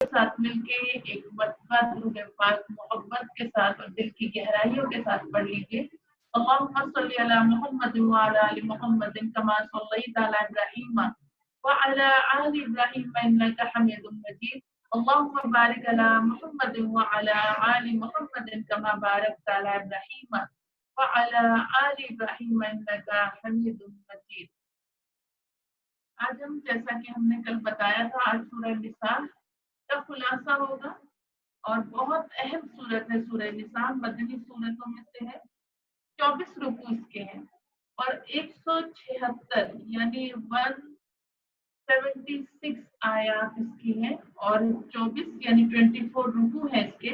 کے ساتھ مل کے ایک مرتبہ درود پاک محبت کے ساتھ اور دل کی گہرائیوں کے ساتھ پڑھ لیجیے. اللهم صل على محمد وعلى آل محمد كما صليت على إبراهيم وعلى آل إبراهيم إنك حميد مجيد. اللهم بارك على محمد وعلى آل محمد كما باركت على إبراهيم وعلى آل إبراهيم إنك حميد مجيد. آج ہم جیسا کہ ہم نے کل بتایا تھا آج سورہ نساء کا خلاصہ ہوگا اور بہت اہم سورت ہے. سورہ نساء مدنی سورتوں میں سے ہے. 24 رکوع اس کے ہیں اور 176 یعنی 176 آیات اس کی ہیں اور 24 یعنی 24 رکوع ہیں اس کے.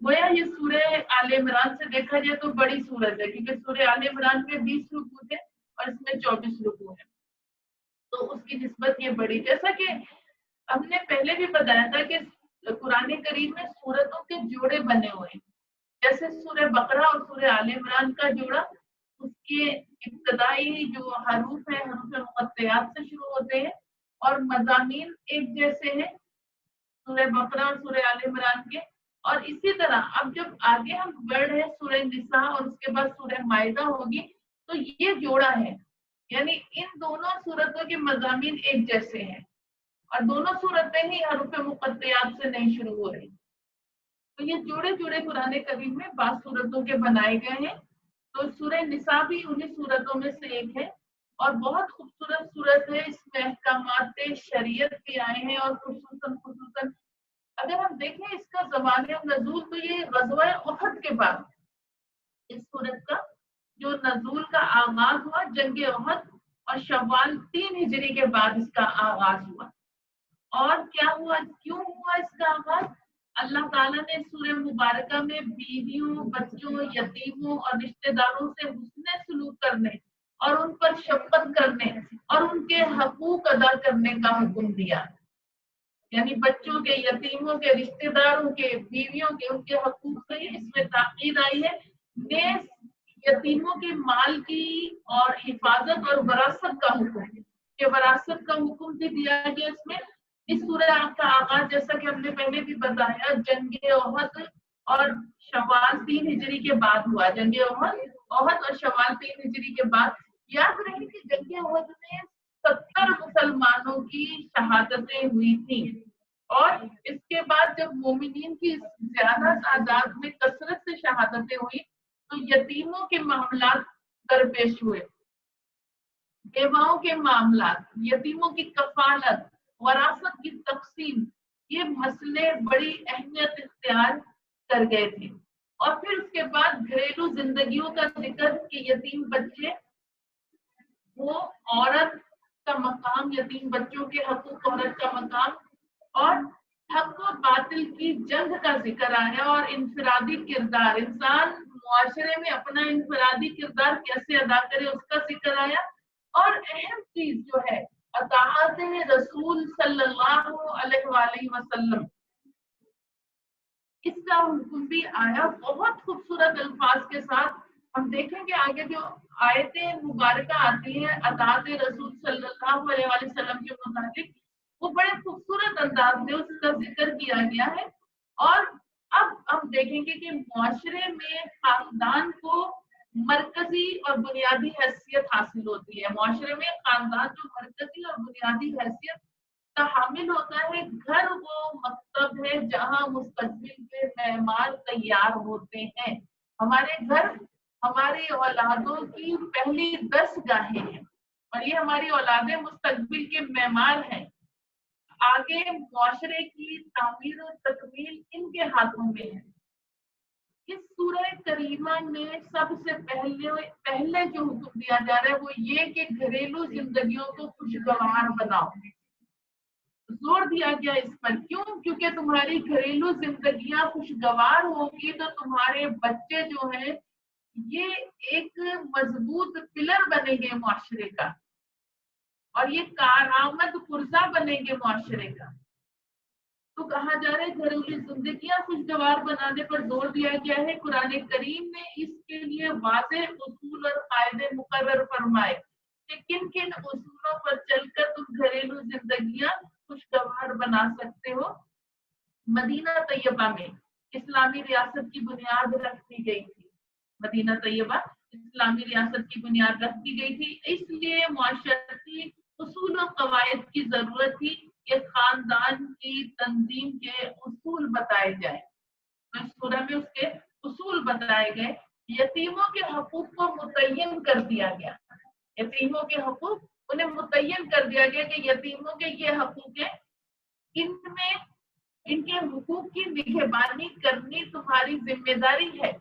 گویا یہ سورہ آل عمران سے دیکھا جائے تو بڑی سورت ہے کیونکہ سورہ آل عمران میں 20 رکوع تھے اور اس میں 24 رکوع ہیں تو اس کی نسبت یہ بڑی. جیسا کہ ہم نے پہلے بھی بتایا تھا کہ قرآن کریم میں سورتوں کے جوڑے بنے ہوئے ہیں. جیسے سورہ بقرہ اور سورہ آل عمران کا جوڑا اس کے ابتدائی جو حروف ہیں حروف مقطعات سے شروع ہوتے ہیں اور مضامین ایک جیسے ہیں سورہ بقرہ اور سورہ آل عمران کے. اور اسی طرح اب جب آگے ہم بڑھ رہے ہیں سورہ نساء اور اس کے بعد سورہ مائدہ ہوگی تو یہ جوڑا ہے یعنی ان دونوں سورتوں کے مضامین ایک جیسے ہیں اور دونوں صورتیں ہی حروف مقطعات سے نہیں شروع ہو رہی. تو یہ جوڑے جوڑے قرآن کریم میں بعض صورتوں کے بنائے گئے ہیں. تو سورہ نساء بھی انہی صورتوں میں سے ایک ہے اور بہت خوبصورت صورت ہے. اس میں احکامات شریعت بھی آئے ہیں اور خصوصاً اگر ہم دیکھیں اس کا زمانہ نزول تو یہ غزوہ احد کے بعد اس صورت کا جو نزول کا آغاز ہوا جنگ احد اور شوال 3 ہجری کے بعد اس کا آغاز ہوا. اور کیا ہوا کیوں ہوا اس کا آغاز؟ اللہ تعالیٰ نے سورہ مبارکہ میں بیویوں بچوں یتیموں اور رشتہ داروں سے حسن سلوک کرنے اور ان پر شفقت کرنے اور ان کے حقوق ادا کرنے کا حکم دیا. یعنی بچوں کے یتیموں کے رشتہ داروں کے بیویوں کے ان کے حقوق سے اس میں تاکید آئی ہے. نیز یتیموں کے مال کی اور حفاظت اور وراثت کا حکم کہ وراثت کا حکم بھی دیا گیا اس میں. اس سورہ کا آغاز جیسا کہ ہم نے پہلے بھی بتایا جنگ احد اور شوال 3 ہجری کے بعد ہوا. جنگ احد اور شوال 3 ہجری کے بعد. یاد رہے کہ جنگ احد میں 70 مسلمانوں کی شہادتیں ہوئی تھیں اور اس کے بعد جب مومنین کی زیادہ تعداد میں کثرت سے شہادتیں ہوئی تو یتیموں کے معاملات درپیش ہوئے. بیواؤں کے معاملات یتیموں کی کفالت وراثت کی تقسیم یہ مسئلے بڑی اہمیت اختیار کر گئے تھے. اور پھر اس کے بعد گھریلو زندگیوں کا ذکر کہ یتیم بچے وہ عورت کا مقام یتیم بچوں کے حقوق عورت کا مقام اور حق و باطل کی جنگ کا ذکر آیا اور انفرادی کردار انسان معاشرے میں اپنا انفرادی کردار کیسے ادا کرے اس کا ذکر آیا. اور اہم چیز جو ہے اطاعت رسول صلی اللہ علیہ وآلہ وسلم اس کا حکم بھی آیا بہت خوبصورت الفاظ کے ساتھ. ہم دیکھیں گے آگے جو آیتیں مبارکہ آتی ہیں اطاعت رسول صلی اللہ علیہ وآلہ وسلم کے متعلق وہ بڑے خوبصورت انداز میں اس کا ذکر کیا گیا ہے. اور اب ہم دیکھیں گے کہ معاشرے میں خاندان کو مرکزی اور بنیادی حیثیت حاصل ہوتی ہے. معاشرے میں خاندان جو مرکزی اور بنیادی حیثیت کا حامل ہوتا ہے. گھر وہ مکتب ہے جہاں مستقبل کے معمار تیار ہوتے ہیں. ہمارے گھر ہماری اولادوں کی پہلی درسگاہیں ہیں اور یہ ہماری اولادیں مستقبل کے معمار ہیں. آگے معاشرے کی تعمیر و تکمیل ان کے ہاتھوں میں ہے. اس سورہ کریمہ میں سب سے پہلے جو حکم دیا جا رہا ہے وہ یہ کہ گھریلو زندگیوں کو خوشگوار بناؤ. زور دیا گیا اس پر. کیوں؟ کیونکہ تمہاری گھریلو زندگیاں خوشگوار ہوگی تو تمہارے بچے جو ہیں یہ ایک مضبوط پلر بنیں گے معاشرے کا اور یہ کارآمد پرزہ بنیں گے معاشرے کا. تو کہا جا رہا ہے گھریلو زندگیاں خوشگوار بنانے پر زور دیا گیا ہے. قرآن کریم نے اس کے لیے واضح اصول اور قاعدے مقرر فرمائے کہ کن کن اصولوں پر چل کر تم گھریلو زندگیاں خوشگوار بنا سکتے ہو. मदीना तैयबा में इस्लामी रियासत की बुनियाद रख दी गई थी। मदीना तैयबा इस्लामी रियासत की बुनियाद रख दी गई थी, इसलिए मुआशरती उसूल और कवायद की जरूरत थी कि खानदान की तंजीम के उसूल बताए जाए। तो इस सूरह में उसके उसूल बताए गए। यतीमों के हकूक को मुतय्यन कर दिया गया, यतीमों के हकूक उन्हें मुतय्यन कर दिया गया कि यतीमों के ये हकूक है, इनमें इनके हुकूक की निगहबानी करनी तुम्हारी जिम्मेदारी है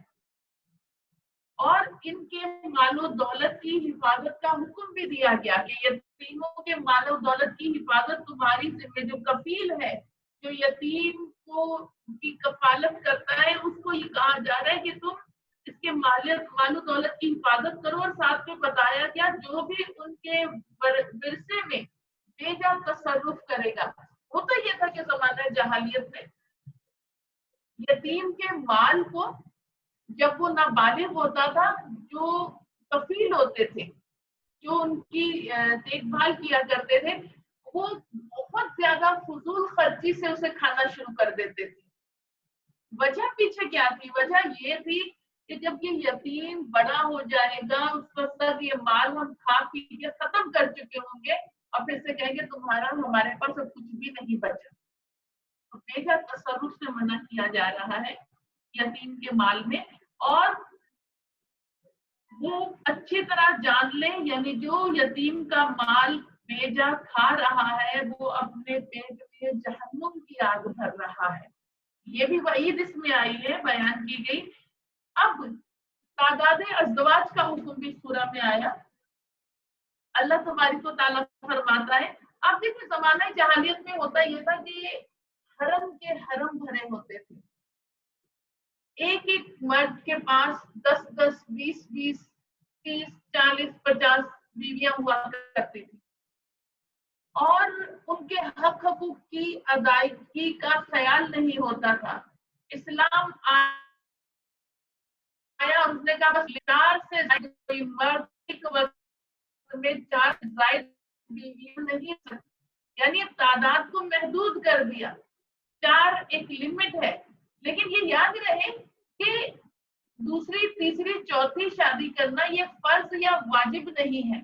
और इनके मालो दौलत की हिफाजत का हुक्म भी दिया गया कि यतीमों के मालो दौलत की हिफाजत तुम्हारी जिम्मे, जो कफील है, जो यतीम को की कफालत करता है, उसको ये कहा जा रहा है कि तुम इसके मालो दौलत की हिफाजत करो। और साथ में बताया गया जो भी उनके विरसे में बेजा तसर्रुफ करेगा। होता ये था कि जमाना जहालियत में यतीम के माल को जब वो नाबालिग होता था, जो कफील होते थे, जो उनकी देखभाल किया करते थे, वो बहुत ज्यादा फजूल खर्ची से उसे खाना शुरू कर देते थे। वजह पीछे क्या थी? वजह ये थी कि जब ये यतीम बड़ा हो जाएगा, उस वक्त तक ये माल हम खा पी के खत्म कर चुके होंगे और फिर से कहेंगे तुम्हारा हमारे पास अब कुछ भी नहीं बचा। तो बेजा तसर्रुफ से मना किया जा रहा है यतीम के माल में। और वो अच्छी तरह जान ले, यानी जो यतीम का माल बेजा खा रहा है वो अपने पेट में जहन्नुम की आग भर रहा है। ये भी वईद इसमें आई है, बयान की गई। अब तादाद अज़वाज का हुक्म भी सूरा में आया। अल्लाह तबारक व तआला फरमाता है, आप देखिए जमाना जहालियत में होता ये था कि हरम के हरम भरे होते थे, एक एक मर्द के पास 10-10, 20-20, 30, 40, 50 बीवियां हुआ करती थी और उनके हक हकूक की अदायगी का ख्याल नहीं होता था। इस्लाम आया और उसने कहा बस 4 से कोई मर्द एक वक्त में 4 से ज्यादा बीवियां नहीं सकती, यानी तादाद को महदूद कर दिया। 4 एक लिमिट है, लेकिन ये याद रहे कि दूसरी, तीसरी, चौथी शादी करना ये फर्ज या वाजिब नहीं है,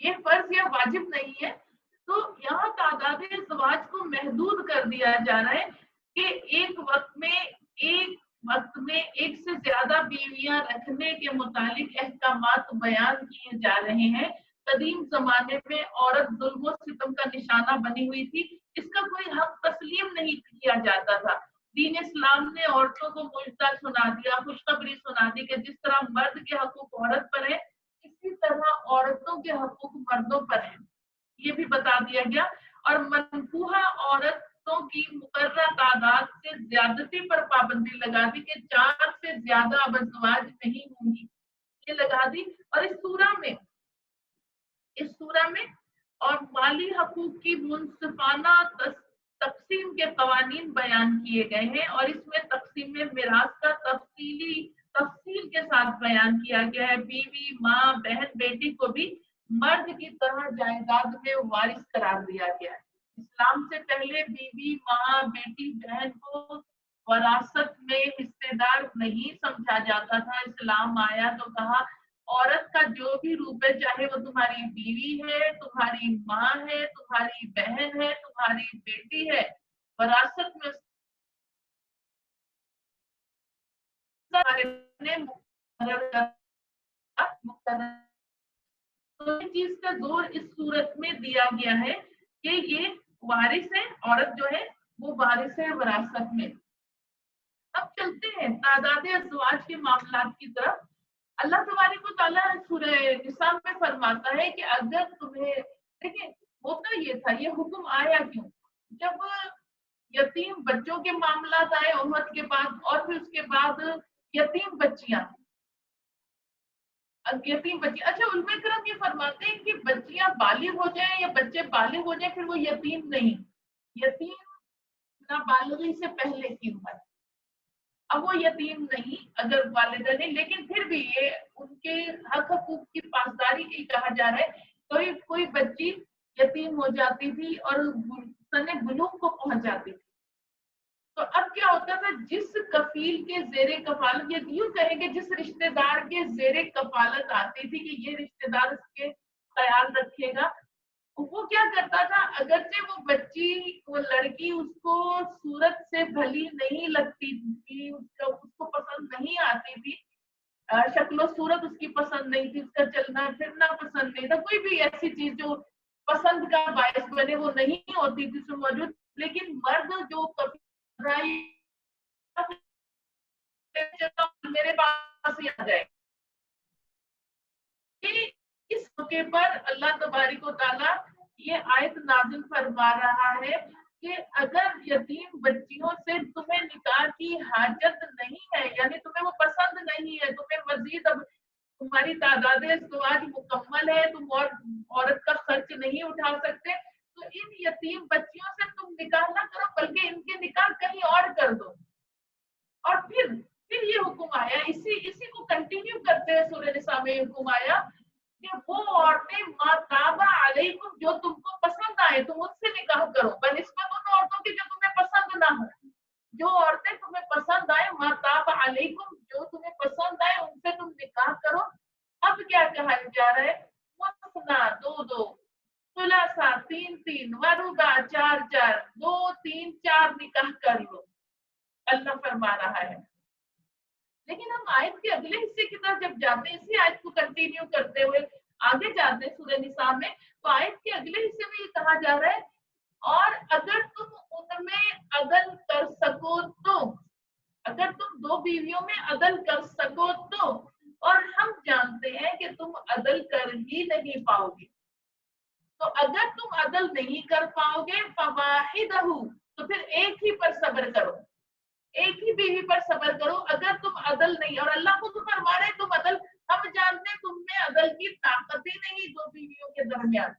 ये फर्ज या वाजिब नहीं है। तो यहाँ तादाद ज़वाज को महदूद कर दिया जा रहा है कि एक वक्त में एक से ज्यादा बीवियां रखने के मुतालिक अहकामात बयान किए जा रहे हैं। कदीम जमाने में औरत जुल्म और सितम का निशाना बनी हुई थी, इसका कोई हक तस्लीम नहीं किया जाता था। दीन इस्लाम ने औरतों को मुजदा सुना दिया, खुशखबरी सुना दी कि जिस तरह मर्द के हकूक औरत पर है, इसी तरह औरतों के हकूक मर्दों पर है, ये भी बता दिया गया। और मनफूहा औरतों की मुकर्रर तादाद से ज्यादती पर पाबंदी लगा दी कि 4 से ज्यादा अब अज़वाज नहीं होंगी, ये लगा दी। और इस सूरा में और माली हकूक की मुनसिफाना तकसीम के कवानीन बयान किए गए हैं और इसमें तकसीम मिरास का तफसील के साथ बयान किया गया है। बीवी, माँ, बहन, बेटी को भी मर्द की तरह जायदाद में वारिस करार दिया गया है। इस्लाम से पहले बीवी, माँ, बेटी, बहन को वरासत में हिस्सेदार नहीं समझा जाता था। इस्लाम आया तो कहा औरत का जो भी रूप है, चाहे वो तुम्हारी बीवी है, तुम्हारी माँ है, तुम्हारी बहन है, तुम्हारी बेटी है, वरासत में तो इस चीज का जोर इस सूरत में दिया गया है कि ये वारिस है, औरत जो है वो वारिस है वरासत में। अब चलते हैं तादाद अज़वाज के मामलात की तरफ। अल्लाह तबारक व तआला सूरह निसा में फरमाता है कि अगर तुम्हें, देखिए होता ये था, ये हुक्म आया क्यों? जब यतीम बच्चों के मामलात आए उम्मत के बाद, और फिर उसके बाद यतीम बच्चियां, अच्छा उलमा करम ये फरमाते हैं कि बच्चियां बालिग हो जाए या बच्चे बालिग हो जाए फिर वो यतीम नहीं, यतीम नाबालिगी से पहले की उम्र, अब वो यतीम नहीं अगर वालिदा नहीं, लेकिन फिर भी ये उनके हक हकूक की पासदारी की कहा जा रहा है। कोई बच्ची यतीम हो जाती थी और सने बुलूग को पहुंच जाती थी। तो अब क्या होता था, जिस कफील के जेरे कफालत, ये यूं कहेंगे जिस रिश्तेदार के जेरे कफालत आती थी कि ये रिश्तेदार उसके ख्याल रखेगा, वो क्या करता था, अगरचे वो बच्ची, वो लड़की उसको सूरत से भली नहीं लगती थी, उसको पसंद नहीं आती थी, शक्लो सूरत उसकी पसंद नहीं थी, उसका चलना फिरना पसंद नहीं था, कोई भी ऐसी चीज जो पसंद का बायस बने वो नहीं होती थी उसमें मौजूद, लेकिन मर्द जो कभी मेरे पास ही आ जाए। इस मौके पर अल्लाह तबारिक व तआला ये आयत नाजिल फरमा रहा है कि अगर यतीम बच्चियों से तुम्हें निकाह की हाजत नहीं है, यानी तुम्हें वो पसंद नहीं है, तुम्हें मजीद अब तुम्हारी तादाद आज मुकम्मल है, तुम और औरत का खर्च नहीं उठा सकते, तो इन यतीम बच्चियों से तुम निकाह ना करो, बल्कि इनके निकाह कहीं और कर दो। और फिर ये हुक्म आया, इसी को कंटिन्यू करते हैं सूरह निसा में हुक्म आया कि वो औरतें माताबा अलैकुम, जो तुमको पसंद आए तुम उससे निकाह करो, बनिस्बत उन औरतों की जो तुम्हें पसंद ना हो। जो औरतें तुम्हें पसंद आए, माताबा अलैकुम, जो तुम्हें पसंद आए उनसे तुम निकाह करो। अब क्या कहा जा रहा है, मुस्ना दो दो, सुलासा तीन तीन, वरुबा चार चार, दो तीन चार निकाह कर लो, अल्लाह फरमा रहा है। लेकिन हम आयत के अगले हिस्से की तरफ जब जाते हैं, इसी आयत को कंटिन्यू करते हुए आगे जाते हैं सूरह निसा में, तो आयत के अगले हिस्से में ये कहा जा रहा है, और अगर तुम उनमें अदल कर सको तो, अगर तुम दो बीवियों में अदल कर सको तो, और हम जानते हैं कि तुम अदल कर ही नहीं पाओगे, तो अगर तुम अदल नहीं कर पाओगे फवाहिदहु, तो फिर एक ही पर सब्र करो, एक ही बीवी पर सब्र करो। अगर तुम अदल नहीं, और अल्लाह को तो फरमा रहे तुम अदल, हम जानते हैं तुम में अदल की ताकत ही नहीं दो बीवियों के दरमियान,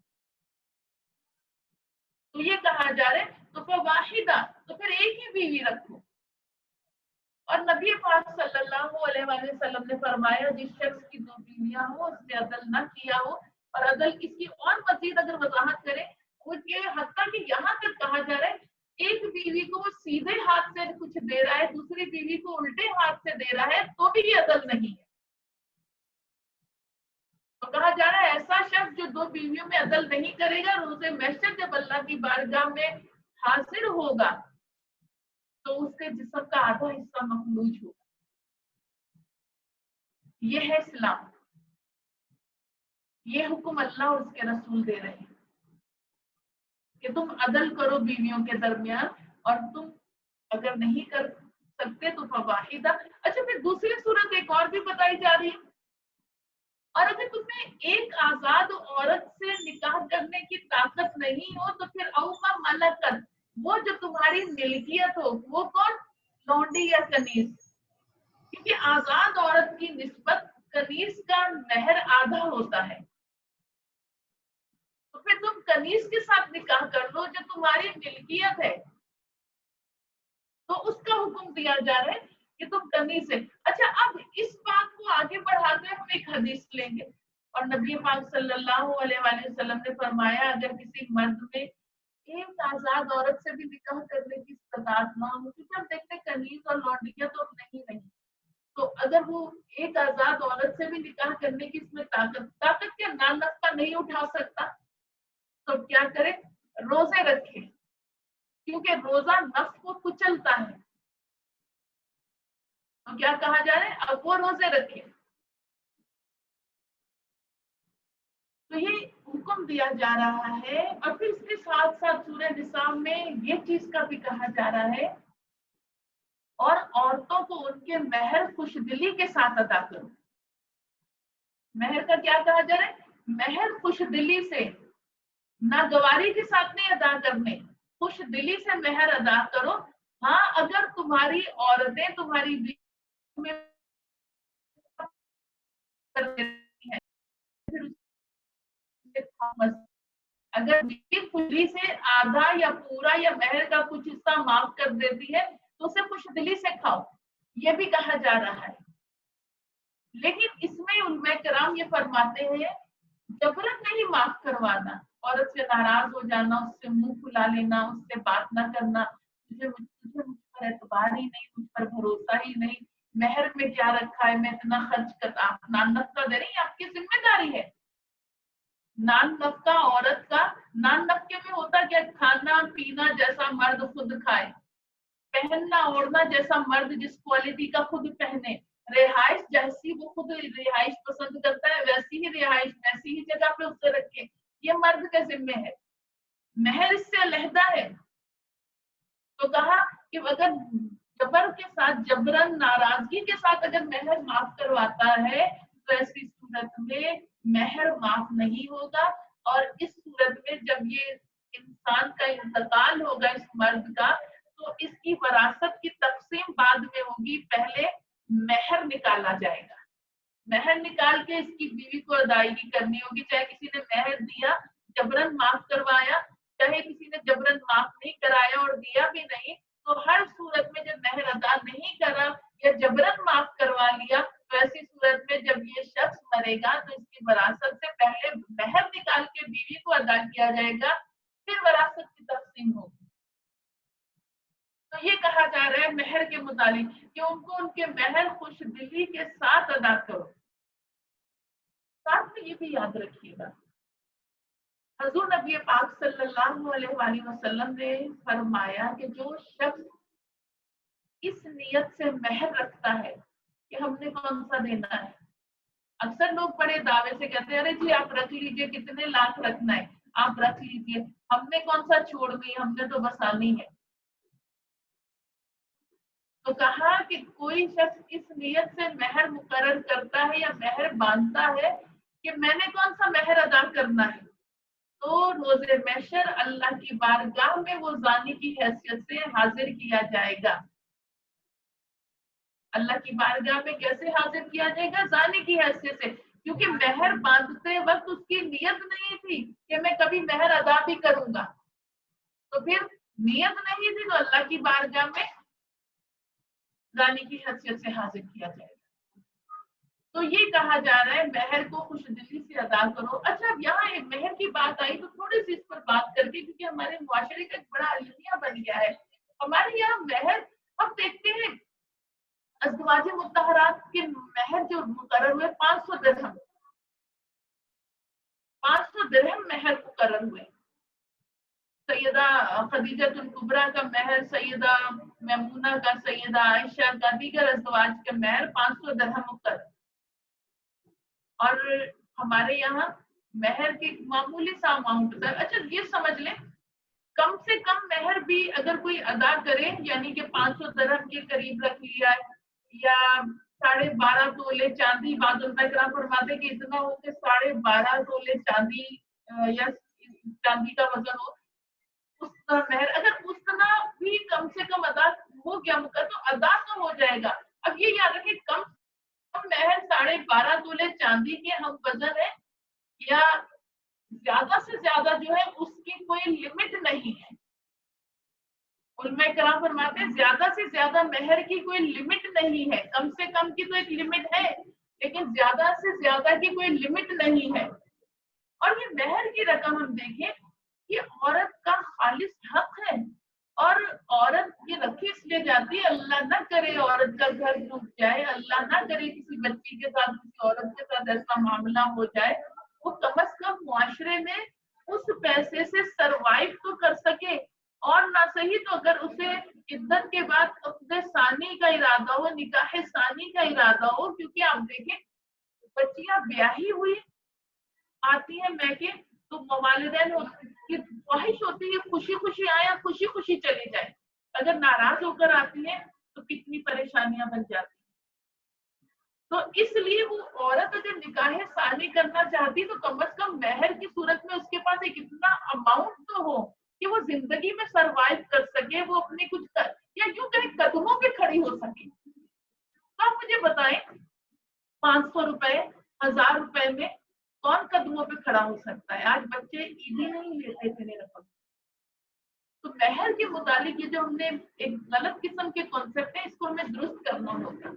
तो ये कहा जा रहा है तो फिर वाहिदा, तो फिर एक ही बीवी रखो। और नबी पाक सल्लल्लाहु अलैहि वसल्लम ने फरमाया, जिस शख्स की दो बीवियां हो उससे अदल ना किया हो, और अदल इसकी और मजीद अगर वजाहत करें, वो ये हत्ता कि यहाँ तक कहा जा रहा है, एक बीवी को वो सीधे हाथ से कुछ दे रहा है, दूसरी बीवी को उल्टे हाथ से दे रहा है, तो भी ये अदल नहीं है। तो कहा जा रहा है ऐसा शख्स जो दो बीवियों में अदल नहीं करेगा, रोज़े महशर जब अल्लाह की बारगाह में हाजिर होगा, तो उसके जिस्म का आधा हिस्सा मखलूज होगा। ये है इस्लाम, ये हुक्म अल्लाह और उसके रसूल दे रहे हैं कि तुम अदल करो बीवियों के दरमियान, और तुम अगर नहीं कर सकते तो फवाहिदा। अच्छा, फिर दूसरी सूरत एक और भी बताई जा रही है, और अगर तुम्हें एक आजाद औरत से निकाह करने की ताकत नहीं हो, तो फिर औमा मलकत, वो जो तुम्हारी मिल्कियत हो, वो कौन, लौंडी या कनीज, क्योंकि आजाद औरत की निस्बत कनीज का महर आधा होता है, तो फिर तुम कनीज के साथ निकाह कर लो जो तुम्हारी मिल्कियत है, तो उसका हुक्म दिया जा रहा है कि तुम कनीज से। अच्छा, अब इस बात को आगे बढ़ाते हम एक हदीस लेंगे, और नबी पाक सल्लल्लाहु अलैहि वसल्लम ने फरमाया, अगर किसी मर्द में एक आजाद औरत से भी निकाह करने की इस्तात ना हो, क्योंकि हम देखते हैं कनीज और लौंडिया तो नहीं, तो अगर वो एक आजाद औरत से भी निकाह करने की इसमें ताकत के ना नफा नहीं उठा सकता, तो क्या करे, रोजे रखे, क्योंकि रोजा नफ्स को कुचलता है। तो क्या कहा जा रहा है, अब वो रोजे रखे। तो ये हुक्म दिया जा रहा है, और फिर इसके साथ साथ सूरह निसा में ये चीज का भी कहा जा रहा है, और औरतों को उनके महर खुशदिली के साथ अदा करो। महर का क्या कहा जा रहा है, महर खुशदिली से, नागवारी के साथ नहीं अदा करने, खुश दिली से महर अदा करो। हाँ, अगर तुम्हारी औरतें तुम्हारी में अगर खुशी से आधा या पूरा या महर का कुछ हिस्सा माफ कर देती है, तो उसे खुश दिली से खाओ, ये भी कहा जा रहा है। लेकिन इसमें उलमा किराम ये फरमाते हैं, जबरन नहीं माफ करवाना, औरत से नाराज हो जाना, उससे मुंह फुला लेना, उससे बात ना करना, तुझे मुझ पर एतबार ही नहीं, मुझ पर भरोसा ही नहीं, महर में क्या रखा है, मैं इतना खर्च कर, आप नान नफका दे रही, आपकी जिम्मेदारी है। नान नफका औरत का, नान नफके में होता क्या, खाना पीना जैसा मर्द खुद खाए, पहनना ओढ़ना जैसा मर्द जिस क्वालिटी का खुद पहने, रिहाइश जैसी वो खुद रिहाइश पसंद करता है वैसी ही रिहाइश वैसी ही जगह पे उसे रखे, ये मर्द के जिम्मे है। महर इससे अलहदा है। तो कहा कि अगर जबर के साथ, जबरन नाराजगी के साथ अगर महर माफ करवाता है तो ऐसी सूरत में महर माफ नहीं होगा। और इस सूरत में जब ये इंसान का इंतकाल होगा इस मर्द का, तो इसकी वरासत की तकसीम बाद में होगी, पहले महर निकाला जाएगा। महर निकाल के इसकी बीवी को अदायगी करनी होगी, चाहे किसी ने महर दिया, जबरन माफ करवाया, चाहे किसी ने जबरन माफ नहीं कराया और दिया भी नहीं, तो हर सूरत में जब महर अदा नहीं करा या जबरन माफ करवा लिया, तो ऐसी सूरत में जब ये शख्स मरेगा तो इसकी वरासत से पहले महर निकाल के बीवी को अदा किया जाएगा, फिर वरासत की तकसीम होगी। तो ये कहा जा रहा है महर के मुतालिक कि उनको उनके महर खुशदिली के साथ अदा करो। साथ में ये भी याद रखिएगा, हजूर नबी पाक सल्लल्लाहु अलैहि वसल्लम ने फरमाया कि जो शख्स इस नियत से महर रखता है कि हमने कौन सा देना है, अक्सर लोग बड़े दावे से कहते हैं अरे जी आप रख लीजिए, कितने लाख रखना है आप रख लीजिए, हमने कौन सा छोड़नी है, हमने तो बस आनी है। तो कहा कि कोई शख्स इस नियत से महर मुकर्रर करता है या महर बांधता है कि मैंने कौन सा महर अदा करना है, तो रोज़े महशर अल्लाह की बारगाह में वो जानी की हैसियत से हाजिर किया जाएगा। अल्लाह की बारगाह में कैसे हाजिर किया जाएगा, जानी की हैसियत से, क्योंकि महर बांधते वक्त उसकी नियत नहीं थी कि मैं कभी महर अदा भी करूंगा, तो फिर नियत नहीं थी तो अल्लाह की बारगाह में जानी की हैसियत से हाजिर किया जाएगा। तो ये कहा जा रहा है महर को खुशदिली से अदा करो। अच्छा, अब यहाँ एक महर की बात आई तो थोड़ी सी इस पर बात करके, क्योंकि हमारे मुआशरे का एक बड़ा अलमिया बन गया है। हमारे यहाँ महर हम देखते हैं, अज़वाज मुत्तहरात के महर जो मुकर्रर हुए 500 दिरहम, 500 दिरहम महर मुकर्रर हुए। सैयदा खदीजतुल कुबरा का महर, सैयदा मैमूना का, सैयदा आयशा का, दीगर अज़वाज का महर 500 दिरहम मुकर्रर। और हमारे यहाँ महर के मामूली सा अमाउंट था। अच्छा, ये समझ लें कम से कम महर भी अगर कोई अदा करे, यानी कि 500 दिरहम के करीब रख लिया या 12.5 तोले चांदी, बाद में फरमाते कि इतना हो कि 12.5 तोले चांदी या चांदी का वजन हो, उतना महर अगर उतना भी कम से कम अदा हो गया मुकर, तो अदा तो हो जाएगा। अब ये याद रखें, कम महर 12.5 तोले चांदी के हम वजन है, या ज्यादा से ज्यादा जो है उसकी कोई लिमिट नहीं है। उलमा कराम फरमाते हैं ज्यादा से ज्यादा महर की कोई लिमिट नहीं है, कम से कम की तो एक लिमिट है, लेकिन ज्यादा से ज्यादा की कोई लिमिट नहीं है। और ये महर की रकम हम देखें, ये औरत का खालिस हक है, और औरत ये रखी इसलिए जाती है, अल्लाह ना करे औरत का घर डूब जाए, अल्लाह ना करे किसी बच्ची के साथ, किसी औरत के साथ ऐसा मामला हो जाए, वो कम अज कम मुआशरे में उस पैसे से सरवाइव तो कर सके। और ना सही तो अगर उसे इद्दत के बाद अपने सानी का इरादा हो, निकाह सानी का इरादा हो, क्योंकि आप देखें बच्चियां ब्याही हुई आती है मैके, तो वालिदैन की ख्वाहिश होती है खुशी खुशी आए, खुशी खुशी चली जाए। अगर नाराज होकर आती है तो कितनी परेशानियां बन जाती है। तो इसलिए वो औरत अगर निकाह सानी करना चाहती तो कम से कम महर की सूरत में उसके पास एक इतना अमाउंट तो हो कि वो जिंदगी में सरवाइव कर सके, वो अपने कुछ कर, या यूं कहें कदमों पे खड़ी हो सके। तो आप मुझे बताएं 500 रुपए, 1000 रुपए में कौन कदमों पे खड़ा हो सकता है? आज बच्चे ईदी नहीं लेते इतने रकम। तो महर के मुतालिक ये जो हमने एक गलत किस्म के कॉन्सेप्ट है, इसको हमें दुरुस्त करना होगा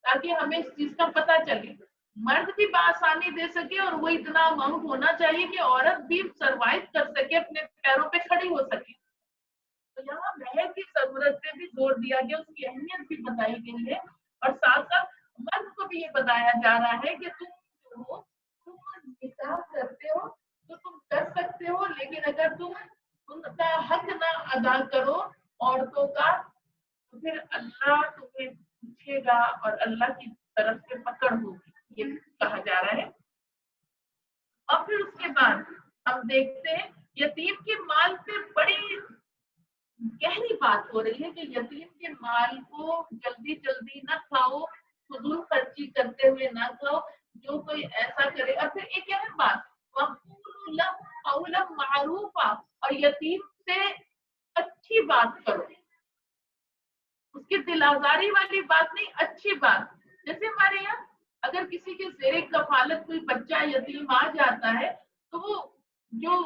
ताकि हमें इस चीज का पता चले मर्द भी आसानी दे सके और वो इतना अमाउंट होना चाहिए कि औरत भी सरवाइव कर सके, अपने पैरों पे खड़ी हो सके। तो यहाँ महर की जरूरत पे भी जोर दिया गया, उसकी अहमियत भी बताई गई है। और साथ साथ मर्द को भी ये बताया जा रहा है कि तुम जो हो, तुम निकाह करते हो तो तुम कर सकते हो, लेकिन अगर तुम उनका हक ना अदा करो औरतों का, तो फिर अल्लाह तुम्हें पूछेगा और अल्लाह की तरफ से पकड़ होगी, ये कहा जा रहा है। और फिर उसके बाद हम देखते हैं यतीम के माल पे बड़ी गहरी बात हो रही है कि यतीम के माल को जल्दी जल्दी ना खाओ, फजूल खर्ची करते हुए ना खाओ, जो कोई ऐसा करे। और फिर एक अहम बात, वक़ूलु लहु क़ौलन मारूफा, और यतीम से अच्छी बात करो, उसकी दिल आजारी वाली बात नहीं, अच्छी बात। जैसे हमारे यहाँ अगर किसी के ज़ेरे कफालत कोई बच्चा यतीम आ जाता है, तो वो जो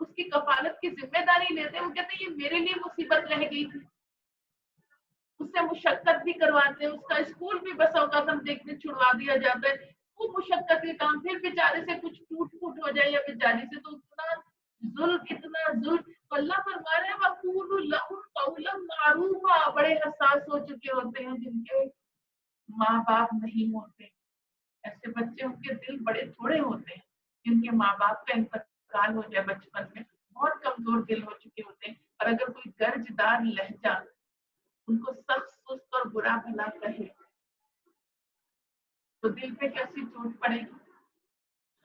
उसकी कफालत की जिम्मेदारी लेते हैं, वो कहते हैं ये मेरे लिए मुसीबत रह गई थी, उससे मुशक्कत भी करवाते हैं, उसका स्कूल भी बस औकात हम देखते छुड़वा दिया जाता है, वो मुशक्कत के काम, फिर बेचारे से कुछ टूट फूट हो जाए या बेचारी से, तो इतना जुल्म। तो अल्लाह फरमा रहे हैं वक़ूलु लहु क़ौलन मारूफा, बड़े हसास हो चुके होते हैं जिनके माँ बाप नहीं होते, ऐसे बच्चे, उनके दिल बड़े थोड़े होते हैं, जिनके माँ बाप का इंतकाल हो जाए बचपन में, बहुत कमजोर दिल हो चुके होते हैं। और अगर कोई गर्जदार लहजा उनको सख्त सुस्त और बुरा भला कहे, तो दिल पे कैसी चोट पड़ेगी।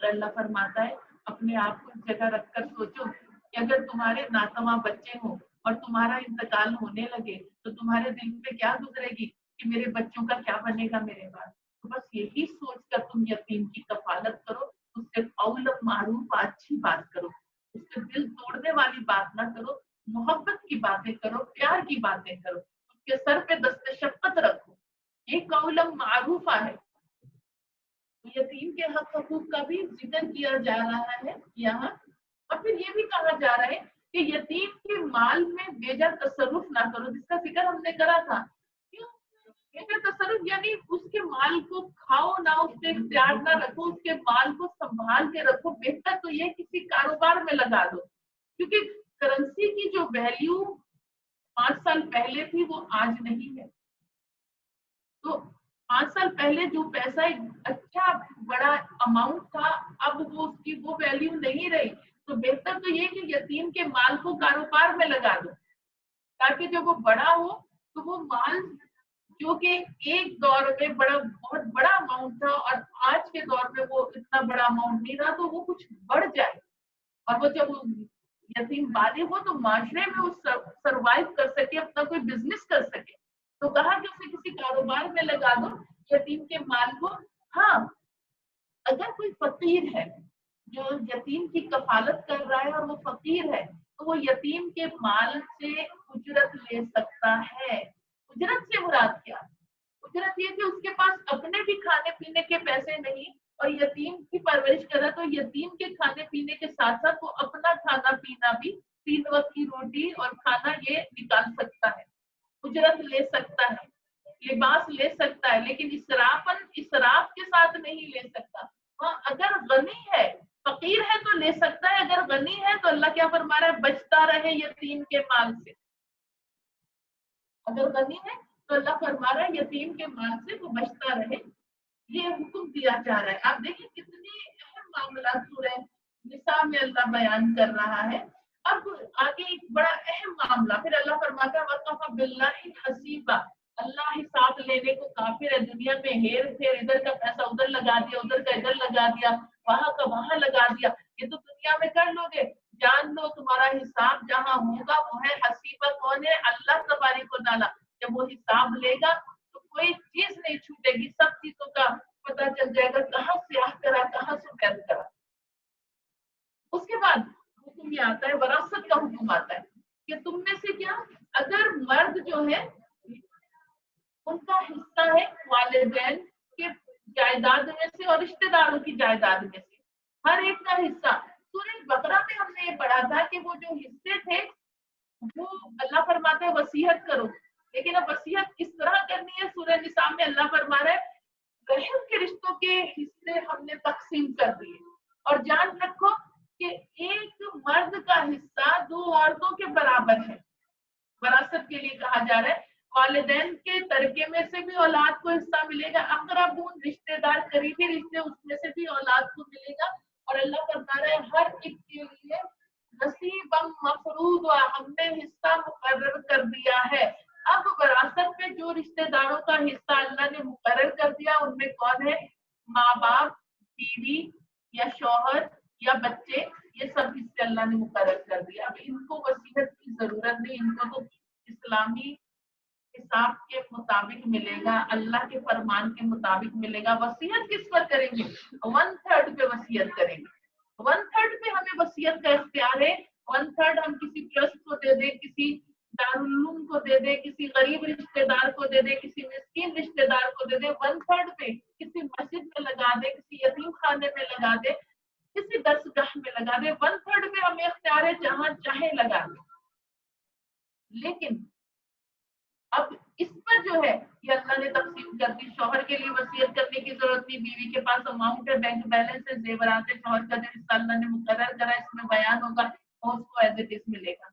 और अल्लाह फरमाता है अपने आप को इस जगह रखकर सोचो कि अगर तुम्हारे नातवा बच्चे हो और तुम्हारा इंतकाल होने लगे, तो तुम्हारे दिल पे क्या गुजरेगी कि मेरे बच्चों का क्या बनेगा मेरे बाद। तो बस यही सोचकर तुम यतीम की कफालत करो, उससे कौल मारूफ अच्छी बात करो, उससे दिल तोड़ने वाली बात ना करो, मोहब्बत की बातें करो, प्यार की बातें करो, उसके सर पे दस्ते शफ़क़त रखो, ये कौलम मारूफा है। यतीम के हक हकूक का भी जिक्र किया जा रहा है यहाँ। और फिर ये भी कहा जा रहा है कि यतीम के माल में बेजा तसरुफ ना करो, जिसका जिक्र हमने करा था। क्यों बेजा तसरुफ, यानी उसके माल को खाओ ना, उससे इख्तियार ना रखो, उसके माल को संभाल के रखो, बेहतर तो ये किसी कारोबार में लगा दो, क्योंकि करेंसी की जो वैल्यू 5 साल पहले थी वो आज नहीं है। तो 5 साल पहले जो पैसा एक अच्छा बड़ा अमाउंट था, अब वो उसकी वो वैल्यू नहीं रही। तो बेहतर तो ये कि यतीम के माल को कारोबार में लगा दो, ताकि जब वो बड़ा हो तो वो माल जो कि एक दौर में बड़ा बहुत बड़ा अमाउंट था और आज के दौर में वो इतना बड़ा अमाउंट नहीं रहा, तो वो कुछ बढ़ जाए। और वो जब यतीम बालिग हो तो माशरे में वो सरवाइव कर सके, अपना कोई बिजनेस कर सके। तो कहा कि उसे किसी कारोबार में लगा दो यतीम के माल को। हाँ, अगर कोई फकीर है जो यतीम की कफालत कर रहा है और वो फकीर है, तो वो यतीम के माल से उजरत ले सकता है। उजरत से मुराद क्या? उजरत ये कि उसके पास अपने भी खाने पीने के पैसे नहीं और यतीम की परवरिश कर रहा, तो यतीम के खाने पीने के साथ साथ वो अपना खाना पीना भी, 3 वक्त की रोटी और खाना ये निकाल सकता है, उजरत ले सकता है, लिबास ले सकता है, लेकिन इसराफ के साथ नहीं ले सकता। हाँ, अगर गनी है, फकीर है तो ले सकता है, अगर गनी है तो अल्लाह क्या फरमा रहा है, बचता रहे यतीम के माल से। अगर गनी है तो अल्लाह फरमा रहा है यतीम के माल से वो बचता रहे, ये हुक्म दिया जा रहा है। आप देखिए कितनी अहम मामला सूरह निसा में अल्लाह बयान कर रहा है। अब आगे एक बड़ा अहम मामला, फिर अल्लाह फरमाता है वक़फ़ा बिल्लाहि हसीबा, अल्लाह हिसाब लेने को काफिर है। दुनिया में हेर फेर, इधर का पैसा उधर लगा दिया, उधर का इधर लगा दिया, वहां का वहां लगा दिया, ये तो दुनिया में कर लोगे। जान लो तुम्हारा हिसाब जहाँ होगा वो है हसीबा। कौन है? अल्लाह तबारिक व तआला। जब वो हिसाब लेगा तो कोई चीज नहीं छूटेगी, सब चीजों का पता चल जाएगा, कहाँ स्याह करा कहाँ सफेद करा। उसके बाद हुक्म ये आता है, वरासत का हुक्म आता है कि तुम में से क्या, अगर मर्द जो है उनका हिस्सा है वालिदैन के जायदाद में से और रिश्तेदारों की जायदाद में से, हर एक का हिस्सा। सूरह बकरा में हमने ये पढ़ा था कि वो जो हिस्से थे वो अल्लाह फरमाता है वसीयत करो, लेकिन अब वसीयत किस तरह करनी है, सूरह निसा में अल्लाह फरमा रहा है रहम के रिश्तों के हिस्से हमने तकसीम कर दिए। और जान रखो कि एक मर्द का हिस्सा 2 औरतों के बराबर है। वरासत के लिए कहा जा रहा है वालिदैन के तरके में से भी औलाद को हिस्सा मिलेगा, अकरबून रिश्तेदार करीबी रिश्ते उसमें से भी औलाद को मिलेगा। और अल्लाह फरमा रहा है हर एक के लिए नसीबम मफरूद, हमने हिस्सा मुकर्रर कर दिया है। अब वरासत में जो रिश्तेदारों का हिस्सा अल्लाह ने मुकर्रर कर दिया उनमें कौन है? माँ बाप, बीवी या शौहर या बच्चे, ये सब हिस्से अल्लाह ने मुकर्रर कर दिया। अब इनको वसीयत की जरूरत नहीं, इनको तो इस्लामी हिसाब के मुताबिक मिलेगा, अल्लाह के फरमान के मुताबिक मिलेगा। वसीयत किस पर करेंगे? 1/3 पे वसीयत करेंगे। 1/3 पे हमें वसीयत का इख्तियार है। 1/3 हम किसी ट्रस्ट को दे दे, किसी दारुल को दे दे, किसी गरीब रिश्तेदार को दे दे, किसी मिस्कीन रिश्तेदार को दे दे। 1/3 पे किसी मस्जिद में लगा दे, किसी यतीम खाने में लगा दे, किसी दरसगाह में लगा दे। 1/3 पे हमें इख्तियार है, जहां चाहे लगा दे। लेकिन अब इस पर जो है ये अल्लाह ने तकसीम कर दी। शौहर के लिए वसीयत करने की जरूरत नहीं, बीवी के पास अमाउंट है, बैंक बैलेंस है, जेवरात है, शौहर का जो हिस्सा अल्लाह ने मुकर्रर करा इसमें बयान होगा और उसको एज इट इज मिलेगा।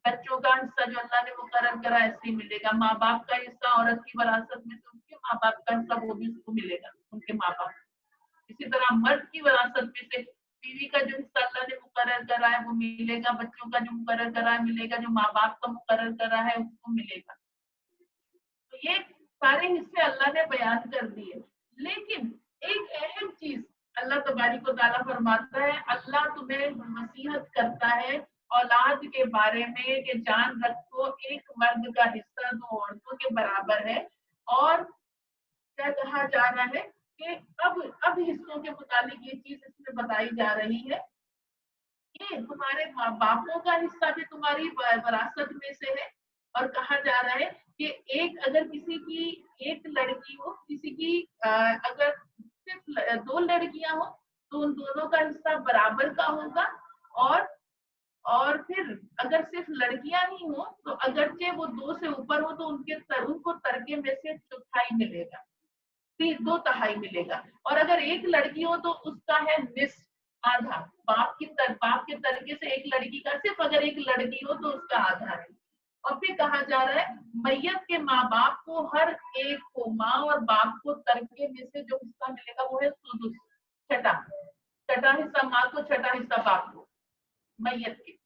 बच्चों का हिस्सा जो अल्लाह ने मुकर्रर करा ऐसे ही मिलेगा। माँ बाप का हिस्सा औरत की वरासत में से उसके माँ बाप का हिस्सा वो भी उसको मिलेगा, उनके माँ बाप। इसी तरह मर्द की वरासत में से बीवी का जो हिस्सा अल्लाह ने मुकर्रर करा है वो मिलेगा, बच्चों का जो मुकर्रर करा है मिलेगा, जो माँ बाप का मुकर्रर करा है उसको मिलेगा। तो ये सारे हिस्से अल्लाह ने बयान कर दिए। लेकिन एक अहम चीज अल्लाह तबारिक व तआला फरमाता है, अल्लाह तुम्हें नसीहत करता है औलाद के बारे में कि जान रखो एक मर्द का हिस्सा 2 औरतों के बराबर है। और क्या कहा जा रहा है कि अब हिस्सों के मुताबिक ये चीज इसमें बताई जा रही है कि तुम्हारे माँ बापों का हिस्सा भी तुम्हारी विरासत में से है। और कहा जा रहा है कि एक अगर किसी की एक लड़की हो, किसी की अगर सिर्फ 2 लड़कियां हो तो उन दोनों का हिस्सा बराबर का होगा। और फिर अगर सिर्फ लड़कियां ही हो तो अगरचे वो 2 से ऊपर हो तो उनको तरके में से चौथाई मिलेगा, 2/3 मिलेगा। और अगर एक लड़की हो तो उसका है निस्फ, आधा। बाप के तरीके से एक लड़की का सिर्फ अगर एक लड़की हो तो उसका आधा है। और फिर कहा जा रहा है मैयत के माँ बाप को हर एक को, माँ और बाप को तरीके में से जो हिस्सा मिलेगा वो है सुदुस, छठा हिस्सा माँ को, छठा हिस्सा बाप को मैयत के।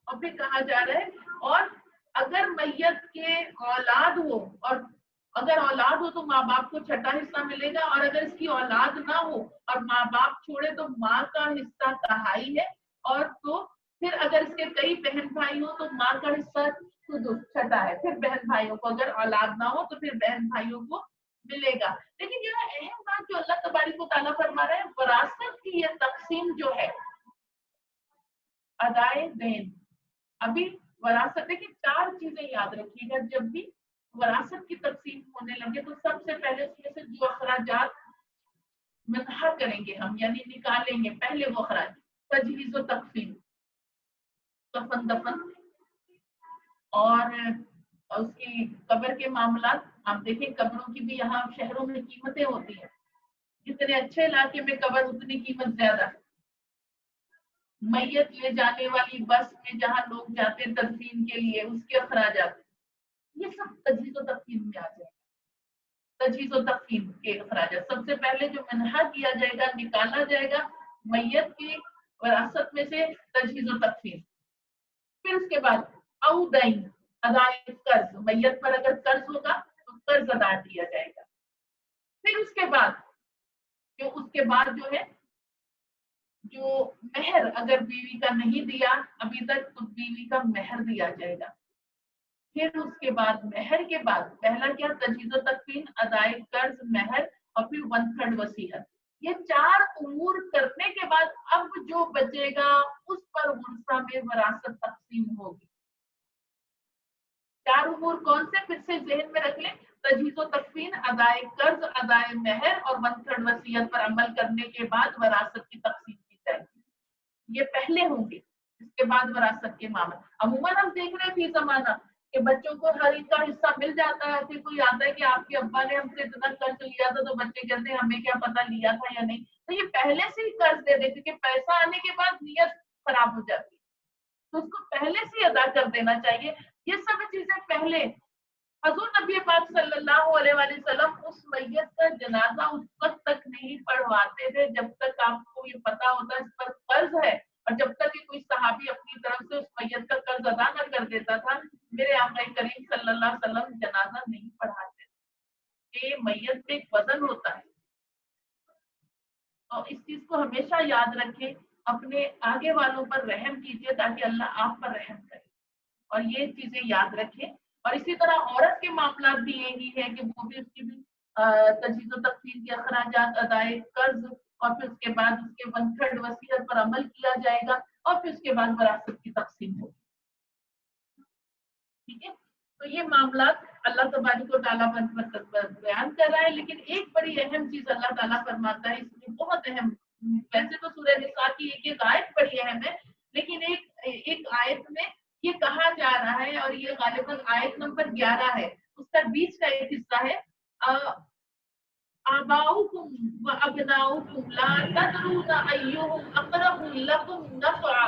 और फिर कहा जा रहा है और अगर मैयत के औलाद हो, और अगर औलाद हो तो माँ बाप को छठा हिस्सा मिलेगा। और अगर इसकी औलाद ना हो और माँ बाप छोड़े तो माँ का हिस्सा 1/2 है। और तो फिर अगर इसके कई बहन भाई हो तो माँ का हिस्सा छठा है। फिर बहन भाइयों को अगर औलाद ना हो तो फिर बहन भाइयों को मिलेगा। लेकिन यह अहम बात जो अल्लाह तबारिक व तआला फरमा रहा है, विरासत की यह तकसीम जो है अदाए देन। अभी विरासत की 4 चीजें याद रखिएगा, जब भी विरासत की तकसीम होने लगे तो सबसे पहले उसमें से जो अखराजात मिनहा करेंगे हम, यानी निकालेंगे, पहले वो अखराज तजहीज़ व तकफीन, कफन दफन और उसकी कब्र के मामला। आप देखें कब्रों की भी यहाँ शहरों में कीमतें होती हैं, जितने अच्छे इलाके में कब्र उतनी कीमत ज्यादा। मैयत ले जाने वाली बस में जहाँ लोग जाते हैं तदफीन के लिए, उसके अखराजात, ये सब तजहीज़ व तकफीन में आ जाएगा। तजहीज़ व तकफीन के अखराजात सबसे पहले जो मिनहा किया जाएगा, निकाला जाएगा मैयत की विरासत में से, तजहीज़ व तकफीन। फिर उसके बाद औदैन, अदाए कर्ज, मैयत पर अगर कर्ज होगा तो कर्ज अदा किया जाएगा। फिर उसके बाद जो है जो मेहर, अगर बीवी का नहीं दिया अभी तक तो बीवी का मेहर दिया जाएगा। फिर उसके बाद मेहर के बाद पहला क्या, तजहीज़ व तकफीन, अदाए कर्ज, मेहर और फिर 1/3 वसीयत। ये 4 उमूर करने के बाद अब जो बचेगा उस पर वर्सा में विरासत तकसीम होगी। 4 उमूर कौन से, फिर से ज़हन में रख लें, तजहीज़ व तकफीन, अदाए कर्ज, अदाए मेहर और 1/3 वसीयत पर अमल करने के बाद विरासत की तकसीम की जाएगी। ये पहले होंगे, इसके बाद विरासत के मामला। अमूमन हम देख रहे हैं फी ज़माना کہ بچوں کو ہر ایک کا حصہ مل جاتا ہے، پھر کوئی آتا ہے کہ آپ کے ابا نے ہم سے اتنا قرض لیا تھا، تو بچے کہتے ہیں ہمیں کیا پتا لیا تھا یا نہیں. تو یہ پہلے سے ہی قرض دے دیتے کہ پیسہ آنے کے بعد نیت خراب ہو جاتی ہے، تو اس کو پہلے سے ادا کر دینا چاہیے. یہ سب چیزیں پہلے حضور نبی پاک صلی اللہ علیہ وآلہ وسلم اس میت کا جنازہ اس وقت تک نہیں پڑھواتے تھے جب تک آپ کو یہ پتا ہوتا ہے اس پر قرض ہے، اور جب تک کہ کوئی صحابی اپنی طرف سے اس میت کا قرض ادا نہ کر دیتا تھا، میرے آقا کریم صلی اللہ علیہ وسلم جنازہ نہیں پڑھاتے تھے. یہ میت پہ ایک وزن ہوتا ہے، اور اس چیز کو ہمیشہ یاد رکھیں. اپنے آگے والوں پر رحم کیجیے تاکہ اللہ آپ پر رحم کرے، اور یہ چیزیں یاد رکھیں. اور اسی طرح عورت کے معاملات بھی یہی ہے کہ وہ بھی اس کی بھی تجہیز و تکفین کے اخراجات ادائے قرض، اور پھر اس کے بعد اس کے 1/3 وصیت پر عمل کیا جائے گا، اور پھر اس کے بعد وراثت کی تقسیم ہوگی. ٹھیک ہے، تو یہ معاملات اللہ تبارک و تعالیٰ بیان کر رہا ہے. لیکن ایک بڑی اہم چیز اللہ تعالیٰ فرماتا ہے، اس میں بہت اہم، ویسے تو سورہ نساء کی ایک آیت بڑی اہم ہے، لیکن ایک آیت میں یہ کہا جا رہا ہے، اور یہ غالباً آیت نمبر 11 ہے، اس کا بیچ کا ایک حصہ ہے. آباؤکم و ابناؤکم لا تدرون ایہم اقرب لکم نفعا.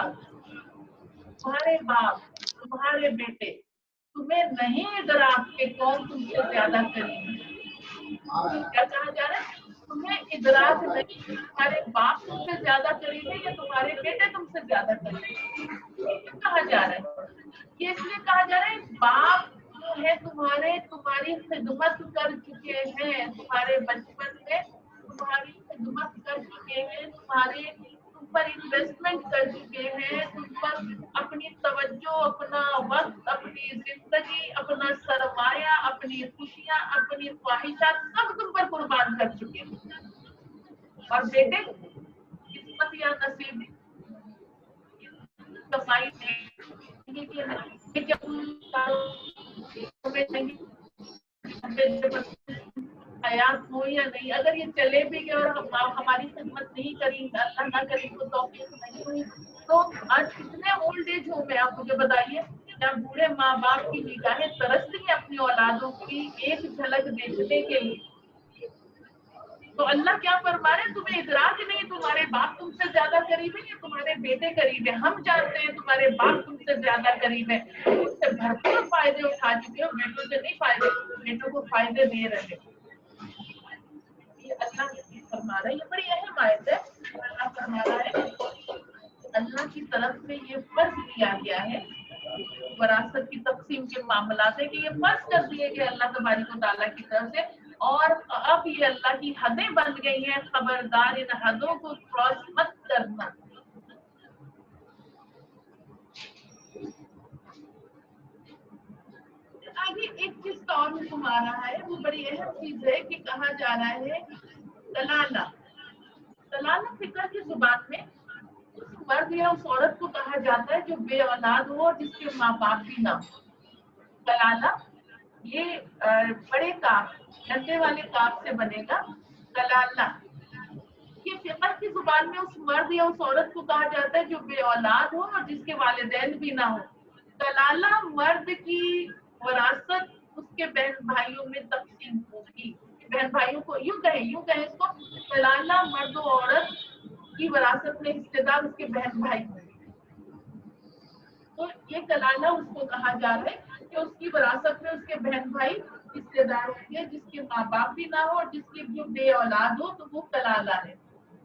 تمہارے باپ، تمہارے بیٹے تمہیں نہیں ادراک کہ کون تم سے زیادہ قریب ہے. کیا کہا جا رہا ہے؟ تمہیں ادراک نہیں کہ تمہارے باپ تم سے زیادہ قریب ہے یا تمہارے بیٹے تم سے زیادہ قریب ہے. یہ کہا جا رہا ہے، یہ اس لیے کہا جا رہا ہے باپ جو ہے تمہاری خدمت کر چکے ہیں، تمہارے بچپن میں تمہاری خدمت کر چکے ہیں، تم پر انویسٹمنٹ کر چکے ہیں، تم پر اپنی توجہ، اپنا وقت، اپنی زندگی، اپنا سرمایہ، اپنی خوشیاں، اپنی خواہشات سب تم پر قربان کر چکے ہیں. اور بیٹے قسمت یا نصیب کمائی حیات ہو یا نہیں، اگر یہ چلے بھی گئے اور ہماری خدمت نہیں کری، اللہ نہ کری تو توفیق نہیں ہوئی، تو آج کتنے اولڈ ایج ہوم ہیں آپ مجھے بتائیے، جہاں بوڑھے ماں باپ کی نگاہیں ترستی ہیں اپنی اولادوں کی ایک جھلک دیکھنے کے لیے. تو اللہ کیا فرما رہے ہیں، تمہیں ادراک نہیں تمہارے باپ تم سے زیادہ قریب ہے یا تمہارے بیٹے قریب ہے. ہم جانتے ہیں تمہارے باپ تم سے زیادہ قریب ہے، تم سے بھرپور فائدے اٹھا چکے ہو، بیٹوں سے نہیں فائدے، بیٹوں کو فائدے دے رہے. یہ اللہ فرما رہا ہے، یہ بڑی اہم آیت ہے. اللہ فرما رہا ہے اللہ کی طرف سے یہ فرض کیا گیا ہے وراثت کی تقسیم کے معاملات ہے کہ یہ فرض کر دیے گئے اللہ تبارک و تعالیٰ کی طرف سے، اور اب یہ اللہ کی حدیں بن گئی ہیں، خبردار ان حدوں کو کراس مت کرنا. آگے ایک چیز کا اور حکم آ رہا ہے، وہ بڑی اہم چیز ہے کہ کہا جا رہا ہے کلالہ. کلالہ فقہ کی زبان میں اس مرد یا اس عورت کو کہا جاتا ہے جو بے اولاد ہو اور جس کے ماں باپ بھی نہ ہو. کلالہ یہ بڑے کاف، ڈنڈے والے کاف سے بنے گا کلالہ. یہ فقہ کی زبان میں اس مرد یا اس عورت کو کہا جاتا ہے جو بے اولاد ہو اور جس کے والدین بھی نہ ہو. کلالہ مرد کی وراثت اس کے بہن بھائیوں میں تقسیم ہوگی. بہن بھائیوں کو یوں کہیں اس کو کلالہ مرد و عورت کی وراثت میں حصے دار اس کے بہن بھائی ہوں. تو یہ کلالہ اس کو کہا جا رہا ہے کہ اس کی وراثت میں اس کے بہن بھائی حصے دار ہوں گے، جس کے ماں باپ بھی نہ ہو اور جس کی جو بے اولاد ہو تو وہ کلالہ ہے.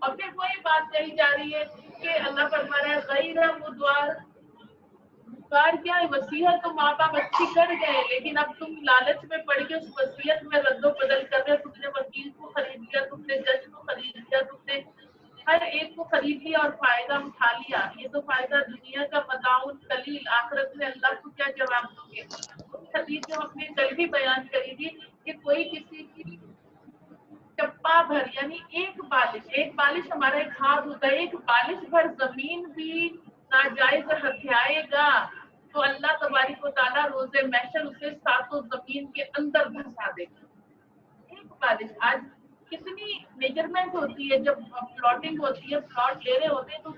اور پھر وہی بات کہی جا رہی ہے کہ اللہ فرما رہا ہے غیر مدوار کیا ہے، وصیت تو ماں باپ اچھی کر گئے، لیکن اب تم لالچ میں پڑ کے اس وصیت میں رد و بدل کر رہے. تم نے وکیل کو خرید لیا، تم نے جج کو خرید لیا، تم نے ہر ایک کو خرید لیا اور فائدہ اٹھا لیا. یہ تو فائدہ دنیا کا متاع قلیل، آخرت میں اللہ کو کیا جواب دو گے. اس حدیث جو ہم نے کل بھی بیان کری تھی کہ کوئی کسی کی چپا بھر یعنی ایک بالش ہمارا ایک ہاتھ ہوتا ہے، ایک بالش بھر زمین بھی ناجائز ہتھیائے گا تو اللہ تبارک و تعالیٰ روز محشر اسے ساتوں زمین کے اندر دھسا دے گا. ایک بالش. آج کتنی میجرمنٹ ہوتی ہے، جب پلاٹنگ ہوتی ہے، پلاٹ لے رہے ہوتے ہیں تو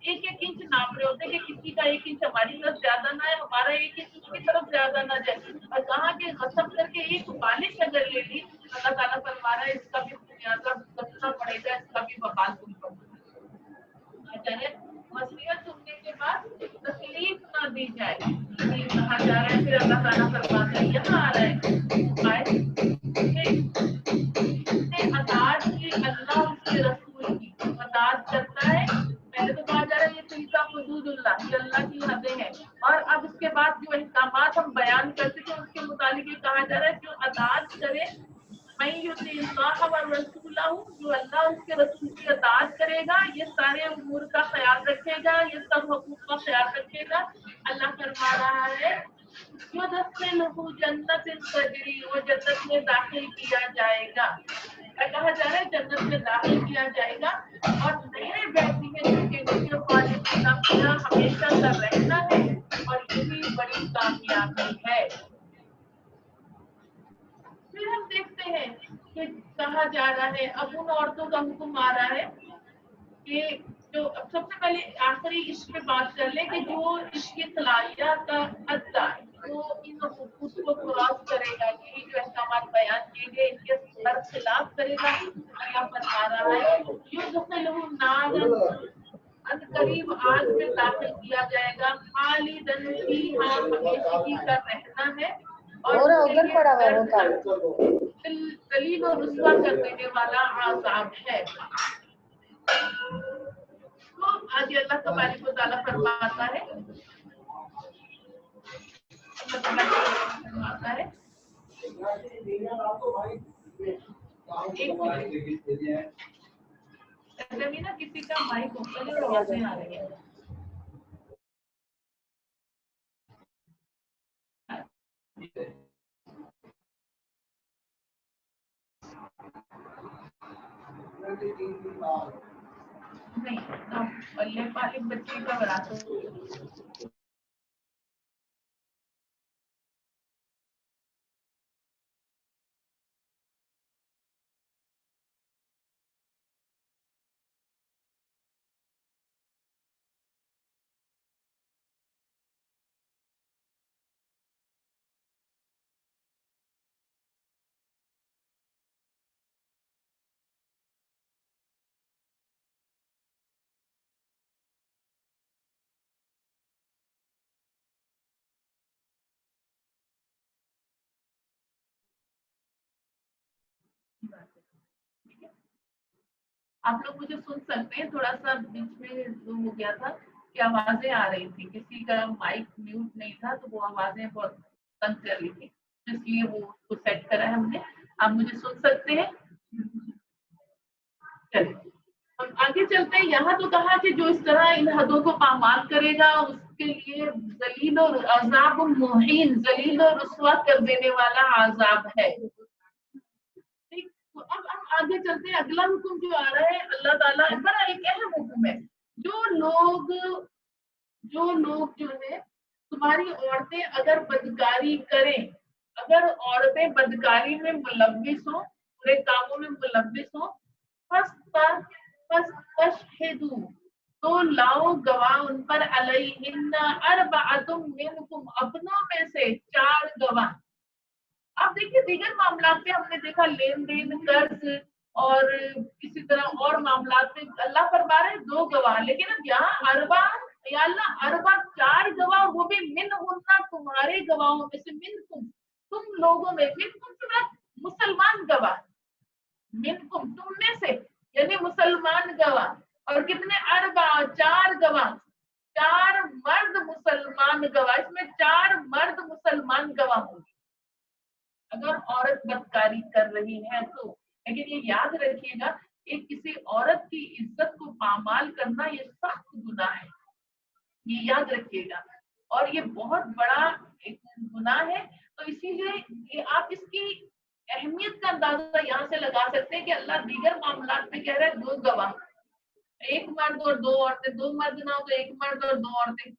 ایک انچ ناپ رہے ہوتے ہیں کہ کسی کا 1 انچ ہماری طرف زیادہ نہ ہے، ہمارا 1 انچ اس کی طرف زیادہ بدا نہ جائے. اور کہا کہ قسم کر کے ایک بالش اگر لے لی, اللہ تعالیٰ فرما رہا ہے اس کا بھی خمیازہ بھگتنا پڑے گا, اس کا بھی وبال تم پر وصیت سننے کے بعد تکلیف نہ دی جائے. کہا جا رہا ہے پھر اللہ تعالیٰ فرماتا ہے, یہاں آ رہا ہے اطاعت کی اللہ اس کے رسول کی اطاعت کرتا ہے. پہلے تو کہا جا رہا ہے یہ تلک حدود اللہ, یہ اللہ کی حدیں ہیں, اور اب اس کے بعد جو احکامات ہم بیان کر چکے اس کے متعلق یہ کہا جا رہا ہے جو اطاعت کرے میں یطیع اللہ ورسولہ, جو اللہ اس کے رسول کی اطاعت کرے گا یہ سارے امور کا خیال رکھے گا, یہ سب حقوق کا خیال رکھے گا. اللہ فرما رہا ہے یدخلہ جنت تجری, وہ جنت میں داخل کیا جائے گا. کہا جا رہا ہے جنت میں داخل کیا جائے گا اور نئے بیٹھی میں جن کے نیچے خالدین فیہا ہمیشہ کا رہنا ہے, اور یہی بڑی کامیابی ہے. پھر ہم دیکھتے ہیں کہ کہا جا رہا ہے اب ان عورتوں کا حکم آ رہا ہے کہ جو اب سب سے پہلے آخری اس پہ بات کر لیں کہ جو اس کی صلاحیت کا حصہ ہے وہ ان حقوق کو کراس کرے گا, یہ جو احکامات بیان کیے گئے ان کے برخلاف کرے گا. اللہ فرما رہا ہے یدخلہ نارا, ان قریب آگ میں داخل کیا جائے گا, خالدن فیہا ہمیشگی کا رہنا ہے, اور ادھر پڑا ہوا دلیل و رسوا کر دینے والا عذاب ہے. تو آج اللہ تبارک و تعالیٰ فرماتا ہے کسی کا مائک اوپن ہے اور آوازیں آ رہی ہیں. نہیں بلے پالے بچے کا وراثت آپ لوگ مجھے سن سکتے ہیں, تھوڑا سا بیچ میں ہو گیا تھا کہ آوازیں آ رہی تھی, کسی کا مائک میوٹ نہیں تھا تو وہ آوازیں بہت تنگ کر رہی تھی, اس لیے وہ اس کو سیٹ کرا ہے ہم نے. آپ مجھے سن سکتے ہیں؟ چلیے ہم آگے چلتے ہیں. یہاں تو کہا کہ جو اس طرح ان حدوں کو پامال کرے گا اس کے لیے ذلیل و عذاب مہین, ذلیل و رسوا کر دینے والا عذاب ہے. اب ہم آگے چلتے ہیں. اگلا حکم جو آ رہا ہے اللہ تعالیٰ بڑا ایک اہم حکم ہے. جو لوگ جو ہے تمہاری عورتیں اگر بدکاری کریں, اگر عورتیں بدکاری میں ملوث ہوں, برے کاموں میں ملوث ہوں, فاستشہدوا, تو لاؤ گواہ ان پر علیہن اربعۃ منکم, اپنوں میں سے 4 گواہ. اب دیکھیے دیگر معاملات میں ہم نے دیکھا لین دین, قرض اور کسی طرح اور معاملات میں اللہ فرما رہے 2 گواہ, لیکن اب یہاں اربع, یا اللہ اربع 4 گواہ, وہ بھی من ہونا تمہارے گواہوں میں سے, منکم تم لوگوں میں, منکم سے مسلمان گواہ, منکم تم میں سے یعنی مسلمان گواہ, اور کتنے اربع 4 گواہ, 4 مرد مسلمان گواہ, اس میں 4 مرد مسلمان گواہ ہوں گے اگر عورت بدکاری کر رہی ہے تو. لیکن یہ یاد رکھیے گا کہ کسی عورت کی عزت کو پامال کرنا یہ سخت گناہ ہے, یہ یاد رکھیے گا, اور یہ بہت بڑا ایک گناہ ہے. تو اسی لیے آپ اس کی اہمیت کا اندازہ یہاں سے لگا سکتے ہیں کہ اللہ دیگر معاملات میں کہہ رہا ہے 2 گواہ, 1 مرد اور 2 عورتیں, 2 مرد نہ ہو تو 1 مرد اور 2 عورتیں,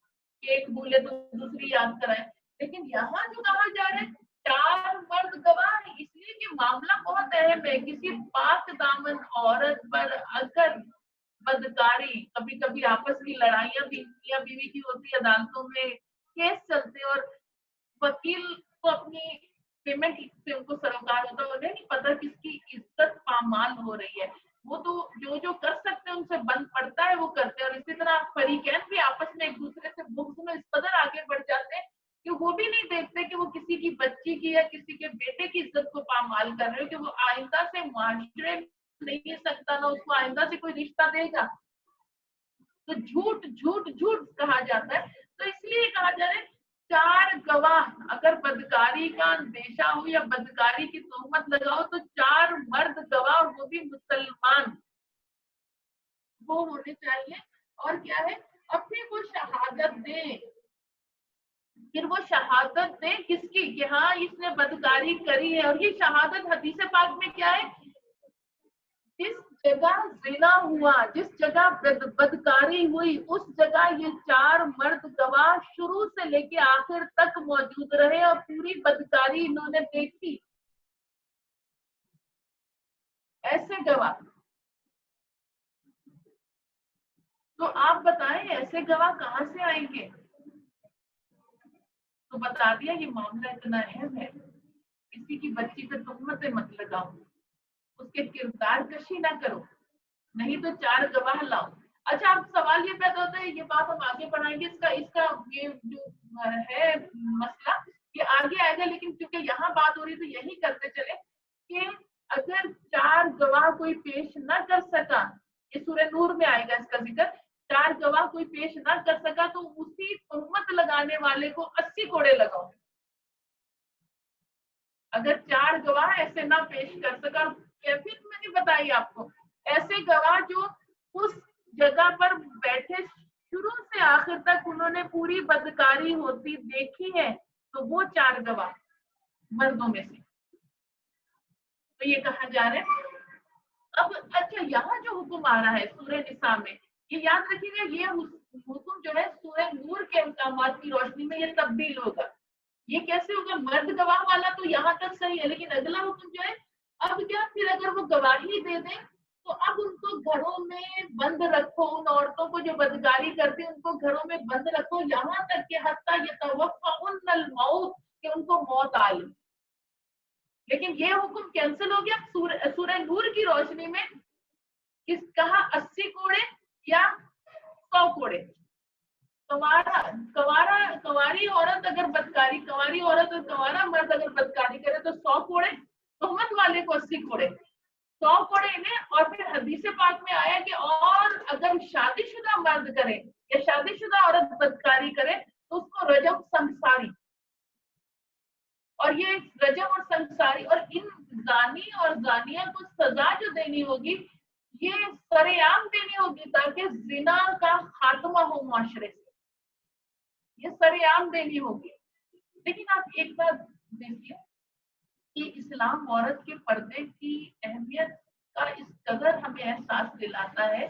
ایک بھولے تو دوسری یاد کرائے. لیکن یہاں جو کہا جا رہا ہے 4 مرد گواہ, اس لیے کہ معاملہ بہت اہم ہے. کسی پاک دامن عورت پر اگر بدکاری, کبھی کبھی آپس کی لڑائیاں بھی میاں بیوی کی ہوتی, عدالتوں میں کیس چلتے اور वकील को अपनी पेमेंट से उनको सरोकार होता है, उन्हें नहीं पता किसकी इज्जत पामाल हो रही है। वो तो जो जो कर सकते हैं उनसे बंद पड़ता है वो करते हैं। और इसी तरह फरीकैन भी आपस में एक दूसरे से बुग़्ज़ में इस कदर आगे बढ़ जाते हैं कि वो भी नहीं देखते कि वो किसी की बच्ची की या किसी के बेटे की इज्जत को पामाल कर रहे हो, कि वो आइंदा से मुआशरे नहीं सकता, ना उसको आइंदा से कोई रिश्ता देगा। तो झूठ झूठ झूठ कहा जाता है। तो इसलिए कहा जा रहा है 4 गवाह, अगर बदकारी का अंदेशा हो या बदकारी की तोहमत लगाओ तो 4 मर्द गवाह, वो भी मुसलमान, वो होने चाहिए। और क्या है, अब फिर वो शहादत दें। फिर वो शहादत दें किसकी, कि हाँ इसने बदकारी करी है। और ये शहादत हदीस पाक में क्या है, जिस जगह जिना हुआ, जिस जगह बदकारी हुई, उस जगह ये 4 मर्द गवाह शुरू से लेके आखिर तक मौजूद रहे और पूरी बदकारी इन्होंने देखी। ऐसे गवाह, तो आप बताएं ऐसे गवाह कहाँ से आएंगे। तो बता दिया ये मामला इतना अहम है, किसी की बच्ची पे तुहमतें मत लगाओ, उसके किरदार कशी ना करो, नहीं तो 4 गवाह लाओ। अच्छा, अब सवाल ये पैदा होता है, ये बात हम आगे बढ़ाएंगे, इसका इसका ये जो है मसला ये आगे आएगा, लेकिन क्योंकि यहाँ बात हो रही तो यही करते चले कि अगर 4 गवाह कोई पेश न कर सका, ये सूरह नूर में आएगा इसका जिक्र, 4 गवाह कोई पेश न कर सका तो उसी तुहमत लगाने वाले को 80 कोड़े लगाओ। अगर 4 गवाह ऐसे ना पेश कर सका, कैफियत मैंने बताई आपको, ऐसे गवाह जो उस जगह पर बैठे शुरू से आखिर तक उन्होंने पूरी बदकारी होती देखी है, तो वो 4 गवाह मर्दों में से। तो ये कहा जा रहा है। अब अच्छा, यहाँ जो हुक्म आ रहा है सूरह निसा में, ये याद रखिएगा, ये हुक्म जो है सूरह नूर के अहकामात की रोशनी में ये तब्दील होगा। ये कैसे होगा, मर्द गवाह वाला तो यहाँ तक सही है, लेकिन अगला हुक्म जो है, अब क्या, फिर अगर वो गवाही दे दें तो अब उनको घरों में बंद रखो, उन औरतों को जो बदकारी करती है उनको घरों में बंद रखो, यहाँ तक कि हत्ता यतवफ़्फ़ाहुन्नल मौत, कि उनको मौत आ ले। लेकिन ये हुक्म कैंसिल हो गया सूरह नूर की रोशनी में। किस कहा, 80 कोड़े या 100 कोड़े। कवारा कवारा कवारी औरत अगर बदकारी, कवारी औरत और कवारा मर्द अगर बदकारी करे तो 100 कोड़े, तोहमत वाले को 80 कोड़े, 100 कोड़े इन्हें। और फिर हदीस पाक में आया कि और अगर शादीशुदा मर्द करे या शादीशुदा औरत बदकारी करे तो उसको रजम संसारी। और ये रजम और संसारी और इन जानी और जानिया को सजा जो देनी होगी, ये सरेआम देनी होगी ताकि जिना का खात्मा हो माशरे से, ये सरेआम देनी होगी। लेकिन आप एक बात देखिए कि इस्लाम औरत के पर्दे की अहमियत का इस कदर हमें एहसास दिलाता है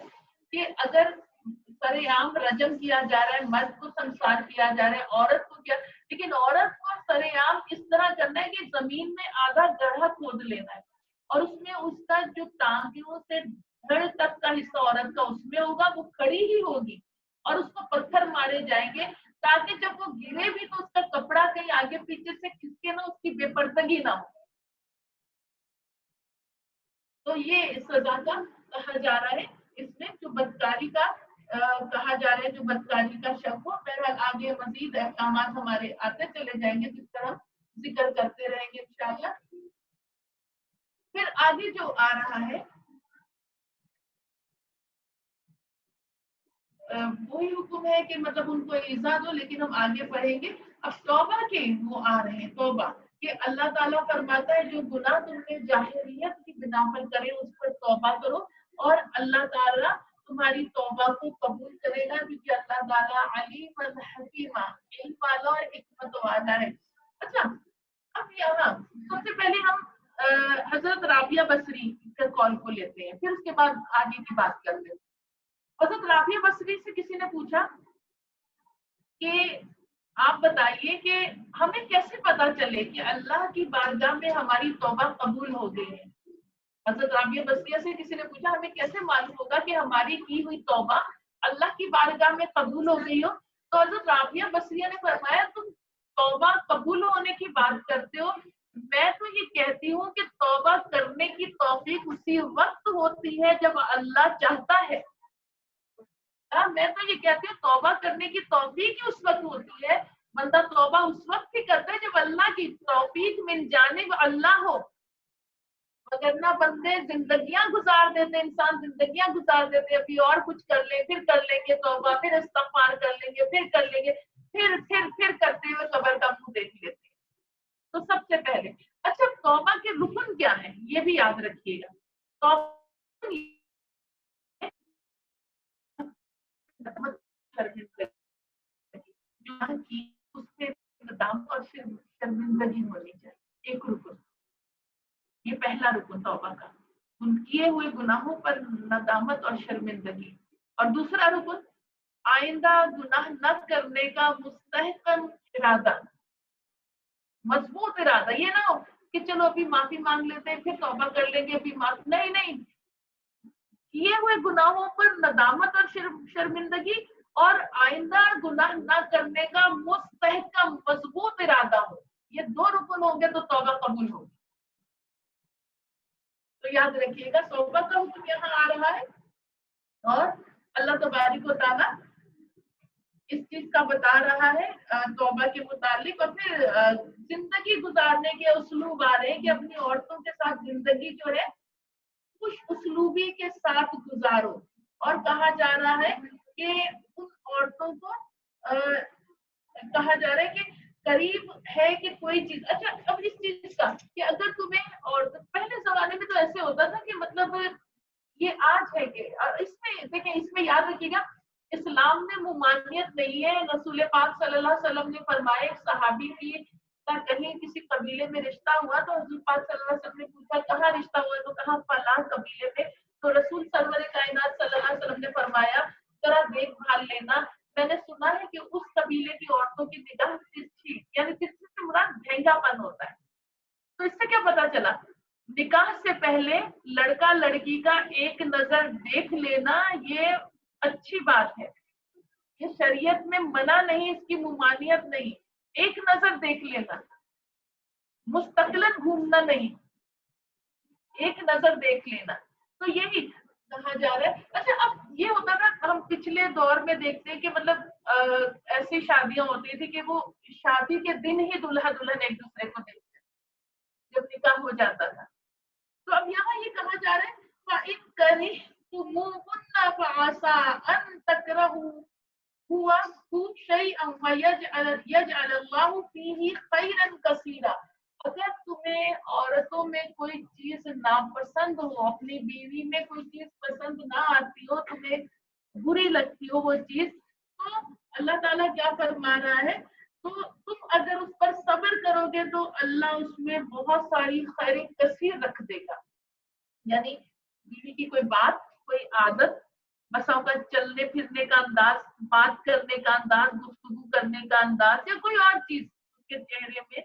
कि अगर सरेआम रजम किया जा रहा है, मर्द को संसार किया जा रहा है, औरत को क्या, लेकिन औरत को सरेआम इस तरह करना है कि जमीन में आधा गड्ढा खोद लेना है और उसमें उसका जो टांगियों से धड़ तक का हिस्सा औरत का उसमें होगा, वो खड़ी ही होगी और उसको पत्थर मारे जाएंगे ताकि जब वो गिरे भी तो उसका कपड़ा कहीं आगे पीछे से खिसके ना, उसकी बेपर्दगी ना हो। तो ये सजा का कहा जा रहा है इसमें, जो बदकारी का कहा जा रहा है, जो बदकारी का शक हो। बहरहाल आगे मजीद अहकाम हमारे आते चले जाएंगे, जिस तरह जिक्र करते रहेंगे इंशाअल्लाह। फिर आगे जो आ रहा है वही हुक्म है कि मतलब उनको ईज़ा दो, लेकिन हम आगे पढ़ेंगे। अब तौबा के वो आ रहे हैं, तौबा कि अल्लाह ताला फरमाता है जो गुनाह तुमने जाहिरियत की बिना पर करे उस पर तौबा करो और अल्लाह ताला तुम्हारी तौबा को कबूल करेगा, क्योंकि अल्लाह ताला अलीम व हकीमा, इल्म वाला और हिकमत वाला है। अच्छा, अब यहाँ सबसे पहले हम हजरत राबिया बसरी के कॉल को लेते हैं, फिर उसके बाद आगे की बात करते हैं। हजरत राबिया बसरी से किसी ने पूछा कि आप बताइए कि हमें कैसे पता चले कि अल्लाह की बारगाह में हमारी तौबा कबूल हो गई है। हजरत राबिया बसरिया से किसी ने पूछा हमें कैसे मालूम होगा कि हमारी की हुई तौबा अल्लाह की बारगाह में कबूल हो गई हो। तो हजरत राबिया बसरिया ने फरमाया, तुम तौबा कबूल होने की बात करते हो, मैं तो ये कहती हूँ कि तौबा करने की तौफीक उसी वक्त होती है जब अल्लाह चाहता है। मैं तो ये कहती हूँ तौबा करने की तौफीक ही उस वक्त होती है, बंदा तौबा उस वक्त ही करता है जब अल्लाह की तौफीक मिन जानिब अल्लाह हो। मगर ना बंदे जिंदगियां गुजार देते, इंसान जिंदगियां गुजार देते, अभी और कुछ कर ले, फिर कर लेंगे तौबा, फिर इस्तगफार कर लेंगे, फिर कर लेंगे, फिर करते हुए कब्र का मुंह देख लेते हैं। तो सबसे पहले अच्छा तौबा के रुकन क्या है ये भी याद रखिएगा। तौबा जो की उससे दाम और शर्मिंदगी होनी चाहिए, एक रुकन, ये पहला रुकन तौबा का, उन किए हुए गुनाहों पर नदामत और शर्मिंदगी। और दूसरा रुकन आइंदा गुनाह न करने का मुस्तहकम इरादा, मजबूत इरादा। ये ना हो कि चलो अभी माफी मांग लेते हैं फिर तौबा कर लेंगे, अभी माफ नहीं नहीं, किए हुए गुनाहों पर नदामत और शर्मिंदगी और आइंदा गुनाह न करने का मुस्तहकम मजबूत इरादा हो, ये दो रुकन होंगे तो तौबा कबूल होगी। तो याद रखिएगा तौबा का हुक्म यहाँ आ रहा है और अल्लाह तबारक व तआला इस चीज का बता रहा है तौबा के मुतालिक। और फिर जिंदगी गुजारने के उसलूब आ रहे हैं कि अपनी औरतों के साथ जिंदगी जो है खुश उसलूबी के साथ गुजारो। और कहा जा रहा है कि उन औरतों को कहा जा रहा है कि करीब है कि कोई चीज, अच्छा अब इस चीज का कि अगर तुम्हें, और पहले जमाने में तो ऐसे होता था कि मतलब ये आज है कि इसमें देखिए, इसमें याद रखिएगा इस्लाम में मुमानियत नहीं है। रसूल पाक सल्लल्लाहु अलैहि वसल्लम ने फरमाया सहाबी की का कहीं किसी कबीले में रिश्ता हुआ तो हजूर पाक सल्लल्लाहु अलैहि वसल्लम ने पूछा कहाँ रिश्ता हुआ, तो कहा फलां कबीले में। तो रसूल सरवर कायनात सल्लल्लाहु अलैहि वसल्लम ने फरमाया जरा देखभाल लेना, मैंने सुना है कि उस कबीले की औरतों की निगाह तिरछी, यानी तिरछी से मुराद ढेंगापन होता है। तो इससे क्या पता चला, निकाह से पहले लड़का लड़की का एक नजर देख लेना ये अच्छी बात है, ये शरीयत में मना नहीं, इसकी मुमानियत नहीं। एक नजर देख लेना, मुस्तकलन घूमना नहीं, एक नजर देख लेना। तो यही कहा जा रहा है। अच्छा अब ये होता था, हम पिछले दौर में देखते हैं कि मतलब ऐसी शादियां होती थी कि वो शादी के दिन ही दूल्हा दुल्हन एक दूसरे को देखते, जब निकाह हो जाता था। तो अब यहाँ ये कहा जा रहा है फ़इन करिhtumuhunna फ़असा अन तकरहू हुआ शैअन यजअल अल्लाहु फीही खैरन कसीरा। अगर तुम्हें औरतों में कोई चीज नापसंद हो, अपनी बीवी में कोई चीज पसंद ना आती हो, तुम्हें बुरी लगती हो वो चीज, तो अल्लाह ताला क्या फरमा रहा है, तो तुम अगर उस पर सब्र करोगे तो अल्लाह उसमें बहुत सारी खैर कसीर रख देगा। यानी बीवी की कोई बात, कोई आदत, बसाओं का चलने फिरने का अंदाज, बात करने का अंदाज, गुफ्तगू करने का अंदाज या कोई और चीज उसके चेहरे में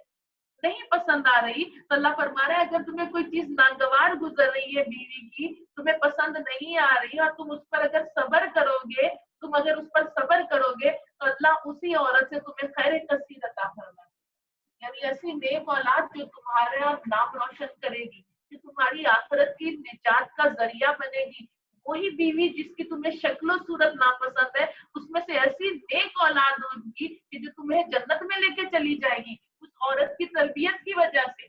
नहीं पसंद आ रही, तो अल्लाह फरमा रहा है अगर तुम्हें कोई चीज नागवार गुजर रही है बीवी की, तुम्हें पसंद नहीं आ रही और तुम उस पर अगर सब्र करोगे, तुम अगर उस पर सब्र करोगे तो अल्लाह उसी औरत से तुम्हें खैर कसीर अता फरमाएगा। यानी ऐसी नेक औलाद जो तुम्हारा नाम रोशन करेगी, जो तुम्हारी आखिरत की निजात का जरिया बनेगी। वही बीवी जिसकी तुम्हें शक्लो सूरत नापसंद है, उसमें से ऐसी नेक औलाद होगी कि जो तुम्हें जन्नत में लेके चली जाएगी उस औरत की तरबियत की वजह से।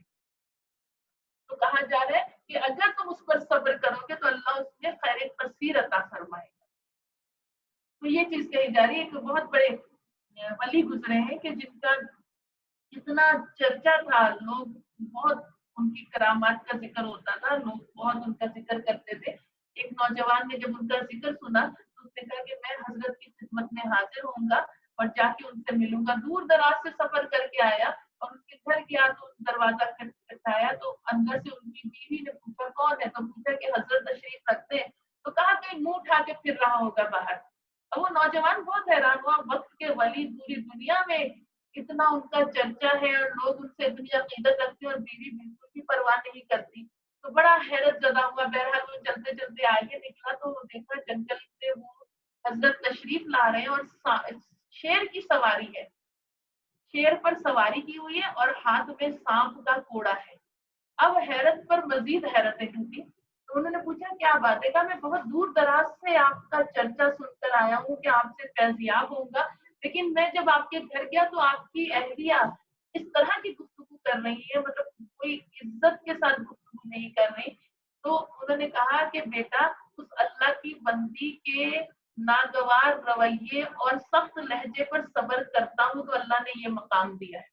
तो कहा जा रहा है कि अगर तुम उस पर सब्र करोगे तो अल्लाह उसमें खैर कसीर अता फरमाएगा। तो ये चीज कही जा रही है कि बहुत बड़े वली गुजरे हैं कि जिनका इतना चर्चा था, लोग बहुत उनकी करामात का जिक्र होता था, लोग बहुत उनका जिक्र करते थे। एक नौजवान ने जब उनका जिक्र सुना तो उसने कहा कि मैं हजरत की खिदमत में हाजिर होऊंगा और जाके उनसे मिलूंगा। दूर दराज से सफर करके आया और उनके घर गया तो दरवाजा खटखटाया तो अंदर से उनकी बीवी ने पूछा कौन है, तो पूछा कि हजरत तशरीफ रखते हैं। तो कहा कहीं मुंह उठा के फिर रहा होगा बाहर। अब वो नौजवान बहुत हैरान हुआ, वक्त के वली पूरी दुनिया में इतना उनका चर्चा है और लोग उनसे इतनी अकीदत रखते हैं और बीवी बिल्कुल भी परवाह नहीं करती। तो बड़ा हैरत ज़दा हुआ। बहरहाल वो चलते चलते आगे निकला तो वो देखा जंगल से वो हजरत तशरीफ ला रहे हैं और शेर की सवारी है। शेर पर सवारी की हुई है और हाथ में सांप का कोड़ा है। अब हैरत पर मजीद हैरतें टूटी। तो उन्होंने पूछा क्या बात है? कहा मैं बहुत दूर दराज से आपका चर्चा सुनकर आया हूँ कि आपसे फैजियाब होऊंगा, लेकिन मैं जब आपके घर गया तो आपकी अहलिया इस तरह की गुफ्तगू कर रही है, मतलब कोई इज्जत के साथ गुफ्तगू नहीं कर रही। तो उन्होंने कहा कि बेटा, उस अल्लाह की बंदी के नागवार रवैये और सख्त लहजे पर सब्र करता हूँ तो अल्लाह ने ये मकाम दिया है।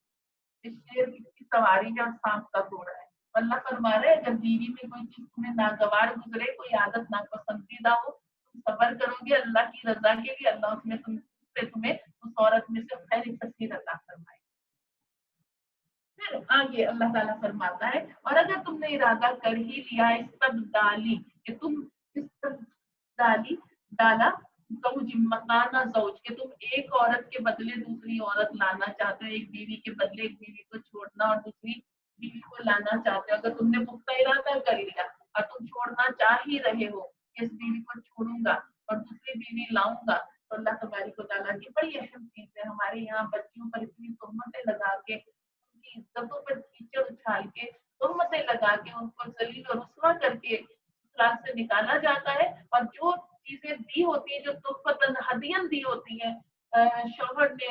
इस शेर की सवारी है और सांप का घोड़ा है। अल्लाह फरमा रहे अगर बीवी में कोई चीज तुम्हें नागवार गुजरे, कोई आदत नापसंदीदा हो, तुम सब्र करोगे अल्लाह की रजा के लिए, अल्लाह उसमें तुम्हें उस औरत में से खैर तस्वीर अता फरमाए। फिर आगे अल्लाह ताला फरमाता है और अगर तुमने इरादा कर ही लिया इस तब डाली कि तुम इस तब डाली डाला जौज मकाना जौज के तुम एक औरत के बदले दूसरी औरत लाना चाहते हो, एक बीवी के बदले एक बीवी को छोड़ना और दूसरी बीवी को लाना चाहते हो, अगर तुमने पुख्ता इरादा कर लिया और तुम छोड़ना चाह ही रहे हो, इस बीवी को छोड़ूंगा और दूसरी बीवी लाऊंगा, तो अल्लाह तबारक व तआला की बड़ी अहम चीज है। हमारे यहाँ बच्चियों पर इतनी तोहमतें लगा के, उनकी इज्जतों पर कीचड़ उछाल के, तोहमतें लगा के, उनको जलील और रुस्वा करके ससुराल से निकाला जाता है, और जो चीजें दी होती है, जो तोहफतन हदियन दी होती है शौहर ने,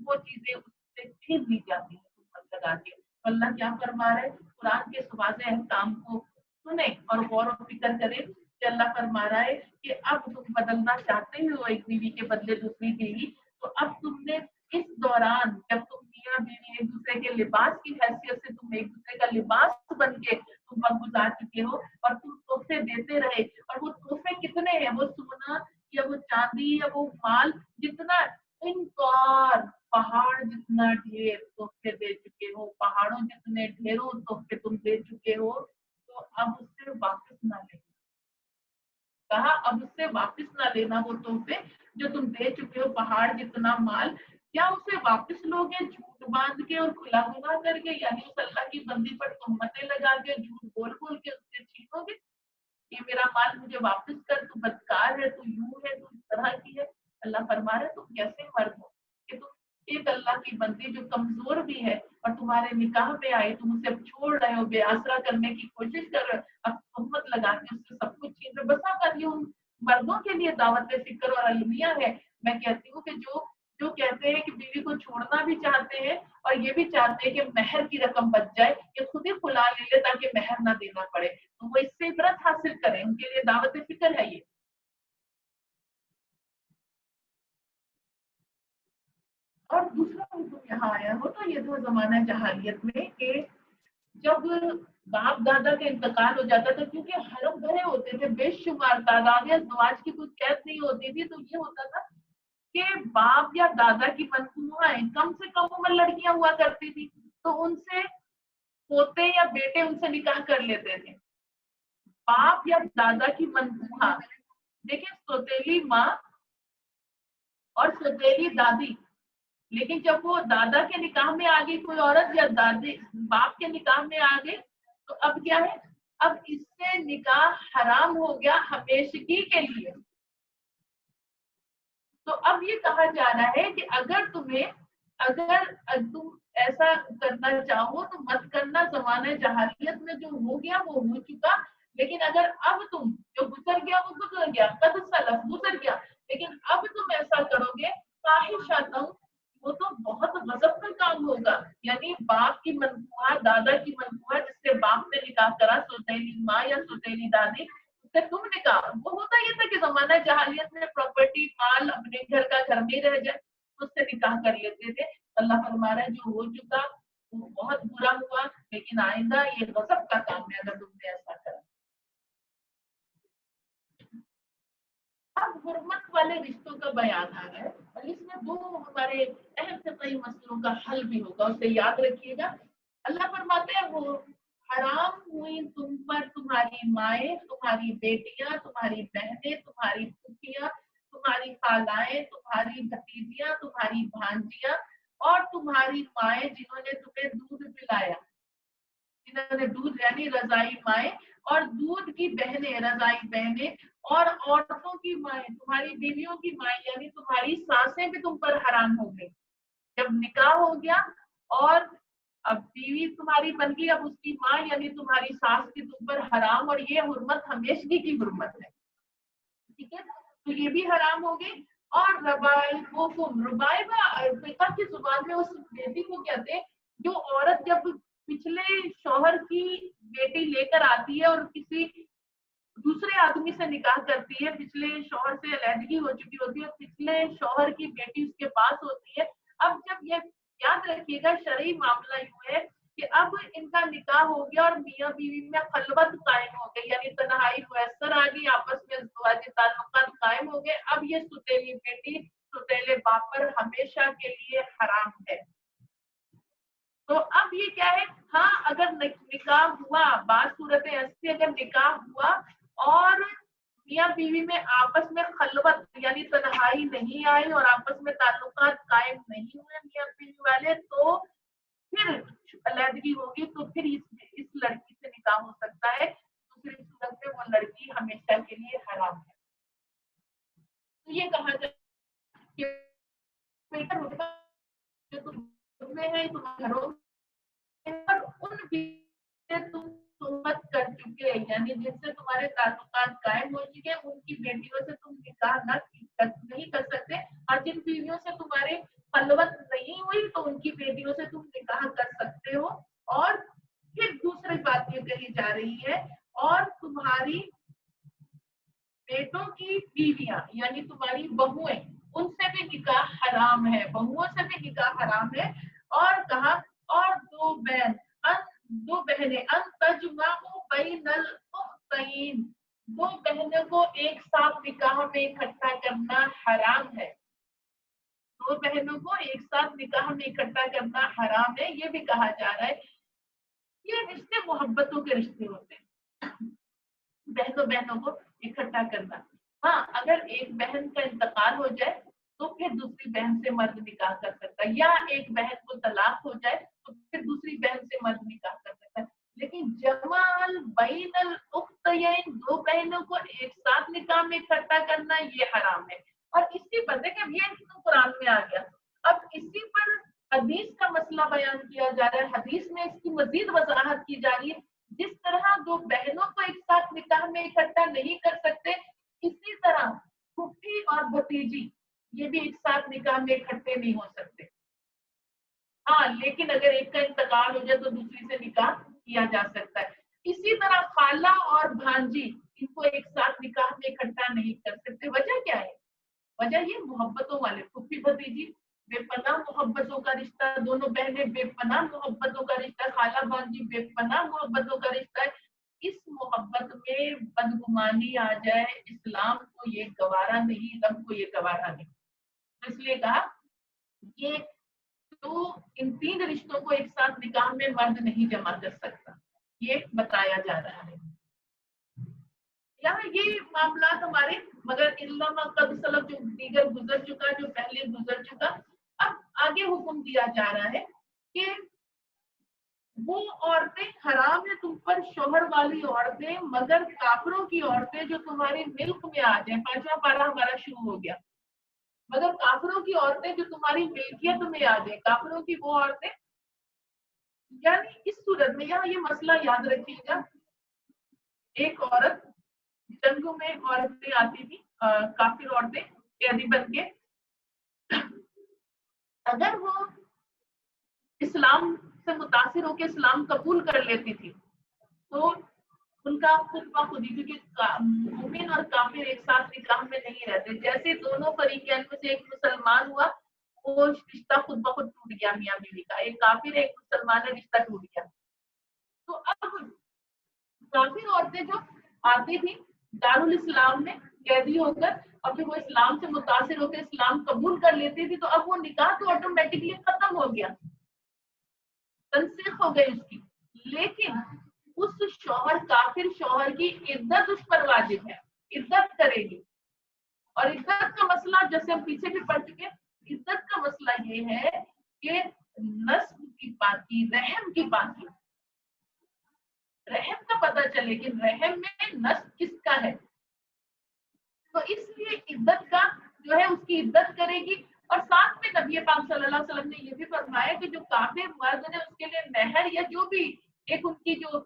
वो चीजें उससे छीन ली जाती है तोहमत लगा के। तो अल्लाह क्या फरमा रहे हैं, कुरान के वाज़ेह अहकाम को सुने और गौर और फिक्र करें कि अल्लाह फरमा रहा है कि अब तुम बदलना चाहते हो एक बीवी के बदले दूसरी बीवी, तो अब तुमने इस दौरान जब तुम मियाँ बीवी एक दूसरे के लिबास की हैसियत से तुम एक दूसरे का लिबास बन के तुम वक्त गुजार चुके हो और तुम तोहफे देते रहे, और वो तोहफे कितने हैं, वो सोना या वो चांदी या वो माल, जितना इनकार पहाड़ जितना ढेर तोहफे दे चुके हो, पहाड़ों जितने ढेरों तोहफे तुम दे चुके हो, तो अब उससे वापस ना लेना। कहा अब उससे वापस ना लेना वो तोहफे जो तुम दे चुके हो, पहाड़ जितना माल, क्या उसे वापस लोगे झूठ बांध के और खुला हुआ करके, यानी उस अल्लाह की बंदी पर तुहमतें लगा के झूठ बोल बोल के उससे छीनोगे? ये मेरा माल मुझे वापस कर, तू बदकार है, तू यूं है, तू इस तरह की है। अल्लाह फरमा रहे तुम कैसे मर्द हो कि तुम एक अल्लाह की बंदी जो कमजोर भी है और तुम्हारे निकाह में आई, तुम उसे अब छोड़ रहे हो, बेआसरा करने की कोशिश कर रहे हो, अब तोहमत लगा के उससे सब कुछ छीन रहे हो। बसा कर उन मर्दों के लिए दावत फिक्र और अलमिया है। मैं कहती हूँ कि जो जो कहते हैं कि बीवी को छोड़ना भी चाहते हैं और ये भी चाहते हैं कि महर की रकम बच जाए, कि खुद ही खुला ले ले ताकि महर ना देना पड़े, तो वो इससे इबरत हासिल करें, उनके लिए दावत फिक्र है ये। और दूसरा हुक्म यहाँ आया हो तो ये था जमाना जहालियत में कि जब बाप दादा का इंतकाल हो जाता था, क्योंकि हरम भरे होते थे, बेशुमार तादाद ज़वाज की कोई कैद नहीं होती थी, तो ये होता था कि बाप या दादा की मनसूहाएं, कम से कम उम्र लड़कियां हुआ करती थी, तो उनसे पोते या बेटे उनसे निकाह कर लेते थे। बाप या दादा की मनसूहा, देखिए सौतेली माँ और सौतेली दादी, लेकिन जब वो दादा के निकाह में आ गई कोई औरत या दादी बाप के निकाह में आ गई, तो अब क्या है, अब इससे निकाह हराम हो गया हमेशगी के लिए। तो अब ये कहा जा रहा है कि अगर तुम ऐसा करना चाहो तो मत करना, जमाने जहालियत में जो हो गया वो हो चुका, लेकिन अगर अब तुम, जो गुजर गया वो गुजर गया, कद सलफ गुजर गया, लेकिन अब तुम ऐसा करोगे फाहिशातन, वो तो बहुत गजब का काम होगा। यानी बाप की मनसूहा, दादा की मनसूहा जिससे बाप ने निकाह करा, सौतेली माँ या सौतेली दादी, उससे तुम निकाह, वो होता ये था कि जमाना जहालियत में प्रॉपर्टी माल अपने घर का घर में रह जाए, उससे निकाह कर लेते थे। अल्लाह फरमा रहा है जो हो चुका वो बहुत बुरा हुआ, लेकिन आइंदा ये गजब का काम है अगर तुमने ऐसा करा। अब हुर्मत वाले रिश्तों का बयान आ रहा है और इसमें दो हमारे अहम से कई मसलों का हल भी होगा, उसे याद रखिएगा। अल्लाह फरमाते हैं वो हराम हुई तुम पर तुम्हारी माएँ, तुम्हारी बेटियां, तुम्हारी बहनें, तुम्हारी फूफियां, तुम्हारी खालाएं, तुम्हारी भतीजियां, तुम्हारी भांजियां और तुम्हारी माएँ जिन्होंने तुम्हें दूध पिलाया, जिन्होंने दूध यानी रजाई माएँ, और दूध की बहनें रजाई बहनें, और औरतों की माएँ तुम्हारी बीवियों की माएँ यानी तुम्हारी सासें भी तुम पर हराम हो गई। जब निकाह हो गया और अब बीवी तुम्हारी बन गई, अब उसकी माँ यानी तुम्हारी सास की तुम पर हराम, और ये हुर्मत हमेशगी की हुर्मत है, ठीक है, तो ये भी हराम हो गई। और रबाइबुकुम, रुबाइबा फिका की जुबान में उस बेटी को कहते हैं जो औरत जब पिछले शौहर की बेटी लेकर आती है और किसी दूसरे आदमी से निकाह करती है, पिछले शौहर से अलहदगी हो चुकी होती है, पिछले शौहर की बेटी उसके पास होती है। अब जब ये याद रखिएगा शरई मामला यूं है कि अब इनका निकाह हो गया और मियाँ बीवी में खलवत कायम हो गई, यानी तन्हाई मुयस्सर आ गई, आपस में ज़वाजी ताल्लुकात कायम हो गए। अब ये सुतेली बेटी सुतेले बाप पर हमेशा के लिए हराम है। तो अब ये क्या है, हाँ अगर निकाह हुआ, बात सूरत ऐसी अगर निकाह हुआ और मियाँ बीवी में आपस में खलवत यानी तन्हाई नहीं आई और आपस में ताल्लुकात कायम नहीं हुए मियाँ बीवी वाले, तो फिर अलहदगी होगी, तो फिर इस लड़की से निकाह हो सकता है। दूसरी सूरत में वो लड़की हमेशा के लिए हराम है। तो ये कहा जाए कि बेटा जो तुम में है, तुम घरों पर उन से तुम सोहबत कर चुके, यानी जिनसे तुम्हारे ताल्लुकात कायम हो चुके, उनकी बेटियों से तुम निकाह नहीं कर सकते, और जिन बीवियों से तुम्हारे खलवत नहीं हुई तो उनकी बेटियों से तुम निकाह कर सकते हो। और फिर दूसरी बात ये कही जा रही है, और तुम्हारी बेटों की बीवियां यानी तुम्हारी बहुएं, उनसे भी निकाह हराम है, बहुओं से भी निकाह हराम है। और कहा और दो बहनें अंतजमाउ बैनल उख्तैन, दो बहनों को एक साथ निकाह में इकट्ठा करना हराम है। दो बहनों को एक साथ निकाह में इकट्ठा करना हराम है। ये भी कहा जा रहा है ये रिश्ते मोहब्बतों के रिश्ते होते हैं, बहनों को इकट्ठा करना। हाँ अगर एक बहन का इंतकाल हो जाए तो फिर दूसरी बहन से मर्द निकाह कर सकता है, या एक बहन को तलाक हो जाए तो फिर दूसरी बहन से मर्द निकाह कर सकता है। लेकिन जमाल बैनल उख्तयैन, दो बहनों को एक साथ निकाह में इकट्ठा करना ये हराम है। और इसी पर देखिए ये कुरान में आ गया। अब इसी पर हदीस का मसला बयान किया जा रहा है, हदीस में इसकी मजीद वजाहत की जा रही है। जिस तरह दो बहनों को एक साथ निकाह में इकट्ठा नहीं कर सकते, इसी तरह फूफी और भतीजी ये भी एक साथ निकाह में इकट्ठे नहीं हो सकते। हाँ लेकिन अगर एक का इंतकाल हो जाए तो दूसरी से निकाह किया जा सकता है। इसी तरह खाला और भांजी इनको एक साथ निकाह में इकट्ठा नहीं कर सकते। वजह क्या है? वजह ये मोहब्बतों वाले, फूफी भतीजी बेपनाह मोहब्बतों का रिश्ता, दोनों बहनें बेपनाह मोहब्बतों का रिश्ता, खाला भांजी बेपनाह मोहब्बतों का रिश्ता है। इस मोहब्बत में बदगुमानी आ जाए, इस्लाम को ये गवारा नहीं, रब को ये गवारा नहीं। इसलिए कहा ये तो इन तीन रिश्तों को एक साथ निकाह में मर्द नहीं जमा कर सकता, ये बताया जा रहा है। यहाँ ये मामला हमारे मगर इल्लामा कद सलफ जो दीगर गुजर चुका, जो पहले गुजर चुका। अब आगे हुक्म दिया जा रहा है कि वो औरतें हराम है तुम पर, शोहर वाली औरतें, मगर काफिरों की औरतें जो तुम्हारे मिल्क में आ जाए। पांचवा पारा हमारा शुरू हो गया। मगर काफिरों की औरतें जो तुम्हारी मिल्कियत में आ जाए, काफिरों की वो औरतें, यानी इस सूरत में यहाँ ये मसला याद रखिएगा। एक औरत जंगों में औरतें आती थी, काफिर औरतें कैदी बन के, अगर वो इस्लाम से मुतासिर होकर इस्लाम कबूल कर लेती थी तो उनका खुद ब खुद ही, क्योंकि मोमिन और काफिर एक साथ निकाह में नहीं रहते, जैसे दोनों फरीकैन में से एक मुसलमान हुआ वो रिश्ता खुद ब खुद टूट गया मियाँ बीवी का, एक काफिर एक मुसलमान है, रिश्ता टूट गया। तो अब काफिर औरतें जो आती थी दारुल इस्लाम में कैदी होकर, और फिर वो इस्लाम से मुतासिर होकर इस्लाम कबूल कर लेती थी, तो अब वो निकाह तो ऑटोमेटिकली खत्म हो गया, तनसीख हो गई उसकी। लेकिन उस शौहर, काफिर शौहर की इद्दत उस पर वाजिब है, इद्दत करेगी। और इद्दत का मसला जैसे हम पीछे भी पढ़ चुके, इद्दत का मसला ये है कि नस्ब की पाकी, रहम की पाकी, रहम का पता चले कि रहम में नस्ब किसका है, तो इसलिए इद्दत का जो है उसकी इद्दत करेगी। اور ساتھ میں نبی پاک صلی اللہ علیہ وسلم نے یہ بھی فرمایا کہ جو کافر مرد نے اس کے لیے مہر یا جو بھی ایک ان کی جو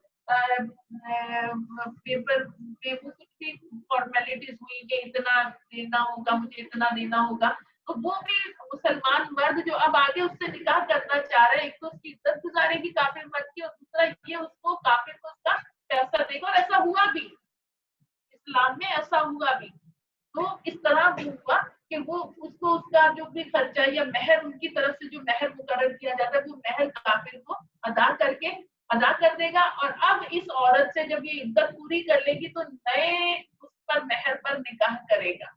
پیپر کچھ بھی فارمیلٹیز ہوئی کہ اتنا دینا ہوگا، مجھے اتنا دینا ہوگا، تو وہ بھی مسلمان مرد جو اب آگے اس سے نکاح کرنا چاہ رہے ہیں، ایک تو اس کی عزت گزارے گی کافر مرد کی، اور دوسرا یہ اس کو کافر کو اس کا پیسہ دے گا، اور ایسا ہوا بھی اسلام میں، ایسا ہوا بھی۔ تو اس طرح بھی ہوا کہ وہ اس کو اس کا جو بھی خرچہ یا مہر ان کی طرف سے جو مہر مقرر کیا جاتا ہے وہ مہر کافر کو ادا کر دے گا، اور اب اس عورت سے جب یہ عدت پوری کر لے گی تو نئے اس پر مہر پر نکاح کرے گا۔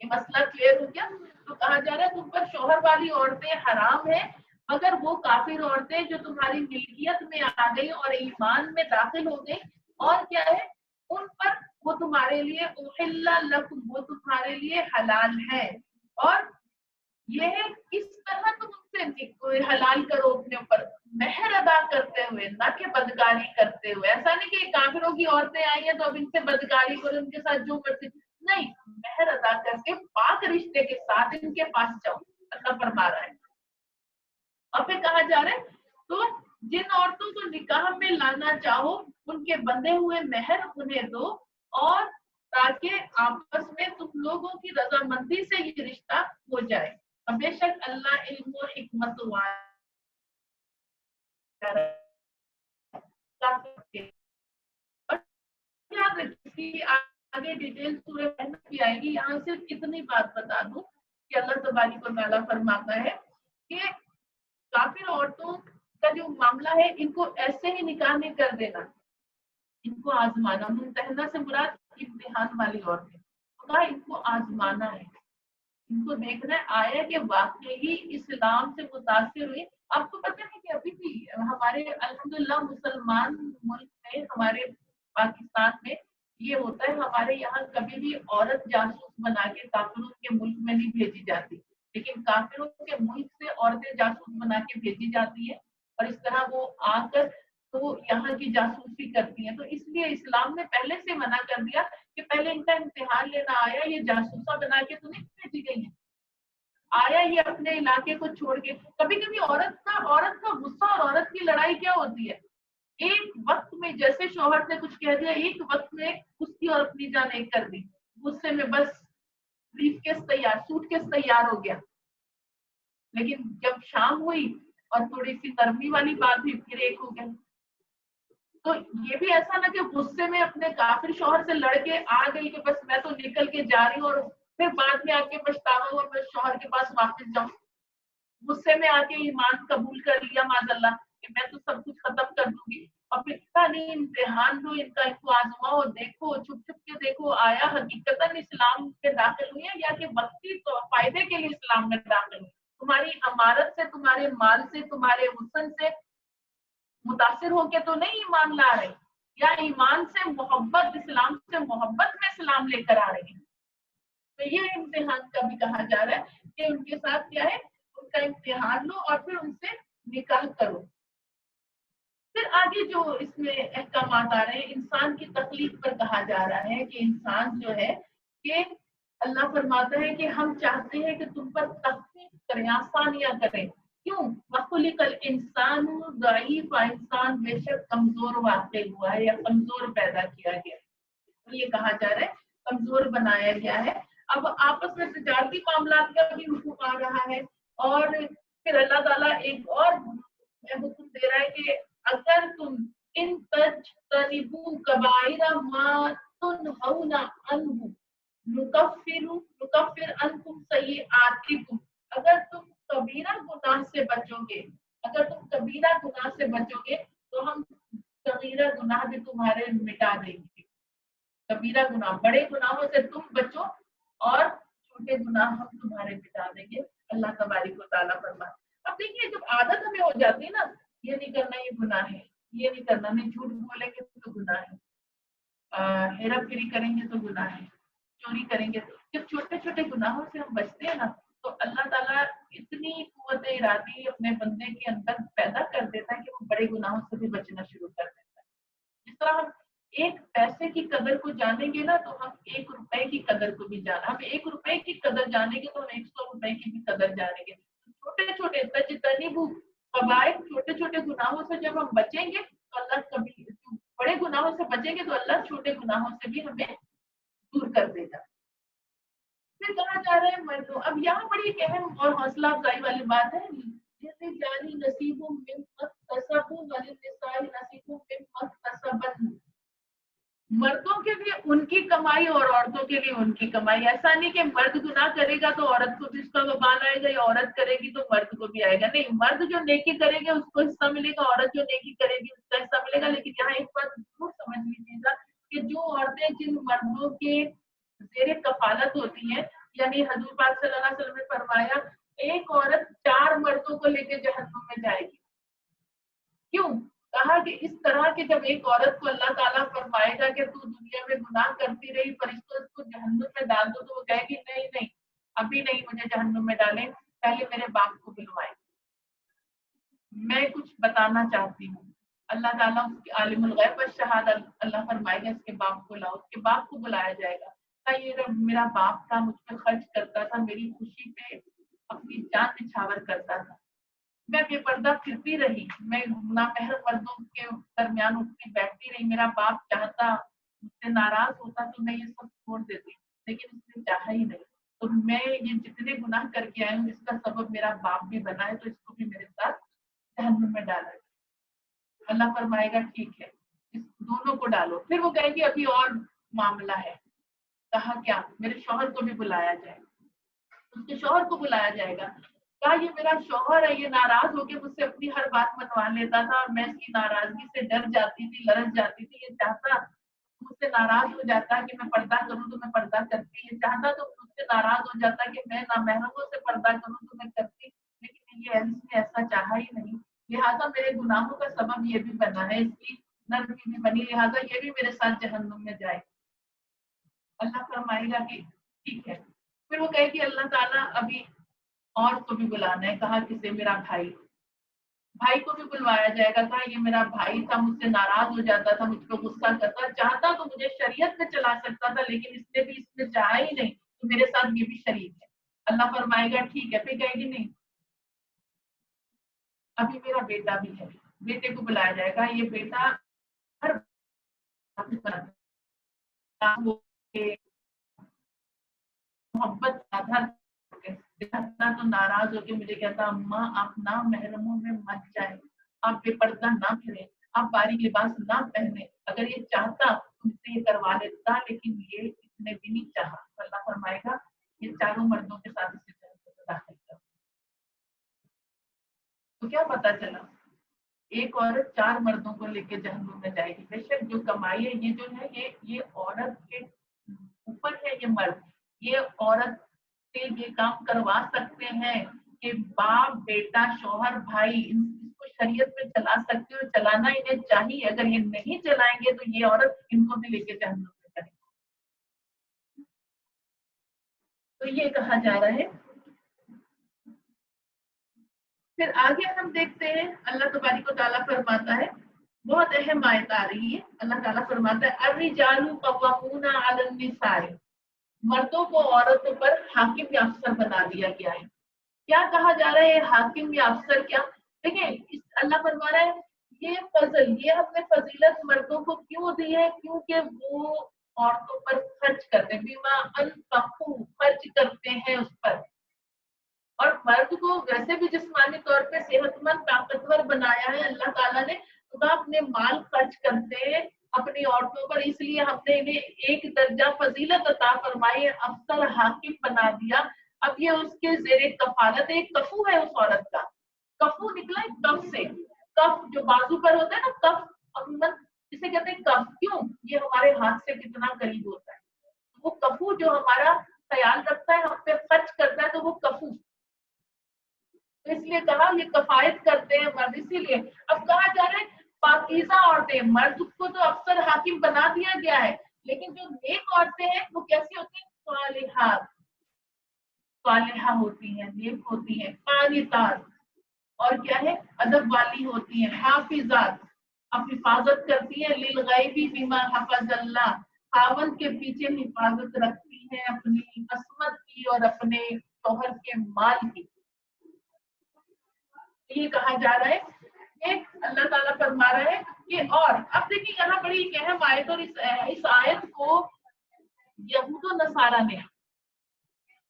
یہ مسئلہ کلیئر ہو گیا؟ تو کہا جا رہا ہے تم پر شوہر والی عورتیں حرام ہیں مگر وہ کافر عورتیں جو تمہاری ملکیت میں آ گئی اور ایمان میں داخل ہو گئی، اور کیا ہے ان پر وہ تمہارے لیے احل لکم، وہ تمہارے لیے حلال ہے، اور یہ کس طرح تم ان سے حلال کرو اپنے اوپر مہر ادا کرتے ہوئے، نہ کہ بدکاری کرتے ہوئے۔ ایسا نہیں کہ کافروں کی عورتیں آئی ہیں تو اب ان سے بدکاری کرو، ان کے ساتھ جو مرضی، نہیں، مہر ادا کر کے پاک رشتے کے ساتھ ان کے پاس جاؤ، اللہ فرما رہا ہے۔ اور پھر کہا جا رہا ہے تو جن عورتوں کو نکاح میں لانا چاہو ان کے بندے ہوئے مہر انہیں دو، اور تاکہ آپس میں تم لوگوں کی رضامندی سے یہ رشتہ ہو جائے، اور بے شک اللہ علم و حکمت والا ہے۔ اور یاد رکھیے آگے ڈیٹیل سورہ محنت کی آئے گی، یہاں صرف اتنی بات بتا دوں کہ اللہ تبارک و تعالیٰ فرماتا ہے کہ کافر عورتوں کا جو معاملہ ہے ان کو ایسے ہی نکاح نہیں کر دینا، ان کو آزمانا۔ ممتحنہ سے مراد امتحان والی عورتیں، کہا ان کو آزمانا ہے، ان کو دیکھنا ہے آیا کہ واقعی اسلام سے متاثر ہوئی۔ آپ کو پتہ ہے کہ ابھی بھی ہمارے الحمدللہ مسلمان ملک میں، ہمارے پاکستان میں یہ ہوتا ہے، ہمارے یہاں کبھی بھی عورت جاسوس بنا کے کافروں کے ملک میں نہیں بھیجی جاتی، لیکن کافروں کے ملک سے عورتیں جاسوس بنا کے بھیجی جاتی ہیں، اور اس طرح وہ آ کر تو یہاں کی جاسوسی کرتی ہیں۔ تو اس لیے اسلام نے پہلے سے منع کر دیا کہ پہلے ان کا امتحان لینا آیا، یہ جاسوسا بنا کے تو نہیں بھیجی گئی ہیں، آیا یہ اپنے علاقے کو چھوڑ کے۔ کبھی کبھی عورت کا غصہ اور عورت کی لڑائی کیا ہوتی ہے، ایک وقت میں جیسے شوہر نے کچھ کہہ دیا، ایک وقت میں اس کی اور اپنی جان ایک کر دی، غصے میں بس بریف کیس تیار، سوٹ کیس تیار ہو گیا۔ لیکن جب شام ہوئی اور تھوڑی سی نرمی والی بات ہوئی پھر ایک ہو گیا۔ تو یہ بھی ایسا نہ کہ غصے میں اپنے کافر شوہر سے لڑ کے آ گئی کہ بس میں تو نکل کے جا رہی ہوں، اور پھر بعد میں آ کے پچھتاوا ہوا میں شوہر کے پاس واپس جاؤں، غصے میں آ کے ایمان قبول کر لیا معاذ اللہ کہ میں تو سب کچھ ختم کر دوں گی، اور پھر نہیں امتحان دو ان کا، ان کو آزماؤ، دیکھو چھپ چھپ کے دیکھو آیا حقیقتاً اسلام میں داخل ہوئی ہے یا کہ وقتی تو فائدے کے لیے اسلام میں داخل ہوئی، تمہاری امارت سے، تمہارے مال سے، تمہارے حسن سے متاثر ہو کے تو نہیں ایمان لا رہے، یا ایمان سے محبت، اسلام سے محبت میں اسلام لے کر آ رہے ہیں۔ تو یہ امتحان کا بھی کہا جا رہا ہے کہ ان کے ساتھ کیا ہے، ان کا امتحان لو اور پھر ان سے نکاح کرو۔ پھر آگے جو اس میں احکامات آ رہے ہیں، انسان کی تخلیق پر کہا جا رہا ہے کہ انسان جو ہے کہ اللہ فرماتا ہے کہ ہم چاہتے ہیں کہ تم پر تخفیف کریں، آسانیاں کریں۔ کیوں؟ وَخُلِقَ الْإِنسَانُ ضعیف، انسان بے شک کمزور واقع ہوا ہے یا کمزور پیدا کیا گیا، تو یہ کہا جا رہا ہے کمزور بنایا گیا ہے۔ اب آپس میں تجارتی معاملات کا بھی حکم آ رہا ہے، اور پھر اللہ تعالیٰ ایک اور حکم دے رہا ہے کہ اگر تم ان تجتنبوا کبائر ما تنہون عنہ نکفر عنکم سیئاتکم، اگر تم کبیرہ گناہ سے بچو گے، اگر تم کبیرہ گناہ سے بچو گے تو ہم صغیرہ گناہ بھی تمہارے مٹا دیں گے۔ کبیرہ گناہ، بڑے گناہوں سے تم بچو اور چھوٹے گناہ ہم تمہارے مٹا دیں گے، اللہ تبارک و تعالیٰ فرماتا۔ اب دیکھیے جب عادت ہمیں ہو جاتی ہے نا، یہ نہیں کرنا یہ گناہ ہے، یہ نہیں کرنا، نہیں جھوٹ بولیں گے تو گناہ ہے، ہیرا پھیری کریں گے تو گناہ ہے، چوری کریں گے، جب چھوٹے چھوٹے گناہوں سے ہم بچتے ہیں نا تو اللہ تعالیٰ اتنی قوت ارادی اپنے بندے کے اندر پیدا کر دیتا ہے کہ وہ بڑے گناہوں سے بھی بچنا شروع کر دیتا ہے۔ جس طرح ہم एक पैसे की कदर को जानेंगे ना तो हम 1 रुपए की कदर को भी जाना, हम 1 रुपए की कदर जानेंगे तो हम 100 रुपए की भी कदर जानेंगे। छोटे छोटे तजतनीबु कबाइर, छोटे छोटे गुनाहों से जब हम बचेंगे तो अल्लाह कभी, बड़े गुनाहों से बचेंगे तो अल्लाह छोटे गुनाहों से भी हमें दूर कर देगा। फिर कहा जा रहा है मर्दों, अब यहाँ बड़ी एक अहम और हौसला अफजाई वाली बात है, जैसे जारी नसीबों में मक्तसबु वलिनिसाई नसीबों में मक्तसबन, मर्दों के लिए उनकी कमाई और औरतों के लिए उनकी कमाई। ऐसा नहीं कि मर्द गुनाह करेगा तो औरत को भी उसका वबाल आएगा, या औरत करेगी तो मर्द को भी आएगा। नहीं, मर्द जो नेकी करेंगे उसको हिस्सा मिलेगा, औरत जो नेकी करेगी उसका हिस्सा मिलेगा। लेकिन यहाँ एक बात जरूर समझ लीजिएगा कि जो औरतें जिन मर्दों के जेर कफालत होती हैं, यानी हजूर पाक सल्लल्लाहु अलैहि वसल्लम ने फरमाया एक औरत 4 मर्दों को लेकर जहन्नुम में जाएगी। क्यों? कहा कि इस तरह के जब एक औरत को अल्लाह ताला फरमाएगा कि तू दुनिया में गुनाह करती रही, फरिश्तों इसको जहन्नुम में डाल दो, तो वो कहेगी नहीं नहीं, अभी नहीं मुझे जहन्नुम में डालें, पहले मेरे बाप को बुलवाएं, मैं कुछ बताना चाहती हूँ। अल्लाह ताला उसके आलिमुल गैब व शहादत, अल्लाह फरमाएगा इसके बाप को लाओ, उसके बाप को बुलाया जाएगा। ये मेरा बाप था, मुझ पर खर्च करता था, मेरी खुशी पे अपनी जान निछावर करता था, मैं बेपर्दा फिरती रही, मैं नामहरम मर्दों के दरमियान उठती बैठती रही, मेरा बाप चाहता, मुझसे नाराज होता तो मैं ये सब छोड़ देती, लेकिन उसने चाहा ही नहीं। तो मैं ये जितने गुनाह करके आई हूँ इसका सबब मेरा बाप भी बना है, तो इसको भी मेरे साथ जहन्नुम में डाला है। अल्लाह फरमाएगा ठीक है, इस दोनों को डालो। फिर वो कहेगी अभी और मामला है। कहा क्या? मेरे शौहर को भी बुलाया जाए। उसके शौहर को बुलाया जाएगा। कहा ये मेरा शौहर है, ये नाराज होकर मुझसे अपनी हर बात मनवा लेता था और मैं इसकी नाराजगी से डर जाती थी, लरस जाती थी। ये चाहता मुझसे नाराज हो जाता कि मैं पर्दा करूं तो मैं पर्दा करती, ये चाहता तो मुझसे नाराज हो जाता कि मैं नामहरमों से पर्दा करूं तो मैं करती, लेकिन ये इसने ऐसा चाहा ही नहीं। लिहाजा मेरे गुनाहों का सबब ये भी बना है, इसकी नरमी भी बनी, लिहाजा ये भी मेरे साथ जहन्नुम में जाए। अल्लाह फरमाएगा कि ठीक है। फिर वो कहे कि अल्लाह ताला अभी और को भी बुलाना है। कहा किसे? मेरा भाई। भाई को भी बुलवाया जाएगा। कहा ये मेरा भाई था, मुझसे नाराज हो जाता था, मुझ पर गुस्सा करता, चाहता तो मुझे शरीयत में चला सकता था, लेकिन इसने चाहा ही नहीं, तो मेरे साथ ये भी शरीक है। अल्लाह फरमाएगा ठीक है। फिर कहेगी नहीं, अभी मेरा बेटा भी है। बेटे को बुलाया जाएगा। ये बेटा हर मोहब्बत आधार तो नाराज होकर मुझे कहता अम्मा आप ना महरमों में मत जाए, आप बेपर्दा ना फिरें, आप बारीक लिबास ना पहने। अगर ये चाहता तुमसे ये करवा लेता, लेकिन ये इसने भी नहीं चाहा। अल्लाह फरमाएगा ये चारों मर्दों के साथ इसे जन्नत में दाखिल कर। तो क्या पता चला? एक औरत 4 मर्दों को लेकर जहन्नुम में जाएगी। बेशक जो कमाई है ये जो है ये औरत के ऊपर है। ये मर्द ये औरत से ये काम करवा सकते हैं कि बाप बेटा शौहर भाई इसको शरीयत में चला सकते हो, चलाना इन्हें चाहिए। अगर ये नहीं चलाएंगे तो ये औरत इनको भी लेके जहन्नुम में जाएगी। तो ये कहा जा रहा है। फिर आगे हम देखते हैं अल्लाह तबारिक व तआला फरमाता है, बहुत अहम आयत आ रही है। अल्लाह ताला फरमाता है अर्रिजालु कव्वामूना अलन निसाए, मर्दों को औरतों पर हाकिम या अफसर बना दिया गया है। क्या कहा जा रहा है? हाकिम या अफसर क्या? देखिए इस अल्लाह फरमा रहा है ये फजल, ये हमने फजीलत मर्दों को क्यों दी है? क्योंकि वो औरतों पर खर्च करते हैं, बीमा अनफकू खर्च करते हैं उस पर। और मर्द को वैसे भी जिस्मानी तौर पे सेहतमंद ताकतवर बनाया है अल्लाह ताला ने, तो वह अपने माल खर्च करते हैं अपनी औरतों पर, इसलिए हमने इन्हें एक दर्जा फजीलत अता फरमाई है, अफसर हाकिम बना दिया। अब ये उसके जेरे कफालत, एक कफू है उस औरत का। कफू निकला है कफ से। कफ जो बाजू पर होता है ना, कफ अमूमन इसे कहते हैं कफ। क्यों? ये हमारे हाथ से कितना करीब होता है। वो कफू जो हमारा ख्याल रखता है, हम पे खर्च करता है, तो वो कफू। तो इसलिए कहा ये कफायत करते हैं मर्द। इसीलिए अब कहा जा रहा है पाकीज़ा औरतें, मर्द को तो अक्सर हाकिम बना दिया गया है, लेकिन जो नेक औरतें हैं वो कैसी होती हैं? सालिहात, सालिहा होती हैं, नेक होती हैं, कानितात, और क्या है? अदब वाली होती हैं, हाफिजात, आप हिफाजत करती है लिलगैबी बिमा हफज़ल्लाह, खावंद के पीछे हिफाजत रखती है अपनी असमत की और अपने शौहर के माल की। ये कहा जा रहा है। एक अल्लाह ताला फरमा रहा है कि और अब देखिए यहाँ बड़ी एक अहम आयत, और इस आयत को यहूद और नसारा ने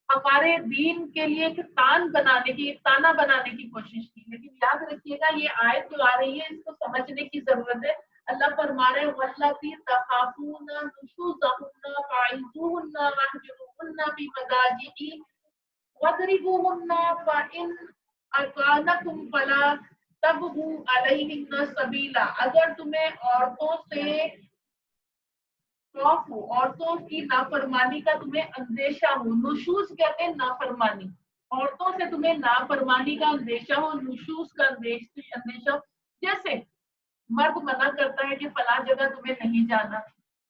हमारे दीन के लिए एक तान बनाने की, एक ताना बनाने की कोशिश की। लेकिन याद रखिएगा ये आयत जो आ रही है इसको समझने की जरूरत है। अल्लाह फरमा रहे हैं वल्लती तखाफूना नुशूज़हुन्ना फाइज़ूहुन्ना वहजुरूहुन्ना फी मदाजि'i वदरिबूहुन्ना फ़इन अतानकुम फला तबगू अलैहिन्ना सबीला। अगर तुम्हें औरतों से खौफ हो, औरतों की नाफरमानी का तुम्हें अंदेशा हो, नुशूज कहते हैं नाफरमानी, औरतों से तुम्हें नाफरमानी का अंदेशा हो, नुशूज का अंदेशा हो। जैसे मर्द मना करता है कि फला जगह तुम्हें नहीं जाना,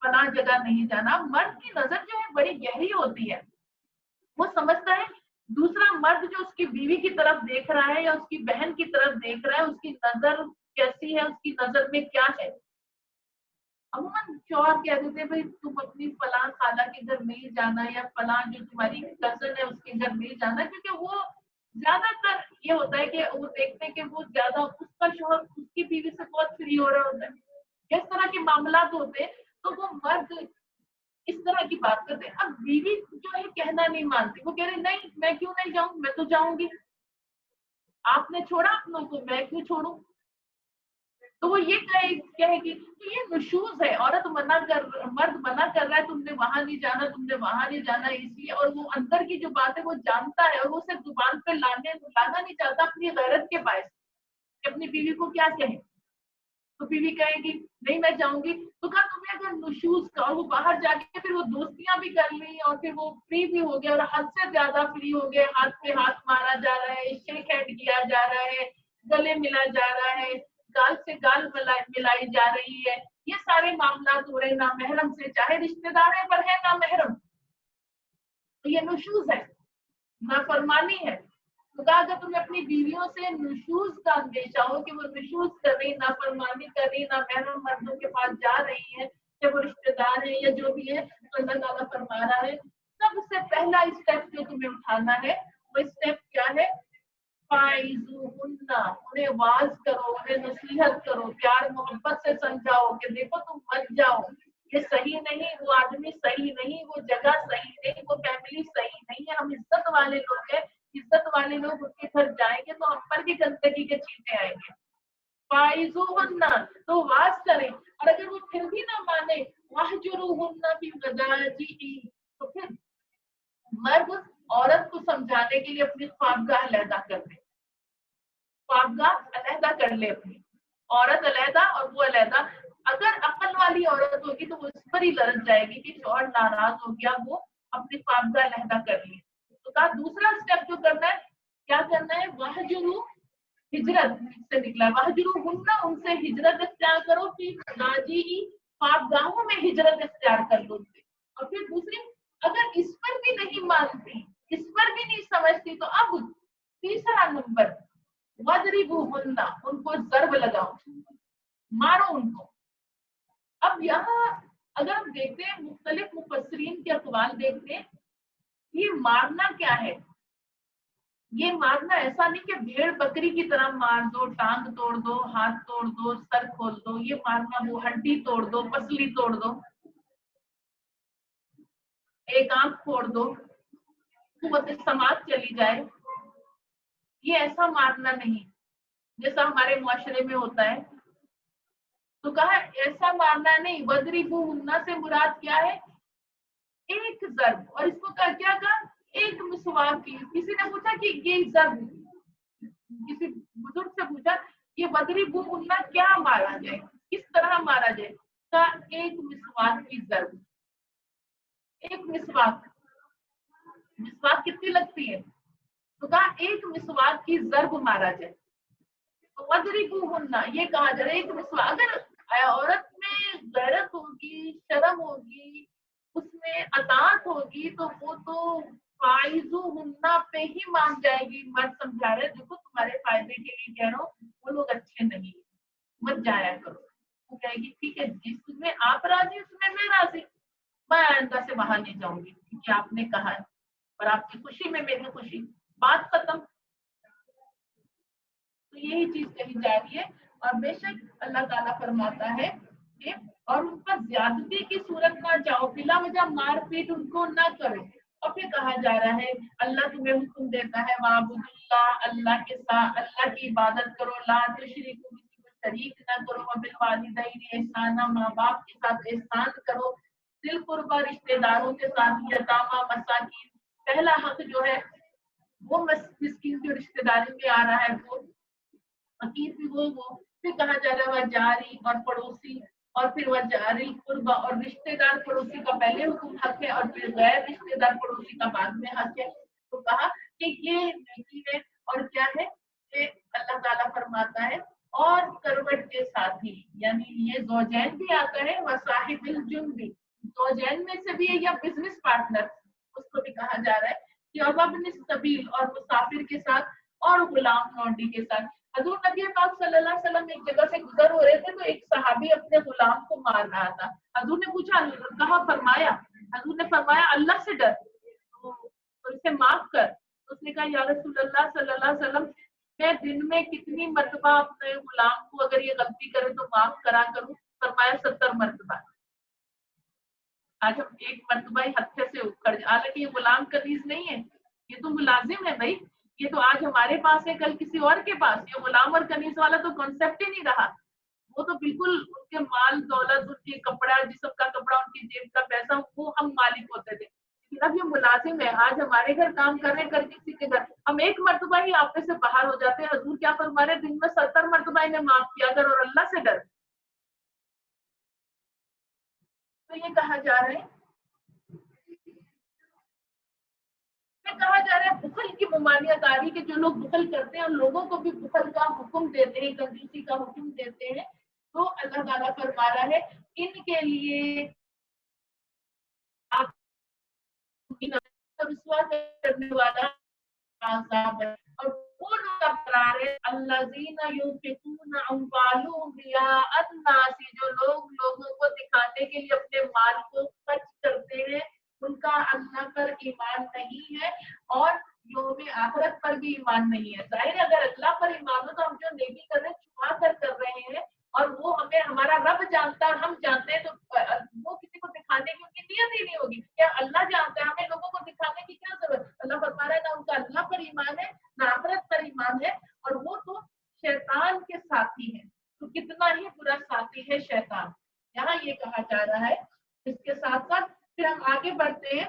फला जगह नहीं जाना, मर्द की नजर जो है बड़ी गहरी होती है। वो समझता है दूसरा मर्द जो उसकी बीवी की तरफ देख रहा है या उसकी बहन की तरफ देख रहा है, उसकी नजर कैसी है, उसकी नजर में क्या है। अमूमन शौहर कह देते हैं भाई तुम अपनी फलां खाला के घर नहीं जाना, या फलां जो तुम्हारी कजन है उसके घर नहीं जाना, क्योंकि वो ज्यादातर ये होता है कि वो देखते हैं कि वो ज्यादा उसका शौहर उसकी बीवी से बहुत फ्री हो रहा होता है। इस तरह के मामला होते हैं तो वो मर्द इस तरह की बात करते हैं। अब बीवी जो है कहना नहीं मानती, वो कह रही नहीं मैं क्यों नहीं जाऊं, मैं तो जाऊंगी, आपने छोड़ा अपनों को, मैं क्यों छोड़ू। तो वो ये कहेगी तो ये नुशूज है, औरत मर्द मना कर रहा है तुमने वहां नहीं जाना, तुमने वहां नहीं जाना, इसलिए, और वो अंदर की जो बात है वो जानता है और वो सिर्फ जुबान पे लाना नहीं चाहता अपनी गैरत के बायस कि अपनी बीवी को क्या कहे। तो बीवी कहेगी नहीं मैं जाऊंगी, तो कहा तुम्हें अगर नुशूज का, और वो बाहर जाके फिर वो दोस्तियां भी कर ली और फिर वो फ्री भी हो गए और हद से ज्यादा फ्री हो गए, हाथ पे हाथ मारा जा रहा है, शेक हैंड किया जा रहा है, गले मिला जा रहा है, गाल से गाल मिलाई जा रही है, ये सारे मामला हो रहे ना महरम से, चाहे रिश्तेदार है पर है ना महरम, तो ये नुशूज है, नाफरमानी है। तो कहा अगर तुम्हें अपनी बीवियों से नुशूज का अंदेशा हो कि वो नुशूज कर रही, नाफरमानी कर रही, ना महरम मर्दों के पास जा रही है, चाहे वो रिश्तेदार है या जो भी है, तो अल्लाह ताला फरमा रहा है सबसे पहला स्टेप जो तुम्हें उठाना है वो स्टेप क्या है, फाइजुहुन्ना, उन्हें वाज करो, उन्हें नसीहत करो, प्यार मोहब्बत से समझाओ कि देखो तुम मत जाओ, ये सही नहीं, वो आदमी सही नहीं, वो जगह सही नहीं, वो फैमिली सही नहीं है, हम इज्जत वाले लोग हैं, इज्जत वाले लोग उसके घर जाएंगे तो हम पर भी गंदगी के छींटे आएंगे। फाइजुहुन्ना, तो वाज करें, और अगर वो फिर भी ना माने वहजुरुहुन्ना फी मदाजि'i, तो फिर मर्द औरत को समझाने के लिए अपनी ख्वाबगाह अलहदा कर दे, ख्वाबगाह अलहदा कर ले अपनी, औरत अलहदा और वो अलहदा। अगर अक्ल वाली औरत होगी तो वो इस पर ही लड़क जाएगी कि शौहर नाराज हो गया, वो अपनी ख्वाबगाह अलहदा कर लिए। तो कहा दूसरा स्टेप जो करना है, क्या करना है, वहजुरु, हिजरत से निकला, वहजुरु हुन्ना, उनसे हिजरत इख्तियार करो, फिर मदाजि'i, ख्वाबगाहों में हिजरत इख्तियार कर लो उनसे। और फिर दूसरी, अगर इस पर भी नहीं मानती, इस पर भी नहीं समझती, तो अब तीसरा नंबर, वदरिबूहुन्ना, उनको जर्ब लगाओ, मारो उनको। अब यहाँ अगर हम देखते हैं मुख्तलिफ मुफस्सिरीन के अक़वाल देखते हैं, ये मारना क्या है, ये मारना ऐसा नहीं कि भेड़ बकरी की तरह मार दो, टांग तोड़ दो, हाथ तोड़ दो, सर खोल दो, ये मारना, वो हड्डी तोड़ दो, पसली तोड़ दो, एक आंख फोड़ दो, कुव्वत समात चली जाए, ये ऐसा मारना नहीं जैसा हमारे मुआशरे में होता है। तो कहा ऐसा मारना नहीं, वदरिबूहुन्ना से मुराद क्या है, एक जर्ब, और इसको क्या कहा, एक मिसवाक की। किसी ने पूछा कि ये जर्ब, किसी बुजुर्ग से पूछा ये वदरिबूहुन्ना क्या मारा जाए, किस तरह मारा जाए, कहा एक मिसवाक की जर्ब, एक मिसवाक, मिसवाक कितनी लगती है, तो कहा एक मिसवाक की जर्ब मारा जाए। तो वदरिबूहुन्ना ये कहा जाए एक मिसवाक। अगर औरत में गैरत होगी, शर्म होगी, उसमें अतात होगी, तो वो तो फाइजुहुन्ना पे ही मान जाएगी। मर्द समझा रहे देखो तुम्हारे फायदे के लिए कह रहा हूँ, वो लोग अच्छे नहीं, मत जाया करो। हो जाएगी, ठीक है, जिसमें आप राजी उसमें मैं राजी, मैं आइंदा से वहां नहीं जाऊंगी क्योंकि आपने कहा है, और आपकी खुशी में मेरी खुशी, बात खत्म। तो यही चीज कही जा रही है। और बेशक अल्लाह ताला फरमाता है कि और उन पर ज्यादती की सूरत ना जाओ, बिला वजह मारपीट उनको ना करो। और फिर कहा जा रहा है अल्लाह तुम्हें हुक्म देता है वाबुदुल्लाह, अल्लाह के साथ अल्लाह की इबादत करो, ला तुशरिकू, किसी को शरीक ना करो, व बिल वालिदैनि एहसाना, माँ बाप के साथ एहसान करो, दिल कुर्बा रिश्तेदारों के साथ, यतामा मसाकिन, पहला हक जो है वो मिस्किन की रिश्तेदारी में आ रहा है, वो फकीर भी वो। फिर कहा जा रहा है वह जारी और पड़ोसी, और फिर वह जारी कुर्बा और रिश्तेदार पड़ोसी का पहले हुक्म हक है, और फिर गैर रिश्तेदार पड़ोसी का बाद में हक है। तो कहा कि ये नेकी है। और क्या है कि अल्लाह ताला फरमाता है और करवट के साथी, यानी ये ज़ौजैन भी आता है, वह साहिबिल जुन्बी, ज़ौजैन में से भी है, या बिजनेस पार्टनर उसको भी कहा जा रहा है कि और वब्न सबील, और मुसाफिर के साथ, और गुलाम लौंडी के साथ। हजूर नबी पाक सल्लल्लाहु अलैहि वसल्लम एक जगह से गुजर हो रहे थे, तो एक सहाबी अपने गुलाम को मार रहा था। हजूर ने पूछा, कहा फरमाया, हजूर ने फरमाया अल्लाह से डर, तो इसे माफ कर। तो उसने कहा या रसूलल्लाह सल्लल्लाहु अलैहि वसल्लम, मैं दिन में कितनी मर्तबा अपने गुलाम को अगर ये गलती करे तो माफ करा करूं? फरमाया 70 मर्तबा। आज हम एक मर्तबा ही हत्थे से उखड़, हालांकि ये गुलाम कनीज नहीं है, ये तो मुलाजिम है भाई, ये तो आज हमारे पास है कल किसी और के पास। ये गुलाम और कनीज वाला तो कॉन्सेप्ट ही नहीं रहा, वो तो बिल्कुल उनके माल दौलत, उनके कपड़ा, जिसम का कपड़ा, उनकी जेब का पैसा, वो हम मालिक होते थे। लेकिन अब ये मुलाजिम है, आज हमारे घर काम कर रहे, कल किसी के घर, हम एक मर्तबा ही आपे से बाहर हो जाते हैं। हजूर क्या फरमा रहे, दिन में 70 मर्तबा इन्हें माफ किया कर और अल्लाह से डर। तो ये कहा जा रहा है, कहा जा रहा है बुखल की ममानियत आ रही, कि जो लोग बुखल करते हैं और लोगों को भी बुखल का हुक्म देते हैं, कंजूसी का हुक्म देते हैं, तो अल्लाह ताला फरमा रहा है इनके लिए आप रुसवा करने वाला आज़ाब है। और वो लोग अबरार है अल्लज़ीना युनफिकूना अम्वालहुम रियाअन नासी, जो लोग लोगों को दिखाने के लिए अपने माल को खर्च करते हैं, उनका अल्लाह पर ईमान नहीं है और यौम आखिरत पर भी ईमान नहीं है। जाहिर है अगर अल्लाह पर ईमान हो तो हम जो नेकी कर रहे हैं छुपा कर रहे हैं, और वो हमें हमारा रब जानता है, हम जानते हैं, तो वो किसी को दिखाने की उनकी नियत ही नहीं होगी। क्या अल्लाह जानता है, हमें लोगों को दिखाने की क्या जरूरत? अल्लाह फरमा रहा है ना उनका अल्लाह पर ईमान है ना आखिरत पर ईमान है, और वो तो शैतान के साथी है। तो कितना ही बुरा साथी है शैतान, यहाँ ये कहा जा रहा है। इसके साथ साथ फिर हम आगे बढ़ते हैं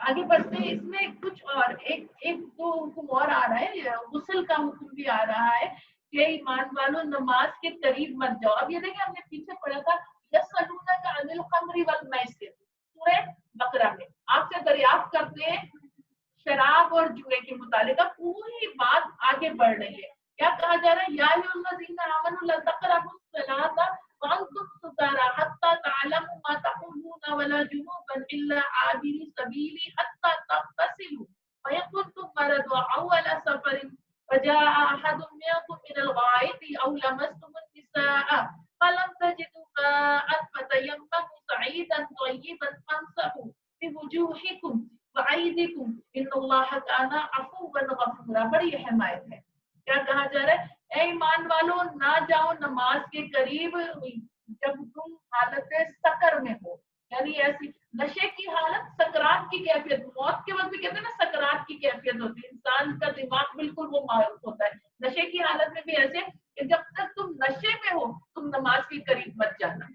आगे बढ़ते हैं इसमें कुछ और एक एक दो हुक्म और आ रहा है, गुस्ल का हुक्म भी आ रहा है कि ईमान वालों नमाज के करीब मत जाओ। अब ये देखिए हमने पीछे पढ़ा था यसअलूना का अनिल खम्री वल मैसिर, सूरह बकरा में आपसे दरियाफ्त करते हैं शराब और जुए के मुतालिक। अब पूरी बात आगे बढ़ रही है, क्या कहा जा रहा है, या अय्युहल्लज़ीना आमनू ला तक़रबुस सलाता व अंतुम सुकारा हत्ता तअलमू मा तक़ूलूना वला जुनूबन इल्ला आबिरी सबीली हत्ता तग़तसिलू व यकुन कुंतुम मरदा अव अला सफरिन फजाअ अहदुम मिनकुम मिनल गाइति अव लमस्तुमुन निसाअ फलम तजिदू माअन फतयम्ममू सईदन तय्यिबन फमसहू बिवुजूहिकुम वअयदिकुम इन्नल्लाह काना अफुव्वन गफूरा। बड़ी हिमायत है। क्या कहा जा रहा है, ए ईमान वालों ना जाओ नमाज के करीब जब तुम हालत सकर में हो, यानी ऐसी नशे की हालत, सकरात की कैफियत, मौत के वक्त भी कहते हैं ना सकरात की कैफियत होती है, इंसान का दिमाग बिल्कुल वो मारूफ होता है। नशे की हालत में भी ऐसे कि जब तक तुम नशे में हो तुम नमाज के करीब मत जाना,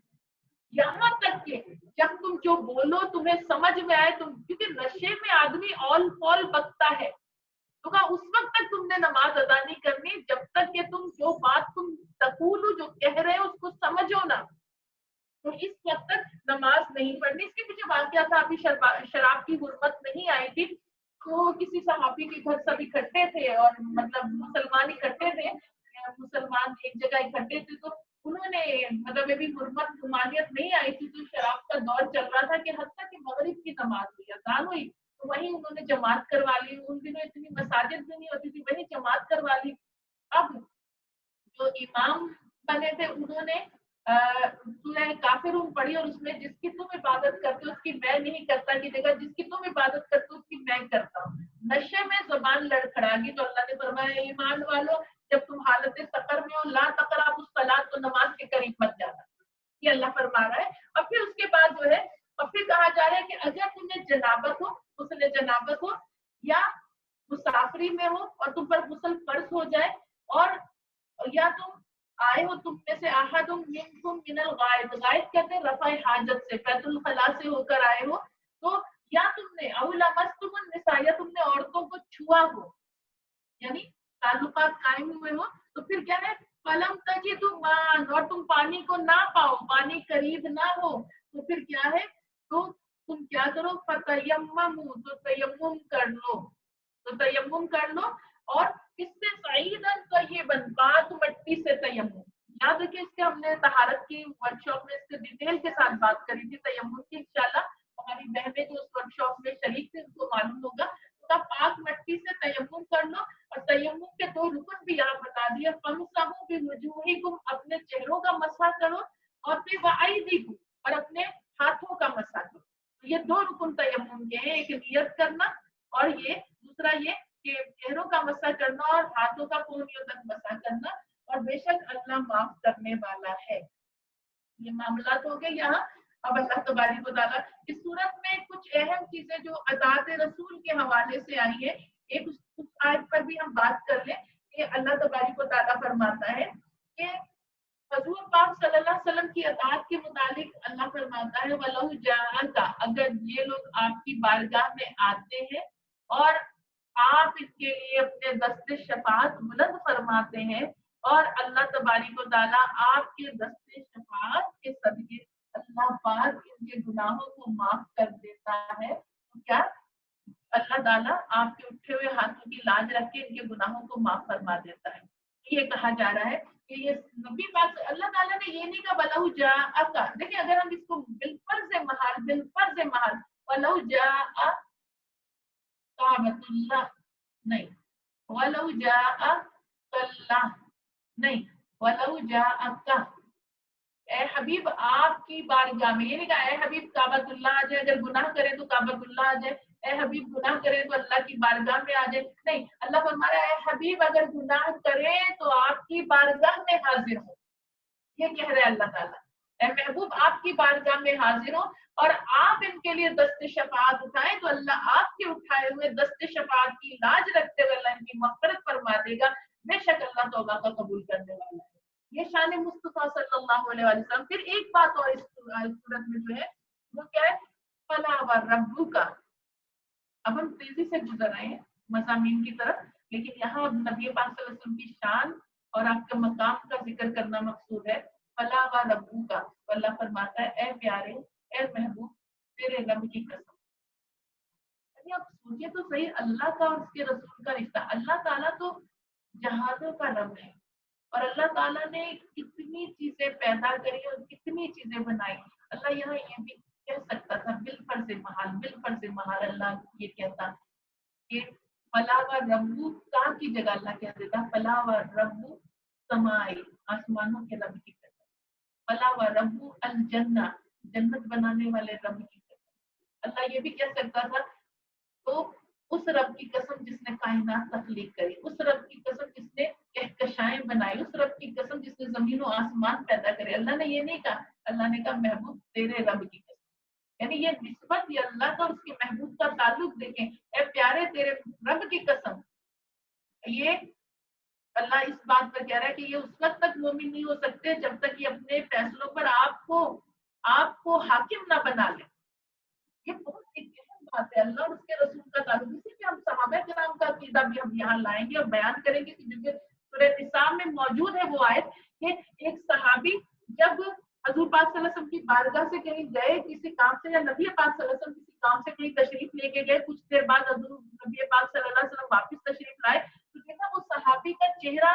यहाँ तक कि जब तुम जो बोलो तुम्हें समझ में आए, तुम क्योंकि नशे में आदमी ऑल फॉल बकता है, तो कहा उस वक्त तक तुमने नमाज अदा नहीं करनी जब तक कि तुम जो बात तुम तकूलू जो कह रहे हो उसको समझो ना, तो इस वक्त तक नमाज नहीं पढ़नी। इसके पीछे वाकया था, अभी शराब की हुर्मत नहीं आई थी, तो किसी सहाबी के घर सब इकट्ठे थे, और मतलब मुसलमान इकट्ठे थे, मुसलमान एक जगह इकट्ठे थे, तो उन्होंने मतलब अभी हुर्मत हुमानियत नहीं आई थी, तो शराब का दौर चल रहा था कि हत्ता कि मगरिब की नमाज हुई, अज़ान हुई, तो वहीं उन्होंने जमात करवा ली। उन दिनों इतनी मसाजिद भी नहीं होती थी, वहीं जमात करवा ली। अब जो इमाम बने थे उन्होंने सूरह काफिरून पढ़ी और उसमें जिसकी तुम इबादत करते हो उसकी मैं नहीं करता की जगह जिसकी तुम इबादत करते हो उसकी मैं करता हूँ। नशे में जुबान लड़खड़ागी तो अल्लाह ने फरमाया ईमान वालो जब तुम हालत सकर में हो ला तकराबुस सलात तो नमाज के करीब मत जाना, ये अल्लाह फरमा रहा है। और फिर उसके बाद जो है और फिर कहा जा रहा है कि अगर तुम्हें जनाबत हो गुस्ल जनाबत हो या मुसाफरी में हो और तुम पर गुस्ल फर्ज हो जाए और या तुम आए हो तुम में से अहदुम मिनकुम मिनल गायब, गायब कहते हैं रफ़ाए हाजत से, बैतुल खला से होकर आए हो तो या तुमने औ लमस्तुमुन निसा या तुमने औरतों को छुआ हो यानी ताल्लुकात कायम हुए हो तो फिर क्या है फलम तजिदु मान और तुम पानी को ना पाओ, पानी करीब ना हो तो फिर क्या है तो तुम क्या करो फतयम्ममु तो तयम्मुम कर लो, तो तयम्मुम कर लो और किससे सईदन तय्यबन पाक मिट्टी से तयम्मुम। याद रखिए इसके हमने तहारत की वर्कशॉप में इसके डिटेल के साथ बात करी थी तयम्मुम की, इंशाल्लाह हमारी बहनें जो उस वर्कशॉप में शरीक थे उनको मालूम होगा। तो पाक मिट्टी से तयम्मुम कर लो और तयम्मुम के दो रुकन भी यहाँ बता दिए फमसहू बिवुजूहिकुम अपने चेहरों का मसा करो और फिर वअयदीकुम और अपने हाथों का मसा करो। तो ये दो रुकन तयम्मुम के हैं, एक नियत करना और ये दूसरा ये कि चेहरों का मसा करना और हाथों का कोहनियों तक मसा करना और बेशक अल्लाह माफ करने वाला है। ये मामला हो गए यहाँ। अब अल्लाह तबारिक व तआला इस सूरत में कुछ अहम चीजें जो अतात रसूल के हवाले से आई है एक उस आयत पर भी हम बात कर लें कि अल्लाह तबारिक व तआला फरमाता है कि हजूर पाक सल्लल्लाहु अलैहि वसल्लम की अतात के मुतालिक अल्लाह फरमाता है वलहु जाअका अगर ये लोग आपकी बारगाह में आते हैं और आप इसके लिए अपने दस्ते शफात बुलंद फरमाते हैं और अल्लाह तबारिक व तआला आपके दस्ते शफात के सदके अल्लाह पाक इनके गुनाहों को माफ कर देता है। तो क्या अल्लाह ताला आपके उठे हुए हाथों की लाज रख के इनके गुनाहों को माफ फरमा देता है। ये कहा जा रहा है कि ये नबी पाक अल्लाह ताला ने ये नहीं कहा वलहु जाअका, देखिए अगर हम इसको बिलफर्ज महल वलहु जाअ काबतुल्लाह नहीं, वलहु जाअ कल्ला नहीं, वलहु जाअका ए हबीब आपकी बारगाह में, ये नहीं कहा ए हबीब काबतुल्लाह आ जाए, अगर गुनाह करे तो काबतुल्लाह आ जाए, ए हबीब गुनाह करे तो अल्लाह की बारगाह में आ जाए, नहीं अल्लाह फरमा रहा है हबीब अगर गुनाह करे तो आपकी बारगाह में हाजिर हो। ये कह रहे अल्लाह ताला ए महबूब आपकी बारगाह में हाजिर हो और आप इनके लिए दस्ते शफात उठाएं तो अल्लाह आपके उठाए हुए दस्ते शफात की लाज रखते हुए अल्लाह इनकी मग़फ़िरत फरमा देगा, बेशक अल्लाह तौबा का कबूल करने वाला है। ये शान मुस्तफा सल्लल्लाहु अलैहि वसल्लम। फिर एक बात और इस सूरत में जो है वो क्या है फला व रब्बू का। अब हम तेजी से गुजर रहे हैं मज़ामीन की तरफ, लेकिन यहाँ अब नबी पाक सल्लल्लाहु अलैहि वसल्लम की शान और आपके मकाम का जिक्र करना मकसूद है। फला व रब्बू का अल्लाह फरमाता है ए प्यारे ए महबूब तेरे रब की कसम। आप सोचिए तो सही अल्लाह का और उसके रसूल का रिश्ता। अल्लाह ताला तो जहानों का रब है और अल्लाह ताला ने कितनी चीजें पैदा करी और कितनी चीजें बनाई। अल्लाह यहाँ ये भी कह सकता था बिल फर्ज महाल अल्लाह ये कहता कि फला व रब्बू का की जगह अल्लाह कह देता फला व रब्बू समाई आसमानों के रब की कसम, फला व रब्बू अल जन्ना जन्नत बनाने वाले रब की कसम। अल्लाह ये भी कह सकता था तो उस रब की कसम जिसने कायनात तख्लीक करी, उस रब की कसम जिसने कहकशाएं बनाई, उस रब की कसम जिसने जमीन और आसमान पैदा करे। अल्लाह ने ये नहीं कहा, अल्लाह ने कहा महबूब तेरे रब की कसम। यानी ये निस्बत ये अल्लाह का और उसके महबूब का ताल्लुक देखें, ए प्यारे तेरे रब की कसम। ये अल्लाह इस बात पर कह रहा है कि ये उस वक्त तक मोमिन नहीं हो सकते जब तक ये अपने फैसलों पर आपको हाकिम ना बना ले। ये बहुत एक अहम बात है अल्लाह और उसके रसूल का ताल्लुक। इसी पे हम सहाबा किराम का अकीदा भी हम यहाँ लाएंगे और बयान करेंगे कि जो सूरह निसा में मौजूद है वो आयत कि एक सहाबी जब हजूर पाक सल्लल्लाहु अलैहि वसल्लम की बारगाह से कहीं गए किसी काम से या नबी पाक सल्लल्लाहु अलैहि वसल्लम किसी काम से कहीं तशरीफ लेके गए, कुछ देर बाद हजूर नबी पाक सल्लल्लाहु अलैहि वसल्लम वापस तशरीफ लाए तो देखा वो सहाबी का चेहरा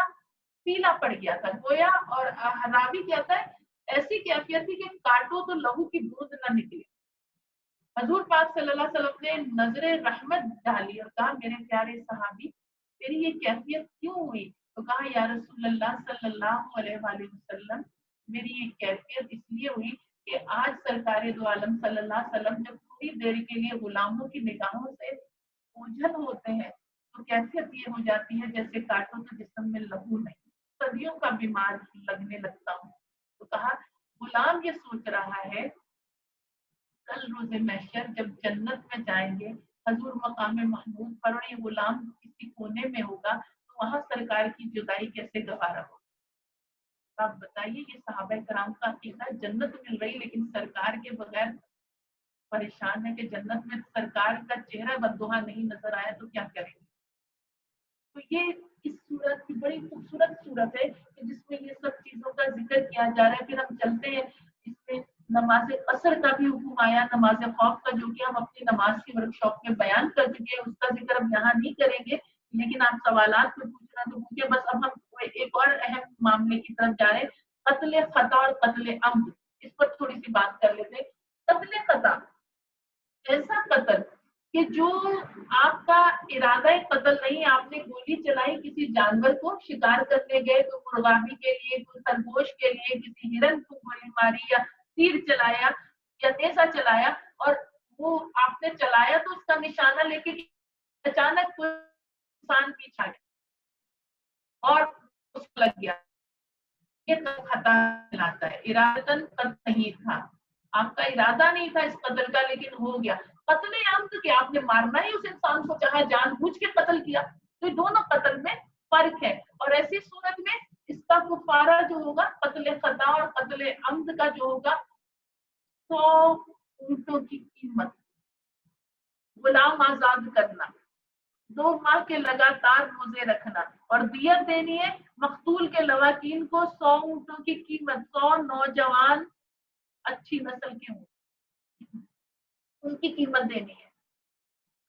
पीला पड़ गया था गोया और रावी कहता है ऐसी कैफियत थी कि काटो तो लहू की बूंद न निकले। हजूर पाक सल्लल्लाहु अलैहि वसल्लम ने नजरे रहमत डाली और कहा मेरे प्यारे सहाबी तेरी ये कैफियत क्यों हुई? तो कहा या रसूल अल्लाह सल्लल्लाहु अलैहि वसल्लम, मेरी ये कैफियत इसलिए हुई कि आज सरकार दो आलम सल्लल्लाहु अलैहि वसल्लम जब थोड़ी देर के लिए गुलामों की निगाहों से ओझल होते हैं तो कैफियत ये हो जाती है जैसे काटो तो जिस्म में लहू नहीं, सदियों का बीमार लगने लगता हूँ। तो कहा गुलाम ये सोच रहा है कल रोजे महशर जब जन्नत में जाएंगे हजूर मकाम महमूद पर और ये गुलाम किसी कोने में होगा तो वहां सरकार की जुदाई कैसे गवारा होगा। आप बताइए, ये सहाबा कराम का अकीदा, जन्नत मिल रही लेकिन सरकार के बगैर परेशान है कि जन्नत में सरकार का चेहरा बददुहा नहीं नजर आया तो क्या करेंगे। तो ये इस सूरत की बड़ी खूबसूरत सूरत है कि जिसमें ये सब चीजों का जिक्र किया जा रहा है। फिर हम चलते हैं, इसमें नमाज असर का भी हुक्म आया, नमाज खौफ का, जो कि हम अपनी नमाज की वर्कशॉप में बयान कर चुके हैं, उसका जिक्र हम यहाँ नहीं करेंगे। लेकिन आप सवालात में पूछना तो पूछिए। बस अब हम एक और अहम मामले की तरफ जा रहे हैं, कत्ले खता और कत्ले अम्द। इस पर थोड़ी सी बात कर लेते हैं। कत्ले खता ऐसा कत्ल कि जो आपका इरादा कत्ल नहीं, आपने गोली चलाई किसी जानवर को शिकार करने गए तो मुर्गाबी के लिए, कोई खरगोश के लिए, किसी हिरन को गोली मारी या तीर चलाया या नेजा चलाया और वो आपने चलाया तो उसका निशाना लेके अचानक कोई इंसान पीछा गया और उसको लग गया, ये खता कहलाता है। इरादतन कत्ल नहीं था, आपका इरादा नहीं था इस कत्ल का लेकिन हो गया। कत्ले आमद के आपने मारना ही उस इंसान को चाहे जानबूझ के कत्ल किया, तो दोनों कत्ल में फर्क है। और ऐसी सूरत में इसका कुफारा जो होगा कत्ले खता और कत्ले अम्द का जो होगा 100 ऊंटों की कीमत, गुलाम आजाद करना, 2 माह के लगातार रोजे रखना और दियत देनी है मकतूल के लवाकीन को 100 ऊंटों की कीमत, 100 नौजवान अच्छी नस्ल के हों उनकी कीमत देनी है।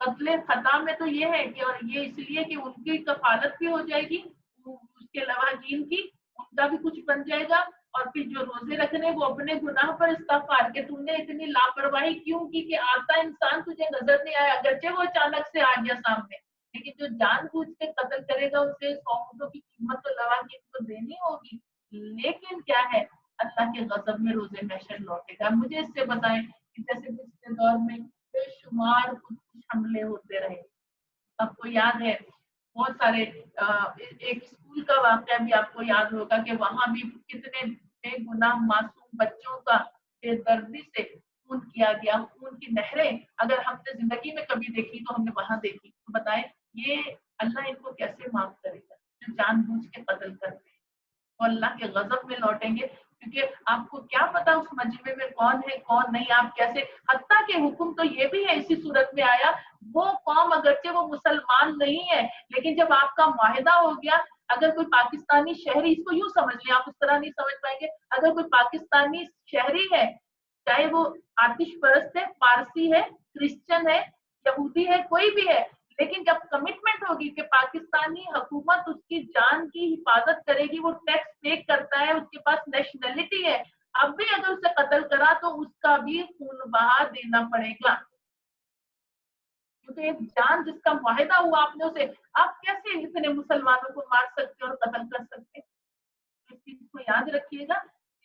कत्ले खता में तो ये है कि, और ये इसलिए कि उनकी कफालत भी हो जाएगी, उसके लवाकीन की, उनका भी कुछ बन जाएगा। और फिर जो रोजे रखने वो अपने गुनाह पर इस्तगफार के तुमने इतनी लापरवाही क्यों की कि आता इंसान तुझे नजर नहीं आया, अगरचे वो अचानक से आ गया सामने, लेकिन जो जानबूझ के कत्ल करेगा उसे 100 ऊंटों की कीमत तो लवाकीन को देनी होगी। लेकिन क्या है, अल्लाह के गजब में रोजे महशर लौटेगा। मुझे इससे बताएं कि जैसे पिछले दौर में बेशुमार कुछ हमले होते रहे, आपको याद है बहुत सारे, एक स्कूल का वाकया भी आपको याद होगा कि वहां भी कितने बेगुनाह मासूम बच्चों का बेदर्दी से खून किया गया। खून की नहरें अगर हमने जिंदगी में कभी देखी तो हमने वहां देखी। तो बताएं ये अल्लाह इनको कैसे माफ करेगा जो जानबूझ के कत्ल करते हैं। तो अल्लाह के गजब में लौटेंगे, क्योंकि आपको क्या पता उस मजमे में कौन है कौन नहीं, आप कैसे। हत्ता के हुक्म तो ये भी है इसी सूरत में आया, वो कौम अगरचे वो मुसलमान नहीं है लेकिन जब आपका मुआहिदा हो गया, अगर कोई पाकिस्तानी शहरी, इसको यूं समझ लें, आप उस तरह नहीं समझ पाएंगे, अगर कोई पाकिस्तानी शहरी है, चाहे वो आतिश परस्त है, पारसी है, क्रिश्चियन है, यहूदी है, कोई भी है, लेकिन जब कमिटमेंट होगी कि पाकिस्तानी हुकूमत उसकी जान की हिफाजत करेगी, वो टैक्स पे करता है, उसके पास नेशनलिटी है, अब भी अगर उसे कत्ल करा तो उसका भी खून बहा देना पड़ेगा, क्योंकि एक जान जिसका मुआहिदा हुआ आपने उसे, आप कैसे इतने मुसलमानों को मार सकते और कत्ल कर सकते। इस चीज को याद रखिएगा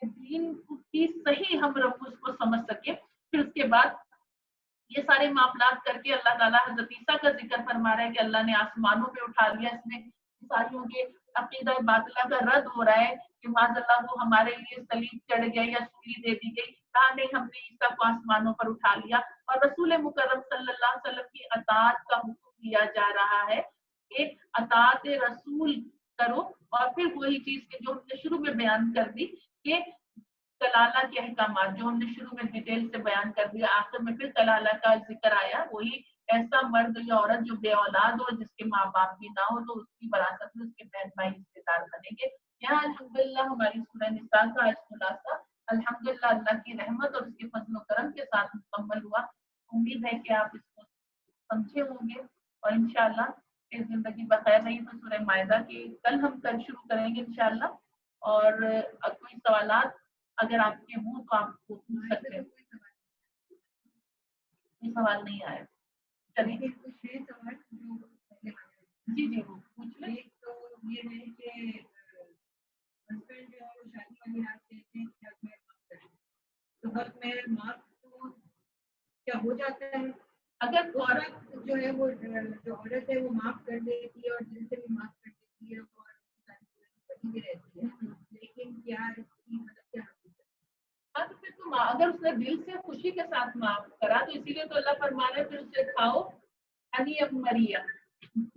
कि दीन की सही हम रमूज को समझ सके। फिर उसके बाद ये सारे मामलात करके अल्लाह ताला हज़रत ईसा का जिक्र फरमा रहा है कि अल्लाह ने आसमानों पे उठा लिया। इसमें ईसाइयों के अकीदा बातिला का रद्द हो रहा है कि माज़अल्लाह वो हमारे लिए सलीब चढ़ गए या सूली दे दी गई, कहा नहीं, हमने ईसा को आसमानों पर उठा लिया और रसूल मुकर्रम सल्लल्लाहु अलैहि वसल्लम की अताअत का हुक्म दिया जा रहा है कि अताअत रसूल करो। और फिर वही चीज के जो हमने शुरू में बयान कर दी कि कलाला के अहकामात जो हमने शुरू में डिटेल से बयान कर दिया, आखिर में फिर कलाला का जिक्र आया, वही ऐसा मर्द या औरत जो बे औलाद हो, जिसके माँ बाप भी ना हो, तो उसकी विरासत में उसके बहन भाई हिस्सेदार बनेंगे। यहाँ अल्हम्दुलिल्लाह हमारी सूरह निसा का आज खुलासा अल्हम्दुलिल्लाह अल्लाह की रहमत और उसके फजल करम के साथ मुकम्मल हुआ। उम्मीद है कि आप इसको समझे होंगे और इंशाअल्लाह इस जिंदगी बखैर रही तो सूरह मायदा की कल शुरू करेंगे इंशाअल्लाह। और कोई सवालात अगर आपके हों तो आप पूछ सकते हैं। कोई सवाल नहीं आया, चलिए। जी जी वो पूछ लें। یہ ہے کہ ہسبینڈ جو ہے وہ شادی والی رات کہتے ہیں کہ اب میں معاف کر دوں، تو وقت میں معاف تو کیا ہو جاتا ہے؟ اگر عورت جو ہے وہ جو عورت ہے وہ معاف کر دیتی ہے اور دل سے بھی معاف کر دیتی ہے اور بنی بھی رہتی ہے، لیکن کیا اس کی مطلب کیا ہاں تو پھر تم اگر اس نے دل سے خوشی کے ساتھ معاف کرا تو اسی لیے تو اللہ فرمانا ہے پھر اسے کھاؤ ہنی اب مریا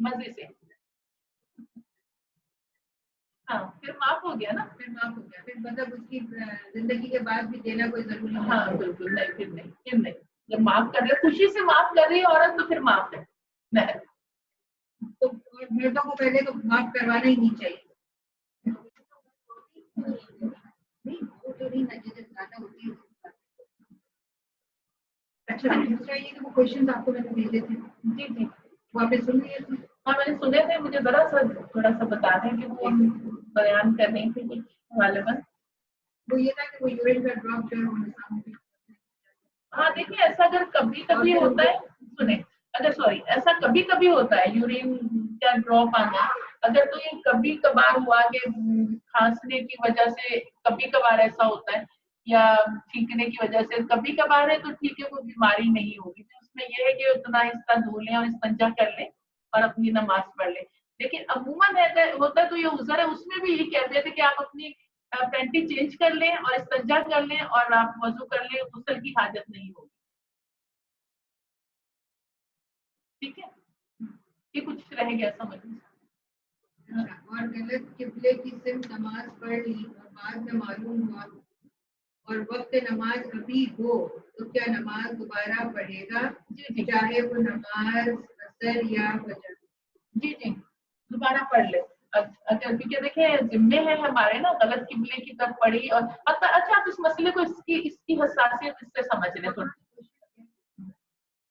مزے سے. ہاں پھر معاف ہو گیا نا. پھر معاف ہو گیا، پھر مطلب اس کی زندگی کے بعد بھی دینا کوئی ضروری نہیں. ہاں بالکل نہیں، پھر نہیں جب معاف کر رہے خوشی سے معاف کر رہی ہے عورت تو پھر معاف ہے نہیں. تو مردوں کو پہلے تو معاف کروانا ہی نہیں چاہیے. اچھا دوسرا یہ کہ وہ کوشچن آپ کو میں نے بھیجے تھے. جی جی وہ آپ نے سن لیے تھے؟ ہاں میں نے سنے تھے، مجھے ذرا سا تھوڑا سا بتا دیں کہ وہ بیان کر رہی تھی کچھ غالباً. وہ یہ تھا کہ وہ یورین کا ڈراپ جو ہے وہ ہاں دیکھیے ایسا اگر کبھی کبھی ہوتا ہے، سنیں ایسا کبھی کبھی ہوتا ہے یورین کا ڈراپ آنا. اگر تو یہ کبھی کبھار ہوا کہ کھانسنے کی وجہ سے کبھی کبھار ایسا ہوتا ہے یا چھینکنے کی وجہ سے کبھی کبھار ہے تو ٹھیک ہے، کوئی بیماری نہیں ہوگی. تو اس میں یہ ہے کہ اتنا حصہ دھو لیں اور استنجا کر لیں اور اپنی نماز پڑھ لیں. لیکن عموماً ہوتا ہے تو یہ عذر ہے، اس میں بھی یہ کہتے تھے کہ آپ اپنی پینٹی چینج کر لیں اور استنجا کر لیں اور آپ وضو کر لیں، غسل کی حاجت نہیں ہوگی. ٹھیک ہے یہ کچھ رہ گیا سمجھ میں. اور غلط قبلے کی صرف نماز پڑھ لی اور بعد میں معلوم ہوا اور وقت نماز ابھی ہو تو کیا نماز دوبارہ پڑھے گا؟ جی چاہے وہ نماز اثر یا فجر. جی دوبارہ پڑھ لے. اگر کیونکہ دیکھیں ذمے ہے ہمارے نا غلط قبلے کی طرف پڑھی اور اچھا آپ اس مسئلے کو اس کی حساسیت اس سے سمجھ لیں.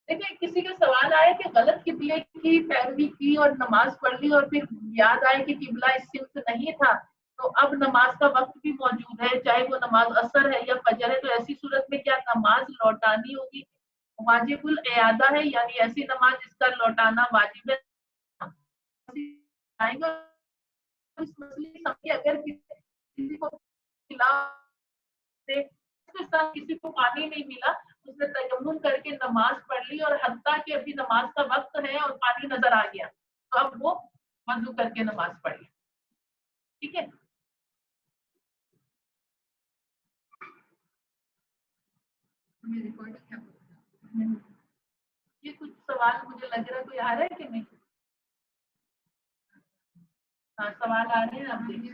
دیکھیں کسی کا سوال آیا کہ غلط قبلے کی پیروی کی اور نماز پڑھ لی اور پھر یاد آئے کہ قبلہ اس سمت نہیں تھا تو اب نماز کا وقت بھی موجود ہے، چاہے وہ نماز اثر ہے یا فجر ہے، تو ایسی صورت میں کیا نماز لوٹانی ہوگی؟ واجب الاعادہ ہے، یعنی ایسی نماز جس کا لوٹانا واجب ہے. اس مسئلے اگر کسی کو کسی کو پانی نہیں ملا اس نے تیمم کر کے نماز پڑھ لی اور حتیٰ کہ ابھی نماز کا وقت ہے اور پانی نظر آ گیا تو اب وہ وضو کر کے نماز پڑھ لی. ٹھیک ہے یہ کچھ سوال مجھے لگ رہا ہے کوئی آ رہا ہے کہ نہیں؟ ہاں سوال آ رہے ہیں آپ دیکھیے.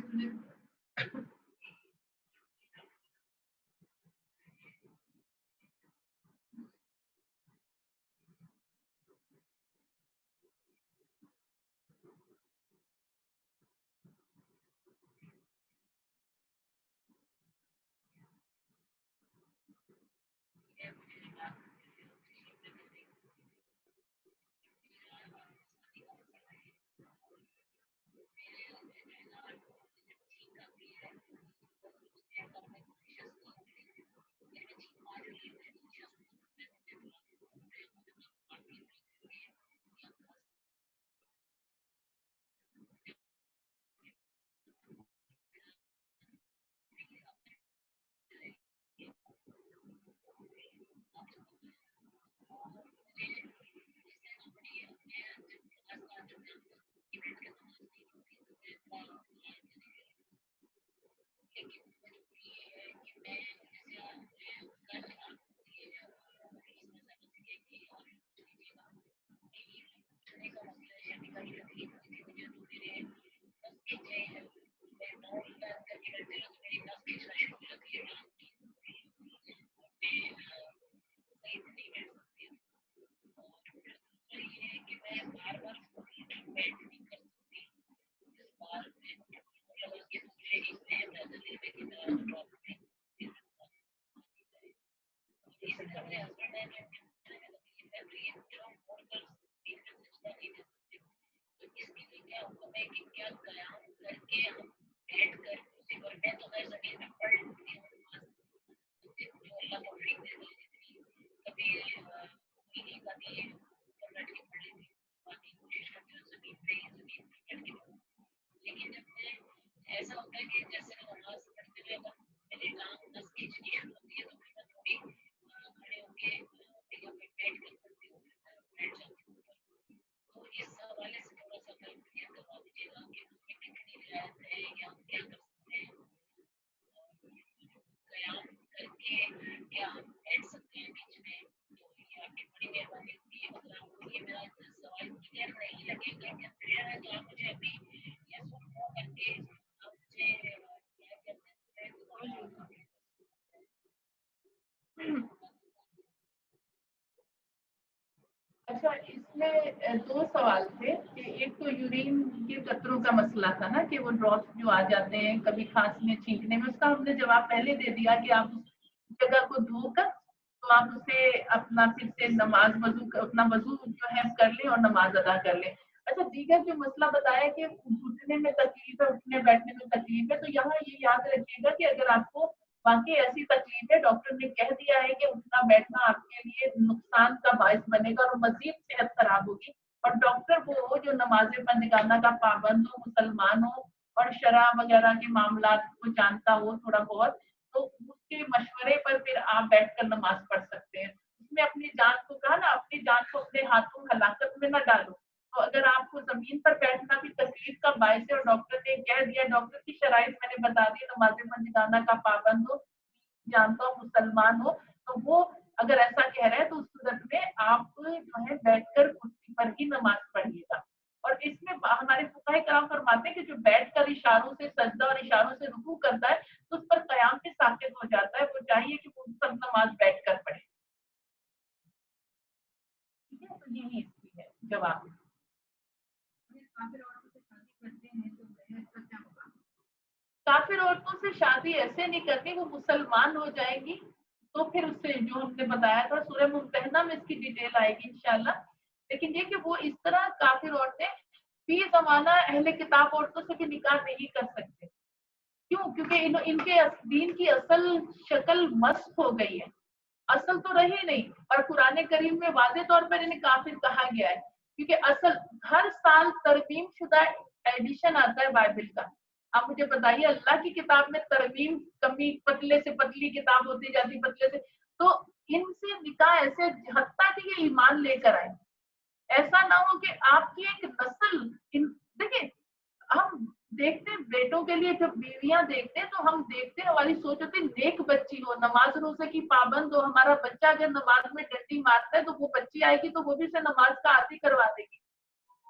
जैसे नमाज पढ़ते हुए मेरे टांग नस खींचनी शुरू होती है तो फिर मैं थोड़ी खड़े होके या मैं बैठ कर पढ़ती हूँ, बैठ जाती हूँ। तो इस हवाले से थोड़ा सा क्लियर करवा दीजिएगा कि उसमें कितनी रियायत है या हम क्या कर सकते हैं, कयाम करके क्या हम बैठ सकते हैं बीच में, तो ये आपकी बड़ी मेहरबानी होगी। अगर आपको ये मेरा सवाल क्लियर नहीं लगेगा कंफ्यूजन है तो आप मुझे अभी ये सुनो करके आप मुझे क्या कहते हैं। अच्छा, इसमें दो सवाल थे कि एक तो यूरिन के कतरों का मसला था ना कि वो ड्रॉप्स जो आ जाते हैं कभी खांसने छींकने में, उसका हमने जवाब पहले दे दिया कि आप उस जगह को धोकर तो आप उसे अपना फिर से नमाज वजू अपना वजू जो है कर लें और नमाज अदा कर लें। अच्छा, दीगर जो मसला बताया कि घुटने में तकलीफ है, उठने बैठने में तकलीफ है, तो यहाँ ये याद रखिएगा कि अगर आपको बाकी ऐसी तकलीफ है, डॉक्टर ने कह दिया है कि उठना बैठना आपके लिए नुकसान का बायस बनेगा और मजीद सेहत खराब होगी, और डॉक्टर वो हो जो नमाज पंजगाना का पाबंद हो, मुसलमान हो और शराब वगैरह के मामला को जानता हो थोड़ा बहुत, तो उसके मशवरे पर फिर आप बैठकर नमाज पढ़ सकते हैं। उसमें अपनी जान को कहा ना, अपनी जान को अपने हाथों हलाकत में न डालो। तो अगर आपको जमीन पर बैठना भी तकलीफ का बायस है और डॉक्टर ने कह दिया, डॉक्टर की शराइत मैंने बता दी, नमाज पंजगाना का पाबंद हो, जानता हो, मुसलमान हो, तो वो अगर ऐसा कह रहे हैं तो उस सूरत में आप जो है बैठकर कुर्सी पर ही नमाज पढ़िएगा। और इसमें हमारे फुकाहे कराम फरमाते हैं कि जो बैठकर इशारों से सजदा और इशारों से रुकू करता है तो उस पर कयाम भी साकित हो जाता है, वो चाहिए कि वो सब नमाज बैठकर पढ़े। ठीक है, तो यही इसकी है जवाब। काफिर औरतों से शादी ऐसे नहीं करनी, वो मुसलमान हो जाएगी तो फिर उससे जो हमने बताया था सूरह मुम्तहना में इसकी डिटेल आएगी इंशाल्लाह। लेकिन ये कि वो इस तरह काफिर औरतें फी जमाना अहले किताब औरतों से भी निकाह नहीं कर सकते। क्यों? क्योंकि इनके दीन की असल शक्ल मस्त हो गई है, असल तो रही नहीं। और कुरान करीम में वाज़े तौर पर इन्हें काफिर कहा गया है, क्योंकि असल हर साल तरमीम शुदा एडिशन आता है बाइबल का। आप मुझे बताइए, अल्लाह की किताब में तरमीम कमी, पतले से पतली किताब होती जाती, पतले से, तो इनसे निकाह ऐसे हत्ता कि ये ईमान लेकर आए। ऐसा ना हो कि आपकी एक नस्ल, देखिए हम देखते हैं बेटों के लिए जब बीवियां देखते हैं तो हम देखते हैं, हमारी सोच होती है नेक बच्ची हो, नमाज रोजे की पाबंद हो। हमारा बच्चा अगर नमाज में डंडी मारता है तो वो बच्ची आएगी तो वो भी से नमाज का आदी करवा देगी।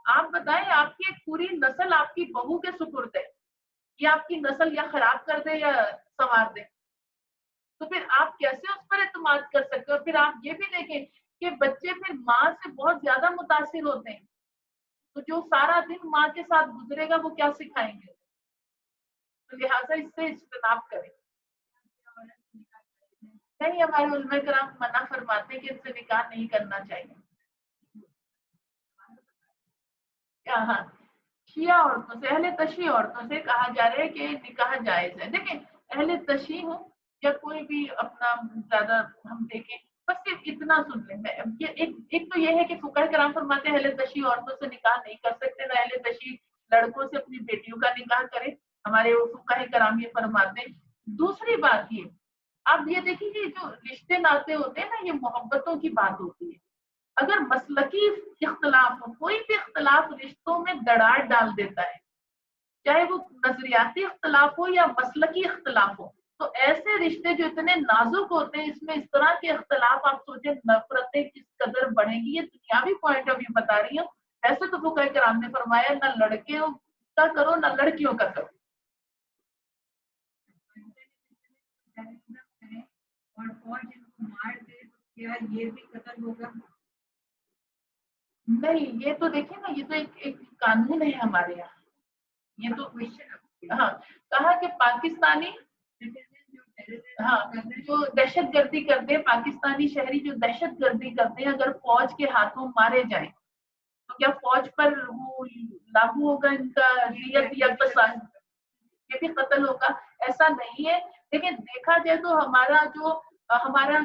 आप बताएं, आपकी एक पूरी नस्ल आपकी बहू के सुपुर्द है, या आपकी नस्ल या खराब कर दे या संवार दे, तो फिर आप कैसे उस पर एतमाद कर सकते हो? फिर आप ये भी देखें कि बच्चे फिर माँ से बहुत ज्यादा मुतासिर होते हैं, तो जो सारा दिन माँ के साथ गुजरेगा वो क्या सिखाएंगे? तो लिहाजा इससे इज्तनाब करें। नहीं, हमारे उलमा कराम मना फरमाते हैं कि इससे निकाह नहीं करना चाहिए। क्या? हाँ, शिया औरतों से, अहले तशी औरतों से कहा जा रहा है कि निकाह जायज है। देखिए, अहले तशी हो या कोई भी अपना ज्यादा हम देखें, बस सिर्फ इतना सुन लें। मैं ये एक तो ये है कि फुकाह कराम फरमाते हैं अहले तशी औरतों से निकाह नहीं कर सकते, ना अहले तशी लड़कों से अपनी बेटियों का निकाह करें, हमारे वो फुकाह कराम ये फरमाते हैं। दूसरी बात ये, आप ये देखिए कि जो रिश्ते नाते होते हैं ना, ये मोहब्बतों की बात होती है। अगर मसलकी इख्तलाफ हो, कोई भी इख्तलाफ रिश्तों में दरार डाल देता है, चाहे वो नजरियाती इख्तलाफ हो या मसलकी इख्तलाफ हो। तो ऐसे रिश्ते जो इतने नाजुक होते हैं, इसमें इस तरह के इख्तलाफ, आप सोचे नफरतें किस कदर बढ़ेंगी। ये दुनियावी पॉइंट ऑफ व्यू बता रही हूँ। वैसे तो फुकाहे कराम ने फरमाया ना लड़कियों का करो ना लड़कियों का करो। और जिनको मार दे तो क्या ये भी कत्ल होगा? नहीं, ये तो देखिए ना, ये तो एक कानून है हमारे यहाँ। ये तो क्वेश्चन, हाँ, कहा कि पाकिस्तानी, हाँ, जो दहशत गर्दी करते हैं, पाकिस्तानी शहरी जो दहशत गर्दी करते हैं, अगर फौज के हाथों मारे जाएं तो क्या फौज पर वो लागू होगा इनका रियत या पसंद, ये भी कत्ल होगा? ऐसा नहीं है। लेकिन देखा जाए तो हमारा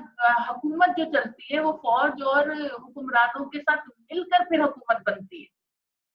हुकूमत जो चलती है वो फौज और हुक्मरानों के साथ मिलकर फिर हुकूमत बनती है।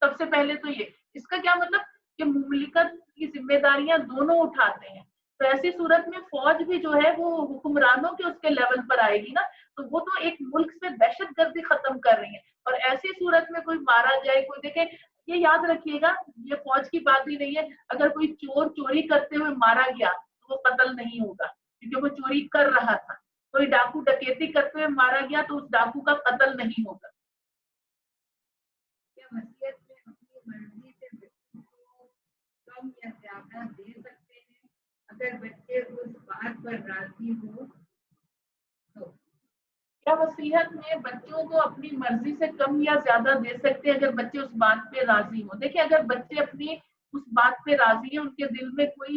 सबसे पहले तो ये, इसका क्या मतलब, کہ مملکت کی ذمہ دونوں اٹھاتے ہیں. تو ایسی صورت میں فوج بھی جو ہے وہ حکمرانوں کے اس کے لیول پر آئے گی نا, تو وہ تو ایک ملک سے دہشت گردی ختم کر رہی ہے. اور ایسی صورت میں کوئی مارا جائے, کوئی دیکھے, یہ یاد رکھیے گا یہ فوج کی بات ہی نہیں ہے, اگر کوئی چور چوری کرتے ہوئے مارا گیا تو وہ قتل نہیں ہوگا کیونکہ وہ چوری کر رہا تھا. کوئی ڈاکو ڈکیتی کرتے ہوئے مارا گیا تو اس ڈاکو کا قتل نہیں ہوگا. کیا وصیت میں اپنی مرضی سے بچوں کو کم یا زیادہ دے سکتے ہیں اگر بچے اس بات پر راضی ہو تو؟ کیا وصیت میں بچوں کو اپنی مرضی سے کم یا زیادہ دے سکتے ہیں اگر بچے اس بات پہ راضی ہوں؟ دیکھیں, اگر بچے اپنی اس بات پہ راضی ہیں, ان کے دل میں کوئی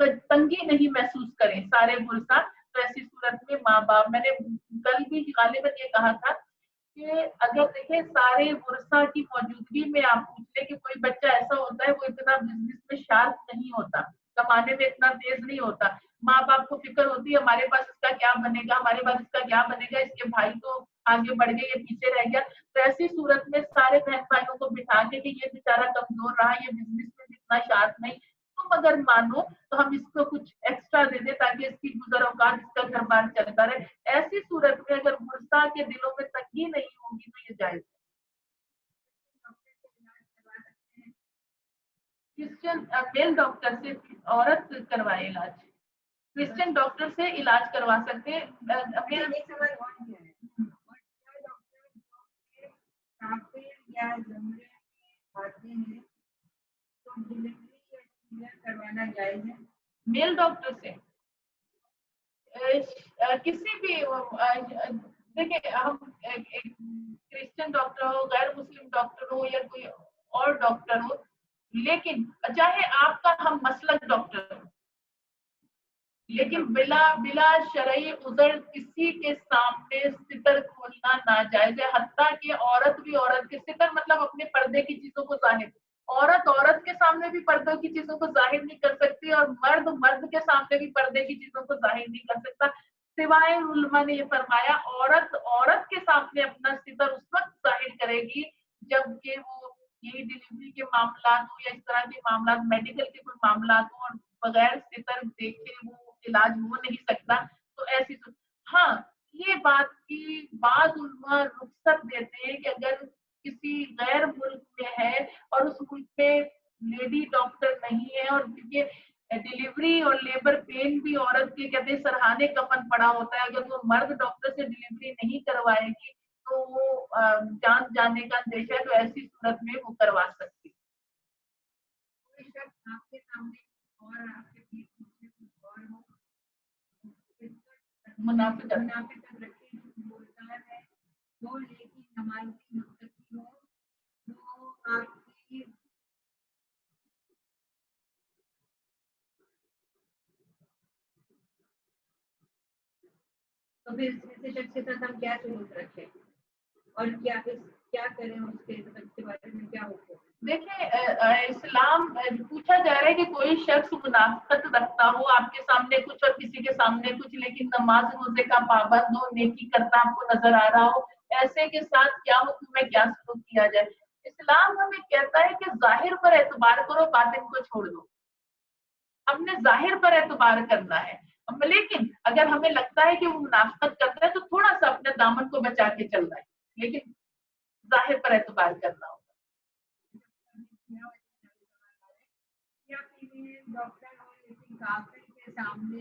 تنگی نہیں محسوس کریں سارے ورثہ, تو ایسی صورت میں ماں باپ, میں نے کل بھی غالباً یہ کہا تھا کہ اگر دیکھیں سارے ورثہ کی موجودگی میں آپ پوچھ لیں کہ کوئی بچہ ایسا ہوتا ہے وہ اتنا بزنس میں شارپ نہیں ہوتا, کمانے میں اتنا تیز نہیں ہوتا, ماں باپ کو فکر ہوتی ہے ہمارے پاس اس کا کیا بنے گا, ہمارے پاس اس کا کیا بنے گا, اس کے بھائی تو آگے بڑھ گئے یہ پیچھے رہ گیا. تو ایسی صورت میں سارے بہن بھائیوں کو بٹھا کے کہ یہ بیچارہ کمزور رہا, یہ بزنس میں اتنا شارپ نہیں, تم اگر مانو تو ہم اس کو کچھ ایکسٹرا دے دیں تاکہ اس کی گزر اوقات اس کا گھر بار چلتا رہے. ایسی صورت میں اگر ورثہ کے دلوں میں تنگی نہیں ہوگی تو یہ جائز ہے. کرسچن میل ڈاکٹر سے عورت کروائے علاج, کرسچن ڈاکٹر سے علاج کروا سکتے ہیں. میل ڈاکٹر سے کسی بھی دیکھیں, ہم کرسچن ڈاکٹر ہو, غیر مسلم ڈاکٹر ہو یا کوئی اور ڈاکٹر ہو, لیکن چاہے آپ کا ہم مسلک ڈاکٹر ہو, لیکن بلا شرعی عذر کسی کے سامنے ستر کھولنا ناجائز ہے. حتیٰ کہ عورت بھی عورت کے ستر مطلب اپنے پردے کی چیزوں کو ظاہر, عورت کے سامنے بھی پردوں کی چیزوں کو ظاہر نہیں کر سکتی, اور مرد کے سامنے بھی پردے کی چیزوں کو ظاہر نہیں کر سکتا, سوائے علماء نے یہ فرمایا عورت کے سامنے اپنا ستر اس وقت ظاہر کرے گی جب کہ وہ یہی ڈلیوری کے معاملات ہو یا اس طرح کے معاملات, میڈیکل کے کوئی معاملات ہو, اور بغیر ستر دیکھے وہ علاج ہو نہیں سکتا. تو ایسی ہاں یہ بات کی بعض علماء رخصت دیتے ہیں کہ اگر کسی غیر ملک میں ہے اور اس ملک میں لیڈی ڈاکٹر نہیں ہے, اور کیونکہ ڈلیوری اور لیبر پین بھی عورت کے کہتے ہیں سرحانے کفن پڑا ہوتا ہے, اگر وہ مرد ڈاکٹر سے ڈلیوری نہیں کروائے گی تو وہ جان جانے کا اندیشہ ہے, تو ایسی صورت میں وہ کروا سکتی. منافقت بولتا ہے وہ لیکن نمازی متقی ہو تو آپ کی تو پھر اس میں سے شخص کے ساتھ ہم کیا سلوک رکھیں اور کیا کریں, اس کے بارے میں کیا حکم؟ دیکھیں اسلام پوچھا جا رہا ہے کہ کوئی شخص منافقت رکھتا ہو آپ کے سامنے کچھ اور کسی کے سامنے کچھ, لیکن نماز روزے کا پابند ہو, نیکی کرتا آپ کو نظر آ رہا ہو, ایسے کے ساتھ کیا حکم ہے, کیا سلوک کیا جائے؟ اسلام ہمیں کہتا ہے کہ ظاہر پر اعتبار کرو, باطن کو چھوڑ دو. ہم نے ظاہر پر اعتبار کرنا ہے, لیکن اگر ہمیں لگتا ہے کہ وہ منافقت کرتا ہے تو تھوڑا سا اپنے دامن کو بچا کے چلنا ہے, لیکن ظاہر پر اعتبار کرنا ہوگا. ڈاکٹر ہو لیکن کافر کے سامنے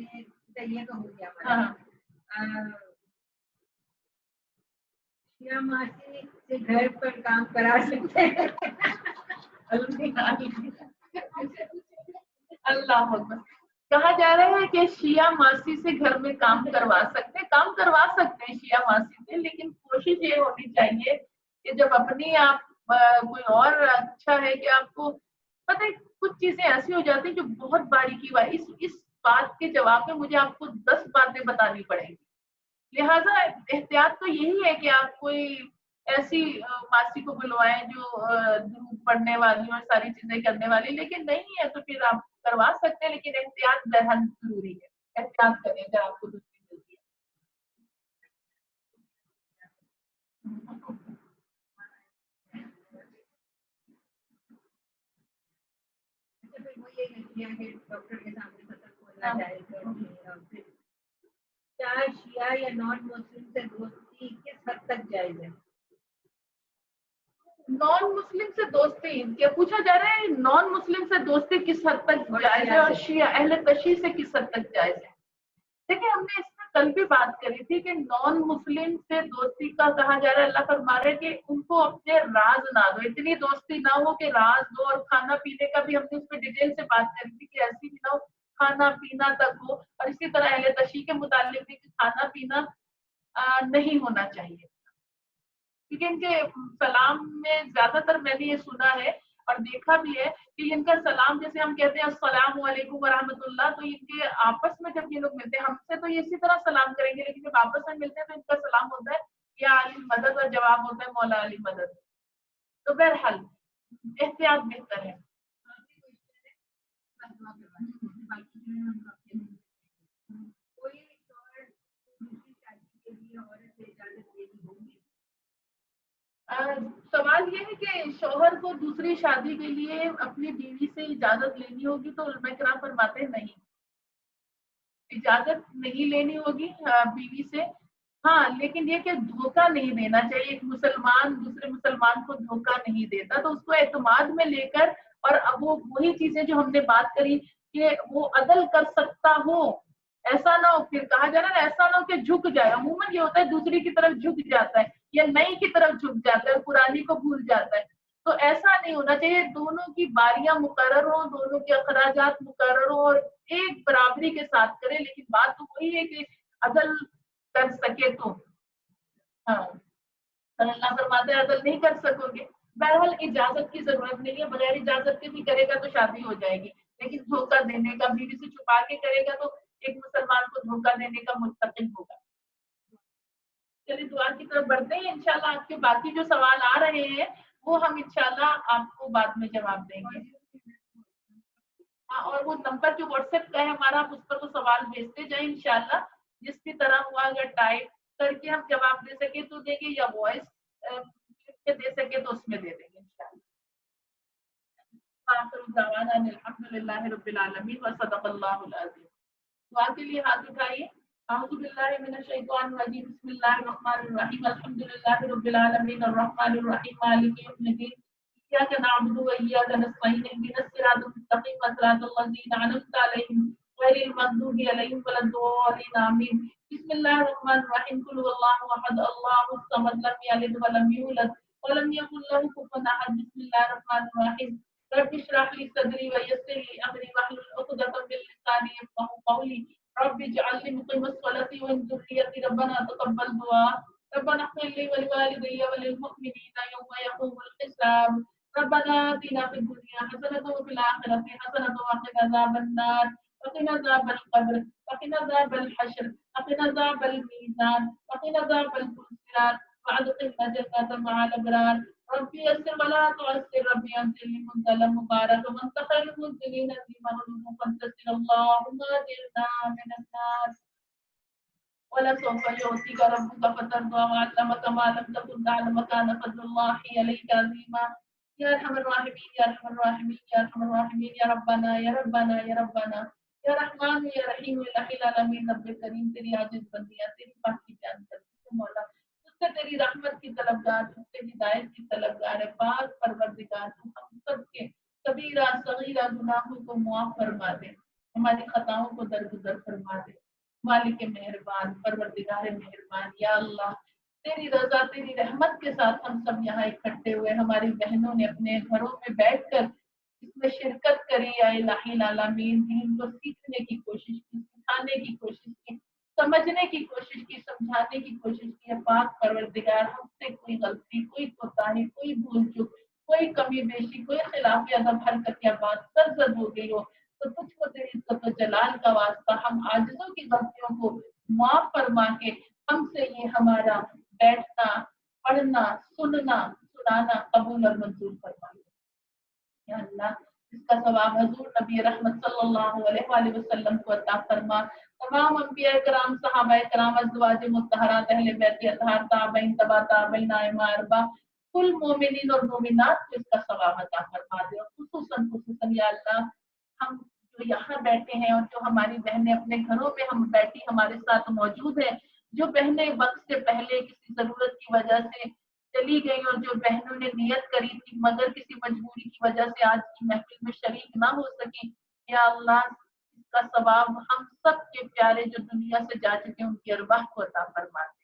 یہ تو ہو گیا شیعہ ماسی سے گھر پر کام کرا سکتے ہیں. اللہ اکبر. کہا جا رہا ہے کہ شیعہ ماسی سے گھر میں کام کروا سکتے ہیں شیعہ ماسی سے, لیکن کوشش یہ ہونی چاہیے کہ جب اپنی آپ کوئی اور اچھا ہے کہ آپ کو پتہ ہے کچھ چیزیں ایسی ہو جاتی ہیں جو بہت باریکی اس بات کے جواب میں مجھے آپ کو 10 باتیں بتانی پڑیں گی, لہٰذا احتیاط تو یہی ہے کہ آپ کوئی ایسی ماسی کو بلوائیں جو درود پڑھنے والی اور ساری چیزیں کرنے والی, لیکن نہیں ہے تو پھر آپ کروا سکتے ہیں, لیکن احتیاط بہت ضروری ہے. احتیاط کریں اگر آپ کو دوسری ملتی ہے. کیا کہ ڈاکٹر کے سامنے ختم ہونا چاہیے. کیا شیعہ یا نان مسلم سے دوستی کس حد تک جائز ہے؟ نان مسلم سے دوستی کیا پوچھا جا رہا ہے؟ نان مسلم سے دوستی کس حد تک جائز ہے اور شیعہ اہل تشیع سے کس حد تک جائز ہے؟ دیکھیں ہم نے اس میں کل بھی بات کری تھی کہ نان مسلم سے دوستی کا کہا جا رہا ہے، اللہ فرما رہے کہ ان کو اپنے راز نہ دو، اتنی دوستی نہ ہو کہ راز دو. اور کھانا پینے کا بھی ہم نے اس میں ڈیٹیل سے بات کری تھی کہ ایسی بھی نہ ہو کھانا پینا تک ہو. اور اسی طرح اہل تشیع کے متعلق بھی کہ کھانا پینا نہیں ہونا چاہیے، کیونکہ ان کے سلام میں زیادہ تر میں نے یہ سنا ہے اور دیکھا بھی ہے کہ ان کا سلام جیسے ہم کہتے ہیں السلام علیکم ورحمۃ اللہ، تو ان کے آپس میں جب یہ لوگ ملتے ہیں ہم سے تو یہ اسی طرح سلام کریں گے، لیکن جب آپس میں ملتے ہیں تو ان کا سلام ہوتا ہے یا علی مدد اور جواب ہوتا ہے مولا علی مدد. تو بہرحال احتیاط بہتر ہے. کوئی اور دوسری شادی کے لیے عورت سے اجازت لینی ہوگی؟ سوال یہ ہے کہ شوہر کو دوسری شادی کے لیے اپنی بیوی سے اجازت لینی ہوگی، تو علماء کرام فرماتے ہیں نہیں، اجازت نہیں لینی ہوگی بیوی سے. ہاں لیکن یہ کہ دھوکہ نہیں دینا چاہیے. ایک مسلمان دوسرے مسلمان کو دھوکہ نہیں دیتا، تو اس کو اعتماد میں لے کر اور اب وہ وہی چیزیں جو ہم نے بات کری کہ وہ عدل کر سکتا ہو، ایسا نہ ہو پھر کہا جا رہا ہے ایسا نہ ہو کہ جھک جائے. عموماً یہ ہوتا ہے دوسری کی طرف جھک جاتا ہے یا نئی کی طرف جھک جاتا ہے اور پرانی کو بھول جاتا ہے. تو ایسا نہیں ہونا چاہیے. دونوں کی باریاں مقرر ہوں، دونوں کے اخراجات مقرر ہوں اور ایک برابری کے ساتھ کرے. لیکن بات تو وہی ہے کہ عدل کر سکے تو ہاں، اللہ فرماتے ہیں عدل نہیں کر سکو گے. بہرحال اجازت کی ضرورت نہیں ہے، بغیر اجازت کے بھی کرے گا تو شادی ہو جائے گی. لیکن دھوکہ دینے کا، بیوی سے چھپا کے کرے گا تو ایک مسلمان کو دھوکہ دینے کا مستقل ہوگا. چلیے دعا کی طرف بڑھتے ہیں. انشاءاللہ آپ کے باقی جو سوال آ رہے ہیں وہ ہم انشاءاللہ آپ کو بعد میں جواب دیں گے. اور وہ نمبر جو واٹس ایپ کا ہے ہمارا، آپ اس پر وہ سوال بھیجتے جائیں. انشاءاللہ جس کی طرح ہوا اگر ٹائپ کر کے ہم جواب دے سکے تو دیں گے، یا وائس دے سکے تو اس میں دے دیں گے انشاءاللہ. آخر دعوانا الحمدللہ رب العالمین وصدق اللہ العظیم. دعا کے لیے ہاتھ اٹھائیے. اعوذ باللہ من الشیطان الرجیم، بسم اللہ الرحمن الرحیم، الحمدللہ رب العالمین الرحمن الرحیم مالک یوم الدین، ایاک نعبد و ایاک نستعین، اهدنا الصراط المستقیم صراط الذین انعمت علیہم غیر المغضوب علیہم ولا الضالین آمین. بسم اللہ الرحمن الرحیم، قل هو اللہ احد اللہ الصمد لم یلد ولم یولد ولم یکن له کفوا احد. بسم اللہ الرحمن الرحیم، رب اشرح لي صدري ويسر لي امري واحلل عقدة من لساني يفقهوا قولي. رب اجعلني مقيم الصلاة ومن ذريتي ربنا تقبل دعاء. ربنا اغفر لي ولوالدي وللمؤمنين يوم يقوم الحساب. ربنا آتنا في الدنيا حسنة وفي الآخرة حسنة وقنا عذاب النار وقنا عذاب القبر وقنا عذاب الحشر وقنا عذاب الميزان وقنا عذاب الفساد وادخلنا جنة مع الأبرار. ربي يسر ولا تعسر، ربي انزل منزلا مباركا وانت خير المنزلين في مغلوب فانتصر اللهم اجرنا من النار. ولسوف يعطيك ربك فترضى وعلمك ما لم تكن تعلم كان فضل الله عليك عظيما. يا ارحم الراحمين يا ارحم الراحمين يا ارحم الراحمين يا ربنا يا ربنا يا ربنا یا رحمان یا رحیم الہی العالمین. رب کریم تیری عاجز بندیاں تیری پاک کی جان کرتی ہے مولا، اس سے تیری رحمت کی طلبگار، اس سے ہدایت کی طلبگار ہے. پاک پروردگار تو ہم سب کے کبیرہ صغیرہ گناہوں کو معاف فرما دے، ہماری خطاؤں کو درگزر فرما دے. مالک مہربان، پروردگار مہربان، یا اللہ تیری رضا تیری رحمت کے ساتھ ہم سب یہاں اکٹھے ہوئے. ہماری بہنوں نے اپنے گھروں میں بیٹھ کر اس میں شرکت کری. یا الہی العالمین، دین کو سیکھنے کی کوشش کی، سکھانے کی کوشش کی، سمجھنے کی کوشش کی، سمجھانے کی کوشش کی. پاک پروردگار ہم سے کوئی غلطی، کوئی کوتاہی، کوئی بھول چوک، کوئی کمی بیشی، کوئی خلاف ادب حرکت یا بات سرزد ہو گئی ہو تو تجھ کو تیری عزت و جلال کا واسطہ ہم عاجزوں کی غلطیوں کو معاف فرما کے ہم سے یہ ہمارا بیٹھنا، پڑھنا، سننا، سنانا قبول اور منظور فرما. یا اللہ اس کا ثواب حضور نبی رحمت صلی اللہ علیہ وآلہ وسلم کو عطا فرما. تمام انبیاء کرام، صحابہ کرام، ازواج مطہرات، اہل بیت اطہار، تابعین، تبع تابعین، ائمہ اربعہ، کل مومنین اور مومنات کو اس کا ثواب عطا فرما دے. اور خصوصاً یا اللہ ہم जो यहाँ बैठे हैं और जो हमारी बहनें अपने घरों में हम बैठी हमारे साथ मौजूद है, जो बहनें वक्त से पहले किसी जरूरत की वजह से चली गई और जो बहनों ने नियत करी थी मगर किसी मजबूरी की वजह से आज की महफिल में शरीक ना हो सकी, या अल्लाह इसका सवाब हम सब के प्यारे जो दुनिया से जा चुके उनकी अरवाह को अता फरमा दे।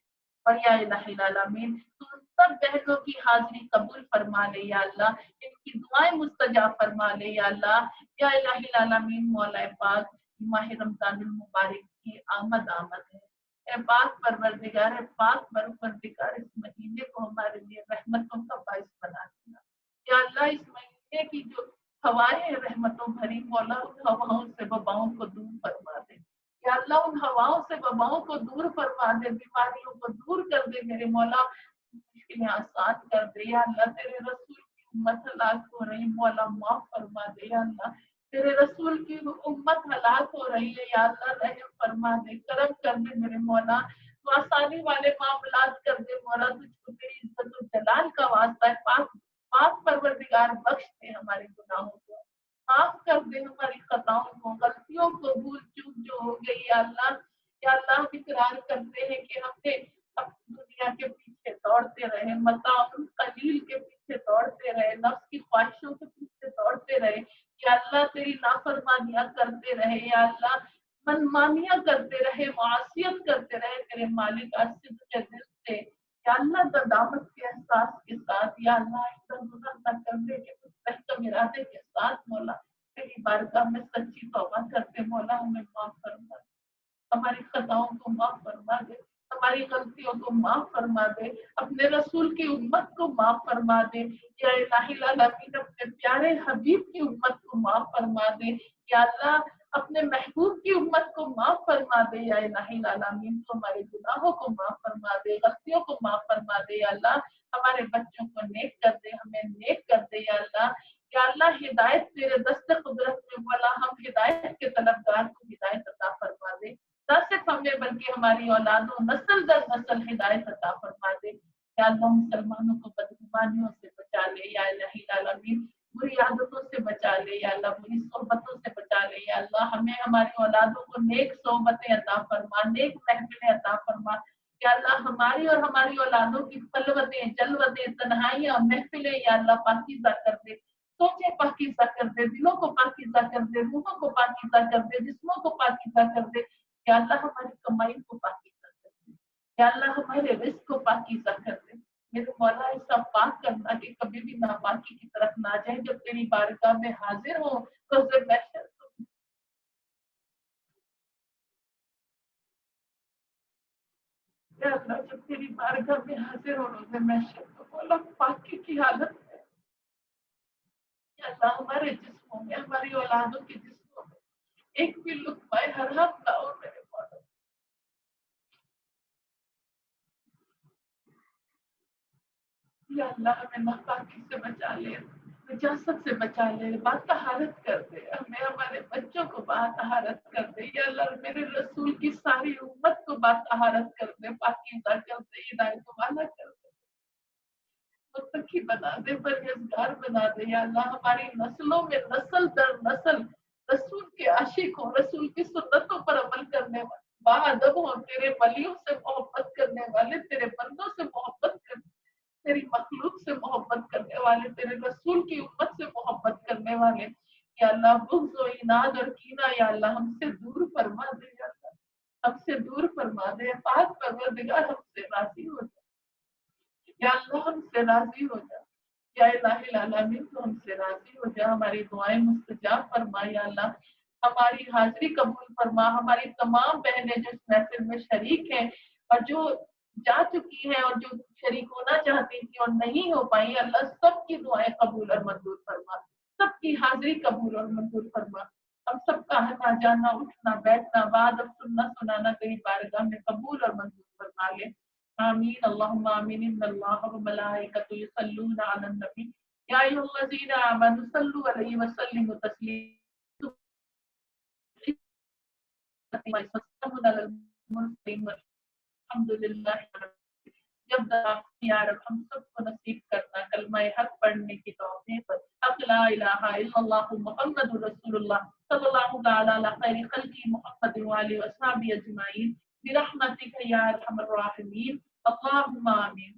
और या इलाही आमीन, तो उन सब बहनों की हाजिरी कबूल फरमा ले या अल्लाह, इनकी दुआएं मुस्तजाब फरमा ले या अल्लाह। या इलाही आमीन, मौला पाक, माह रमजानुल मुबारक की आमद आमद है। ए पाक परवरदिगार, है पाक परवरदिगार, इस महीने को हमारे लिए रहमतों का बाइस बना देना या अल्लाह। इस महीने की जो हवाएं रहमतों भरी, मौला उन हवाओं से वबाओं को दूर फरमा दे या अल्लाह, उन हवाओं से वबाओं को दूर फरमा दे, बीमारियों को दूर कर दे मेरे मौला, मुश्किलें आसान कर दे या अल्लाह। तेरे रसूल की उम्मत हलाक हो रही, मौला माफ फरमा दे या अल्लाह। तेरे रसूल की उम्मत हलाक हो रही है या अल्लाह, रहम फरमा दे, करम कर दे मेरे मौला, तो आसानी वाले मामलात कर दे मौला। तुझको तेरी इज्जत और जलाल का वास्ता है, पाक पाक परवरदिगार, बख्श दे हमारे गुनाहों को, माफ कर दे हमारी खताओं को, गलतियों को, भूल चूक जो हो गई या अल्लाह। या अल्लाह इकरार करते हैं कि हमने अब दुनिया के पीछे दौड़ते रहे, मताउल कलील के पीछे दौड़ते रहे, नफ्स की ख्वाहिशों के पीछे दौड़ते रहे या अल्लाह, तेरी नाफरमानियां करते रहे या अल्लाह, मनमानियां करते रहे, मासियत करते रहे तेरे मालिक, आज से तुझे दिल से या अल्लाह दामत के एहसास के साथ या अल्लाह, एकदम गुनाह न करने के मुस्तहकम इरादे के साथ मौला तेरी बारगाह में सच्ची तौबा करते मौला हमें माफ फरमा दे, हमारी खताओं को माफ फरमा दे, हमारी गलतियों को माफ फरमा दे, अपने रसूल की उम्मत को माफ फरमा दे या इलाही आमीन, अपने प्यारे हबीब की उम्मत को माफ फरमा दे या अल्लाह, अपने महबूब की उम्मत को माफ फरमा दे या इलाही आमीन, तो हमारे गुनाहों को माफ फरमा दे, गलतियों को माफ फरमा दे या अल्लाह, हमारे बच्चों को नेक कर दे, हमें नेक कर दे या अल्लाह। या अल्लाह, हिदायत तेरे दस्त कुदरत में बोला, हम हिदायत के तलबगार को हिदायत अता फरमा दे, न सिर्फ हमें बल्कि हमारी औलादों, नस्ल दर नस्ल हिदायत अता फरमा दे या अल्लाह। मुसलमानों को बदगुमानियों से बचा ले या इलाही आमीन, बुरी आदतों से बचा ले या अल्लाह, बुरी सोहबतों से बचा ले या अल्लाह, हमें हमारी औलादों को नेक सोहबतें अता फरमा, नेक महफिलें अता फरमा या अल्लाह, हमारी और हमारी औलादों की खलवतें, जलवतें, तन्हाइयां, महफिलें या अल्लाह पाकीज़ा कर दे, सोचें पाकीज़ा कर दे, दिलों को पाकीज़ा कर दे, रूहों को पाकीज़ा कर दे, जिस्मों को पाकीज़ा कर दे या अल्लाह, हमारी कमाई को पाकीज़ा कर दे या अल्लाह, हमारे रिज़्क को पाकीज़ा कर दे मेरे मौला। ऐसा पाक करना कि कभी भी नापाकी की तरफ ना जाए, जब तेरी बारगाह में हाजिर हो तो जब तेरी बारगाह में हाजिर हो रोज़े महशर तो मौला पाकी की हालत में या अल्लाह, हमारे जिस्मों में, हमारी औलादों के जिस्मों में एक भी लुत्फ़ाए हराम ना हो मेरे मौला। या अल्लाह, हमें नापाकी से बचा ले, नजासत से बचा ले, बातहारत कर दे, हमें हमारे बच्चों को बातहारत कर दे या अल्लाह, मेरे रसूल की सारी उम्मत को बातहारत कर दे, पाकीज़ा कर दे, हिदायत वाला कर दे, मुत्तकी बना दे, परहेज़गार बना दे या अल्लाह, हमारी नस्लों में नस्ल दर नस्ल रसूल के आशिक हो, रसूल की सुन्नतों पर अमल करने वाले, बाअदब हो, तेरे वलियों से मोहब्बत करने वाले, तेरे बंदों से मोहब्बत करने, तेरी मखलूक से मोहब्बत करने वाले, तेरे रसूल की उम्मत से मोहब्बत करने वाले या अल्लाह, बुग़्ज़ और इनाद और कीना या अल्लाह, हमसे दूर फरमा दे या अल्लाह, हमसे दूर फरमा दे, पाक परवरदिगार, हमसे राज़ी हो जा या अल्लाह, हमसे राज़ी हो जा या इलाही आमीन, तो हमसे राज़ी हो जा, हमारी दुआएं मुस्तजाब फरमा या अल्लाह, हमारी हाजिरी कबूल फरमा, हमारी तमाम बहनें जो इस महफिल में शरीक हैं और जो जा चुकी हैं और जो शरीक होना चाहती थी और नहीं हो पाई, अल्लाह सबकी दुआएं कबूल और मंजूर फरमा, सबकी हाजिरी कबूल और मंजूर फरमा, हम सबका आना जाना, उठना बैठना, बात अब सुनना सुनाना तेरी बारगाह में कबूल और मंजूर फरमा ले। आमीन, अल्लाहुम्मा आमीन। इन्नल्लाह व मलाइकतहु युसल्लूना अलन नबी या अय्युहल्लज़ीना आमनू सल्लु अलैहि व सल्लिमू तस्लीमा। जब या रब हम सबको नसीब करना कलमा हक पढ़ने की तौफीक حق لا الہ الا اللہ محمد رسول اللہ صلی اللہ تعالی علی خیر خلق محمد وآلہ وصحبہ اجمعین برحمتک یا ارحم الراحمین اللہم آمین.